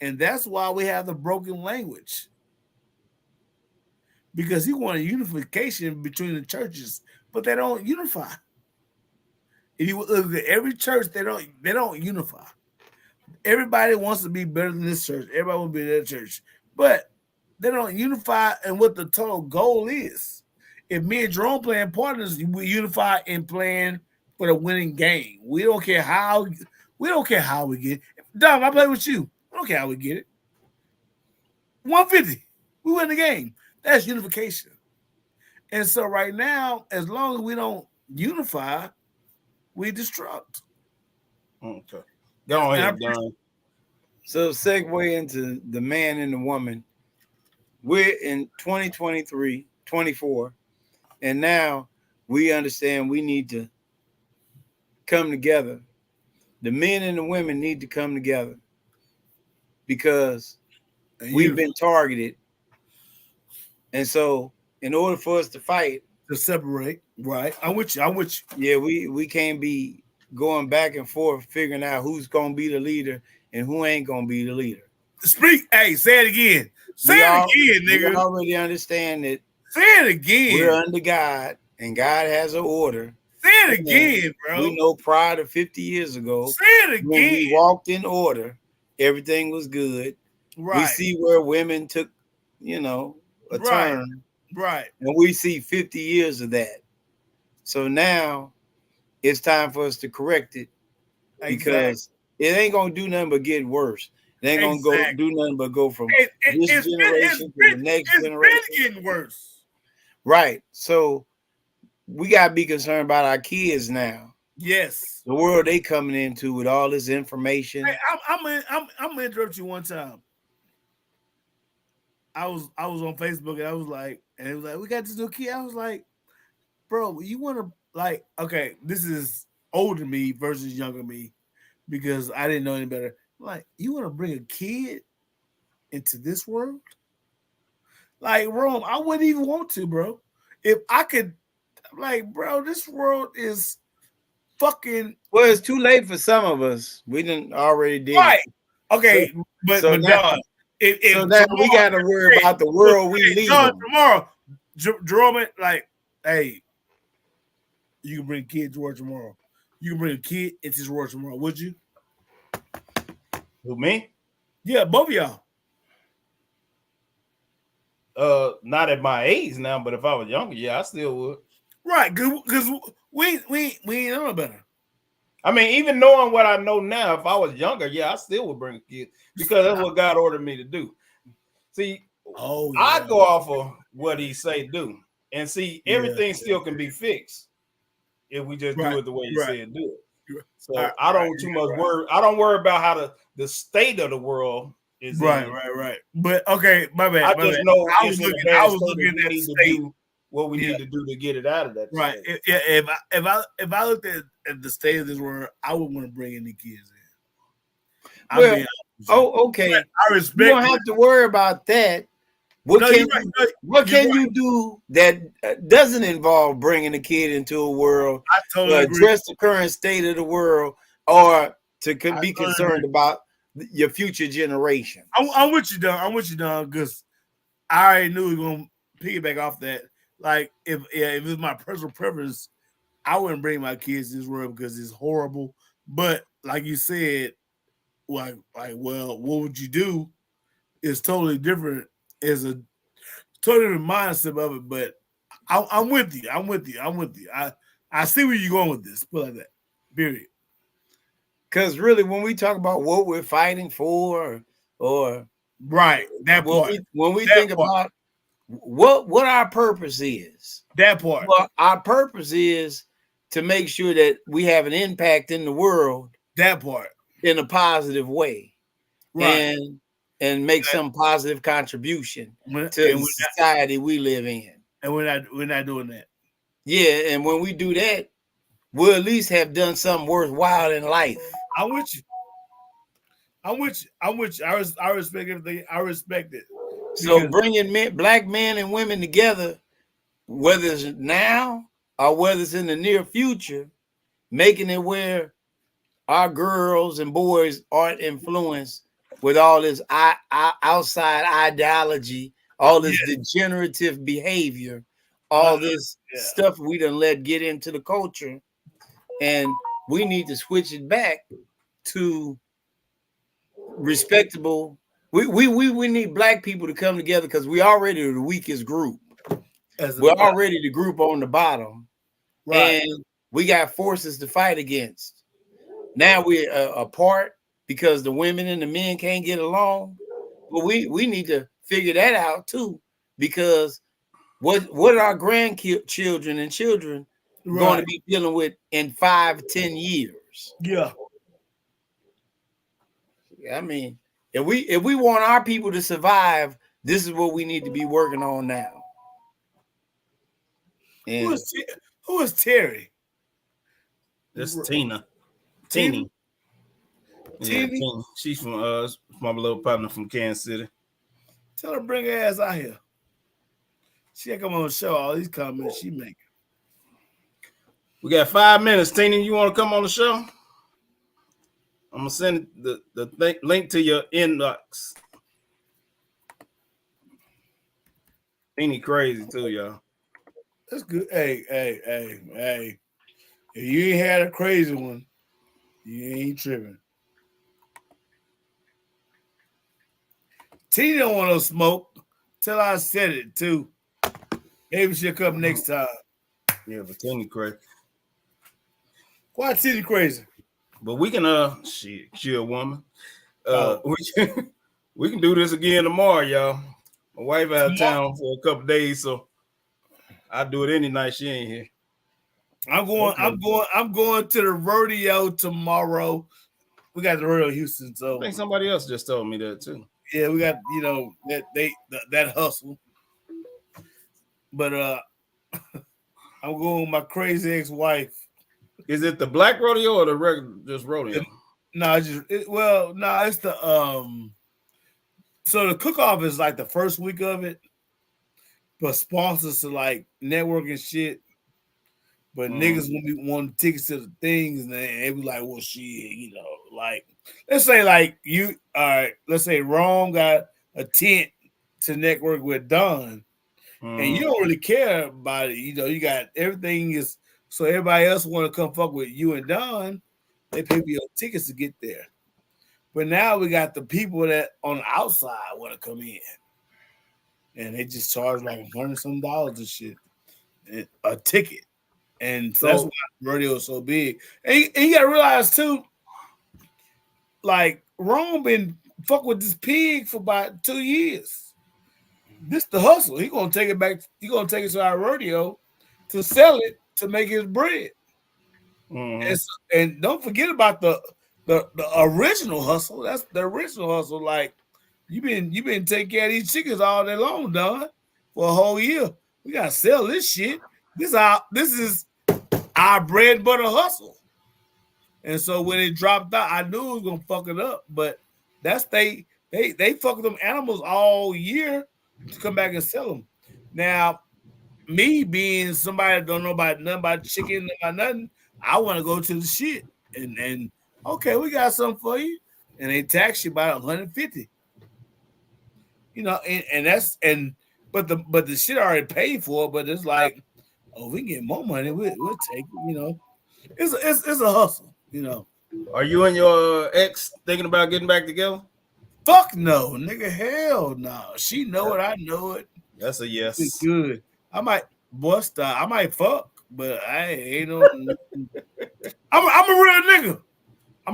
And that's why we have the broken language. Because he wanted unification between the churches, but they don't unify. If you look at every church, they don't unify. Everybody wants to be better than this church. Everybody wants to be that church. But they don't unify in what the total goal is. If me and Jerome playing partners, we unify in playing for the winning game. We don't care how we get it. Dom, I play with you. I don't care how we get it. 150. We win the game. That's unification. And so right now, as long as we don't unify, we destruct. Okay. Go ahead, Don. So segue into the man and the woman. We're in 2023, 24, and now we understand we need to come together. The men and the women need to come together because we've been targeted. And so in order for us to fight, to separate, right? I'm with you. Yeah, we can't be going back and forth figuring out who's gonna be the leader and who ain't gonna be the leader. Speak, hey, say it again. Say it again, nigga. We already understand that. Say it again. We're under God, and God has an order. Say it again, bro. We know prior to 50 years ago, say it again. When we walked in order, everything was good. Right. We see where women took, a turn. Right. And we see 50 years of that. So now it's time for us to correct it because it ain't gonna do nothing but get worse. It ain't gonna do nothing but go from this generation to the next generation. It's been getting worse. Right. So we gotta be concerned about our kids now. Yes. The world they coming into with all this information. Hey, I'm gonna interrupt you one time. I was on Facebook and it was like, we got this new kid. I was like, bro, you want to okay, this is older me versus younger me because I didn't know any better. Like, you want to bring a kid into this world? Like, Rome, I wouldn't even want to, bro. If I could, bro, this world is fucking. Well, it's too late for some of us. We didn't already did. Right. Okay, but now, so now we got to worry about the world we leave. Tomorrow, Jerome, hey, you can bring a kid to work tomorrow. You can bring a kid into this world tomorrow, would you? Who, me? Yeah, both of y'all. Not at my age now, but if I was younger, yeah, I still would. Right, because we ain't know better. I mean, even knowing what I know now, if I was younger, yeah, I still would bring a kid because that's what God ordered me to do. See, I go off of what He say do, and see, everything still can be fixed if we just do it the way He said do it. So I don't too much worry. I don't worry about how the state of the world is. Right. But okay, my bad. I just know I was looking at the state. What we need to do to get it out of that. Right. If I looked at the state of this world, I would want to bring any kids in. Okay. But I respect. You don't have to worry about that. What can you do that doesn't involve bringing a kid into a world to address the current state of the world or to be concerned about your future generation? I'm with you, Don. Because I already knew we were going to piggyback off that. Like, if it's my personal preference, I wouldn't bring my kids to this world because it's horrible. But like you said, well, what would you do? It's totally different. It's a totally different mindset of it. But I'm with you. I see where you're going with this. Put it like that. Period. Because really, when we talk about what we're fighting for or Right. That part. When we think about what our purpose is. That part. Well, our purpose is to make sure that we have an impact in the world. That part. In a positive way. Right. And make some positive contribution to the society we live in. And we're not doing that. Yeah, and when we do that, we'll at least have done something worthwhile in life. I'm with you. I respect everything. I respect it. So bringing black men and women together, whether it's now or whether it's in the near future, making it where our girls and boys aren't influenced with all this outside ideology, all this degenerative behavior, all this stuff we done let get into the culture, and we need to switch it back to respectable. We need black people to come together because we already the weakest group. We're already the group on the bottom, right? And we got forces to fight against. Now we're apart because the women and the men can't get along. But we need to figure that out too, because what are our grandchildren and children going to be dealing with in 5-10 years? Yeah. I mean, if we want our people to survive, this is what we need to be working on now. And who is Terry? That's Tina. Teeny. Yeah, Teeny. She's from my little partner from Kansas City. Tell her to bring her ass out here. She come on the show. All these comments she making. We got 5 minutes. Teeny, you want to come on the show? I'm gonna send the link to your inbox. Teeny crazy too, y'all. That's good. Hey. If you ain't had a crazy one, you ain't tripping. Tina don't want no smoke. Tell her I said it too. Maybe she'll come next time. Yeah, but Tina crazy. Why Tina crazy? But we can she a woman. We can do this again tomorrow, y'all. My wife out of town for a couple days, so I'll do it any night she ain't here. I'm going to the rodeo tomorrow. We got the rodeo in Houston, so I think somebody else just told me that too. Yeah, we got that hustle. But I'm going with my crazy ex-wife. Is it the black rodeo or the regular just rodeo? It's the so the cook-off is like the first week of it, but sponsors to like network and shit. But niggas will be wanting tickets to the things, and they be like, well, shit, like let's say Rome got a tent to network with Don, and you don't really care about it. You got everything is so everybody else want to come fuck with you and Don, they pay for your tickets to get there. But now we got the people that on the outside want to come in, and they just charge like $100-some and shit, a ticket. And so that's why rodeo is so big. And you gotta realize too, like Rome been fuck with this pig for about 2 years. This the hustle. He gonna take it back. He gonna take it to our rodeo to sell it to make his bread. And don't forget about the original hustle. That's the original hustle. Like you been taking care of these chickens all day long, Don, for a whole year. We gotta sell this shit. This is our bread and butter hustle. And so when it dropped out, I knew it was gonna fuck it up. But that's they fuck them animals all year to come back and sell them. Now, me being somebody that don't know about nothing about chicken, about nothing, I want to go to the shit and okay, we got something for you, and they tax you about $150. But the shit already paid for, but it's like, oh, we get more money, we'll take it. It's a hustle. Are you and your ex thinking about getting back together? Fuck no, nigga, hell no. She know it, I know it. That's a yes. It's good. I might bust out. I might fuck, but I ain't no. I'm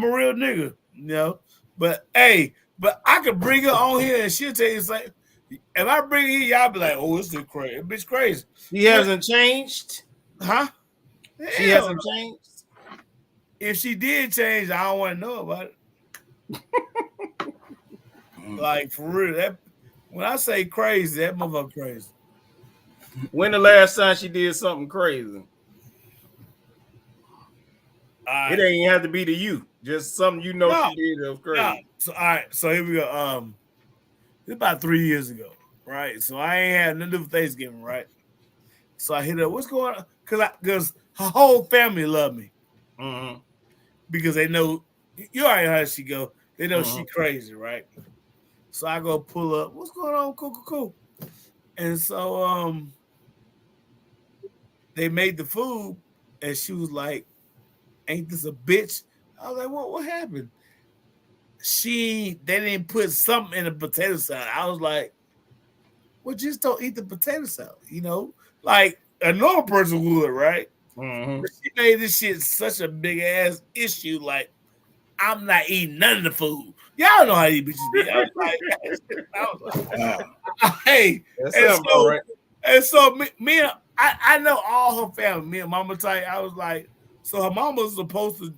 a real nigga. But hey, But I could bring her on here and she'll tell you like, if I bring her here, y'all be like, oh, it's crazy. Bitch crazy. He hasn't changed. Huh? She hasn't changed. If she did change, I don't want to know about it. Like for real, that when I say crazy, that motherfucker crazy. When the last time she did something crazy? It ain't have to be to you. Just something she did that was crazy. No. So all right, so here we go. It's about 3 years ago, right? So I ain't had nothing to do with Thanksgiving, right? So I hit her, what's going on? Because her whole family love me. Mm-hmm. Because they know, you already know how she go. They know she crazy, right? So I go pull up, what's going on? Cool. And so they made the food, and she was like, ain't this a bitch? I was like, what happened? They didn't put something in the potato salad. I was like, well, just don't eat the potato salad, like a normal person would, right? Mm-hmm. But she made this shit such a big ass issue, like, I'm not eating none of the food. Y'all know how these bitches be. I was like, hey, and so me, I know all her family. Me and Mama Ty, I was like, so her mama was supposed to,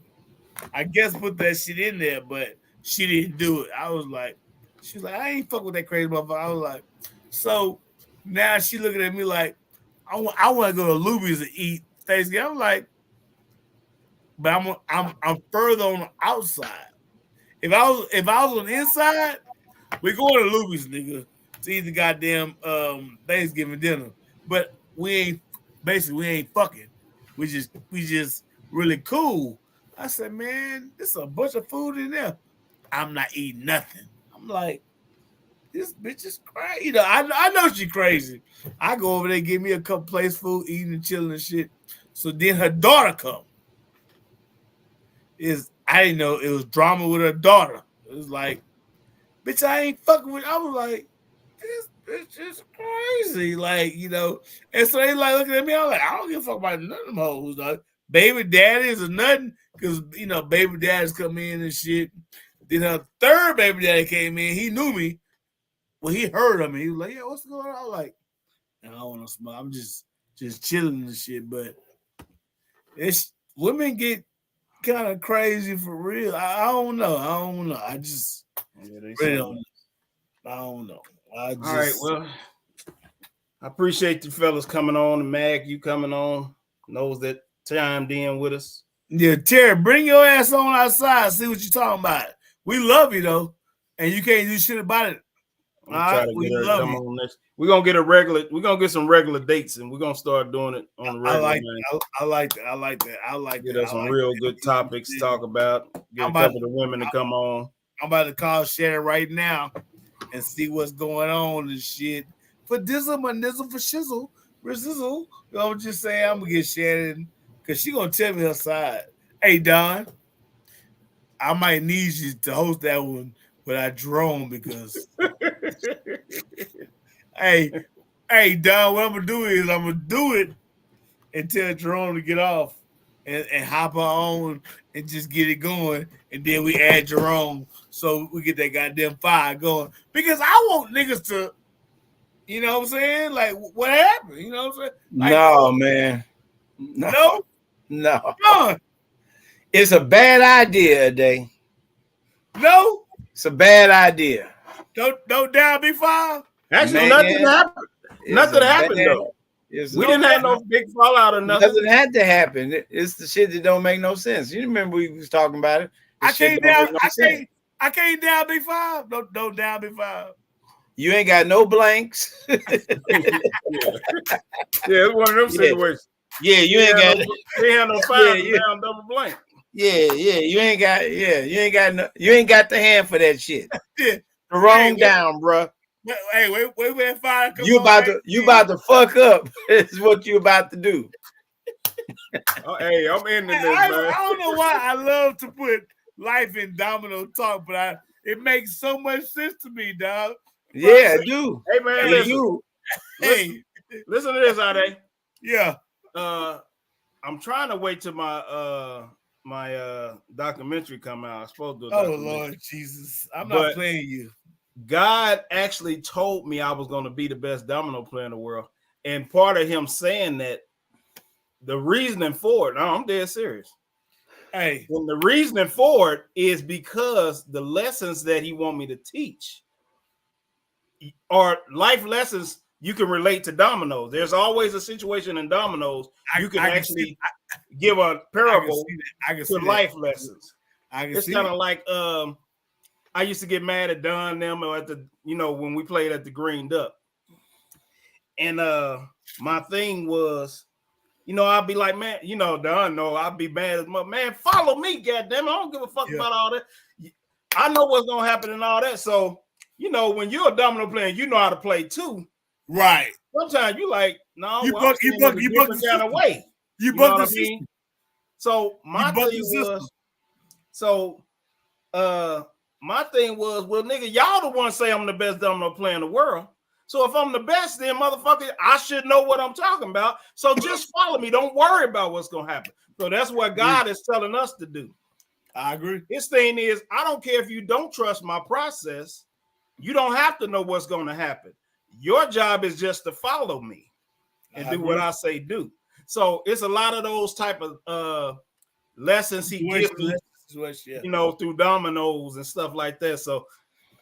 I guess, put that shit in there, but she didn't do it. I was like, she was like, I ain't fuck with that crazy motherfucker. I was like, so now she looking at me like, I want to go to Luby's and eat Thanksgiving. I'm like, but I'm further on the outside. If I was on the inside, we going to Luby's, nigga, to eat the goddamn Thanksgiving dinner. But we ain't fucking. We just really cool. I said, man, there's a bunch of food in there. I'm not eating nothing. I'm like, this bitch is crazy. I know she crazy. I go over there, give me a couple plates food, eating and chilling and shit. So then her daughter come. I didn't know it was drama with her daughter. It was like, bitch, I ain't fucking with. I was like, this bitch is crazy, like, And so they like looking at me. I'm like, I don't give a fuck about none of them hoes, dog. Baby daddies or nothing, because baby daddies come in and shit. Then her third baby daddy came in. He knew me. Well, he heard of me. He was like, yeah, what's going on? I was like, I don't want to smoke. I'm just chilling and shit. But women get kind of crazy for real. I don't know. I just really don't know. I don't know. All right, well, I appreciate you fellas coming on, and Mag, you coming on. Knows that chimed in with us. Yeah, Terry, bring your ass on outside. See what you're talking about. We love you though, and you can't do shit about it. All right, we love you. We're gonna get some regular dates, and we're gonna start doing it on the regular. I like that. Get us some real good topics to talk about. Get a couple of women to come on. I'm about to call Shannon right now and see what's going on and shit. For Dizzle, my nizzle, for shizzle, resizzle. I'm just saying I'm gonna get Shannon because she gonna tell me her side. Hey Don, I might need you to host that one without Jerome because hey Don, what I'm gonna do is I'm gonna do it and tell Jerome to get off and hop on and just get it going, and then we add Jerome so we get that goddamn fire going. Because I want niggas to, you know what I'm saying? Like, what happened? You know what I'm saying? Like, no, man. No. It's a bad idea, Day. No. It's a bad idea. Don't down be five. Actually, nothing happened. Nothing happened though. We didn't have no big fallout or nothing. It doesn't have to happen. It's the shit that don't make no sense. You remember we was talking about it. I can't down big five. Don't down big five. You ain't got no blanks. Yeah, it's one of them situations. Yeah, you ain't got. They have no five down double blank. Yeah, you ain't got the hand for that shit. The wrong down, bro. Hey, wait, fire. You about to fuck up. Is what you about to do. Hey, I'm into this, man. I don't know why I love to put life in domino talk, but it makes so much sense to me, dog. Yeah, I do. Hey, man, listen to this, Ade. Yeah. I'm trying to wait till my my documentary come out. I was supposed to do. Oh Lord Jesus, I'm not playing you. God actually told me I was going to be the best domino player in the world, and part of him saying that, the reasoning for it. No, I'm dead serious. Hey, and the reasoning for it is because the lessons that he want me to teach are life lessons you can relate to dominoes. There's always a situation in dominoes you can actually give a parable to life lessons. It's kind of like I used to get mad at Don them or at the when we played at the Green Duck, and my thing was. I'll be like, man, Don, no, I'll be mad as much. Man, follow me, goddamn! I don't give a fuck about all that. I know what's gonna happen and all that. So, when you're a domino player, you know how to play too, right? Sometimes you like, no, you buck the kind of way. You buck the system. So my thing was, well, nigga, y'all the ones say I'm the best domino player in the world. So if I'm the best, then motherfucker, I should know what I'm talking about. So just follow me. Don't worry about what's going to happen. So that's what God is telling us to do. I agree. His thing is, I don't care if you don't trust my process. You don't have to know what's going to happen. Your job is just to follow me and do what I say do. So it's a lot of those type of lessons he gives me, through dominoes and stuff like that. So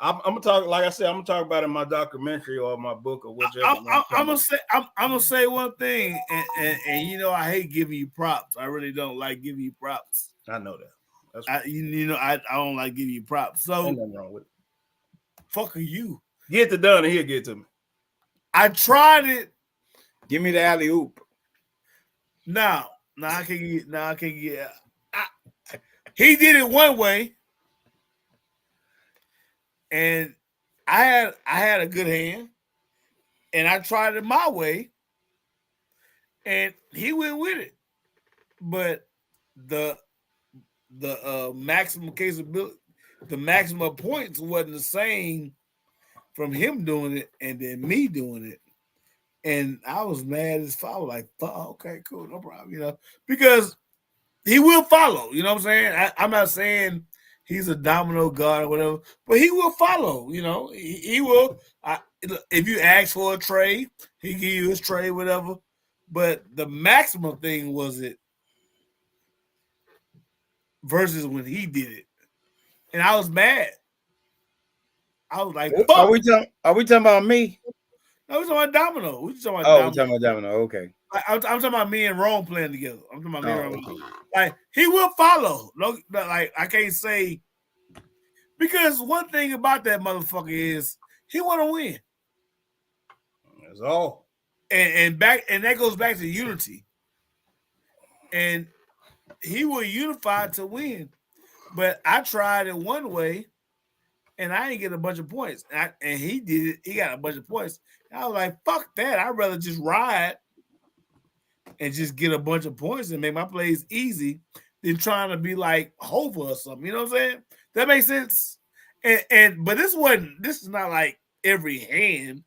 I'm gonna talk, like I said, I'm gonna talk about it in my documentary or my book or whichever. I'm gonna say one thing, and I hate giving you props. I really don't like giving you props. I know that. I don't like giving you props. So ain't nothing wrong with it. Fuck are you? Get the done and he'll get to me. I tried it. Give me the alley oop. No, I can't get. He did it one way. And I had a good hand, and I tried it my way, and he went with it. But the maximum capability, the maximum points wasn't the same from him doing it and then me doing it. And I was mad as fuck. I was like, okay, cool, no problem, because he will follow. You know what I'm saying? I'm not saying he's a domino god or whatever, but he will follow. He will. If you ask for a trade, he give you his trade, whatever. But the maximum thing was it versus when he did it, and I was mad. I was like, "Are we talking about me?" No, we're talking about domino. We're talking about domino. Okay. I'm talking about me and Rome playing together. I'm talking about me and Rome. Like, he will follow. No, like, I can't say, because one thing about that motherfucker is he want to win. That's all. And that goes back to unity. And he will unify to win. But I tried it one way, and I didn't get a bunch of points. And he did it. He got a bunch of points. And I was like, fuck that. I'd rather just ride and just get a bunch of points and make my plays easy than trying to be like Hova or something. You know what I'm saying? That makes sense. But this is not like every hand.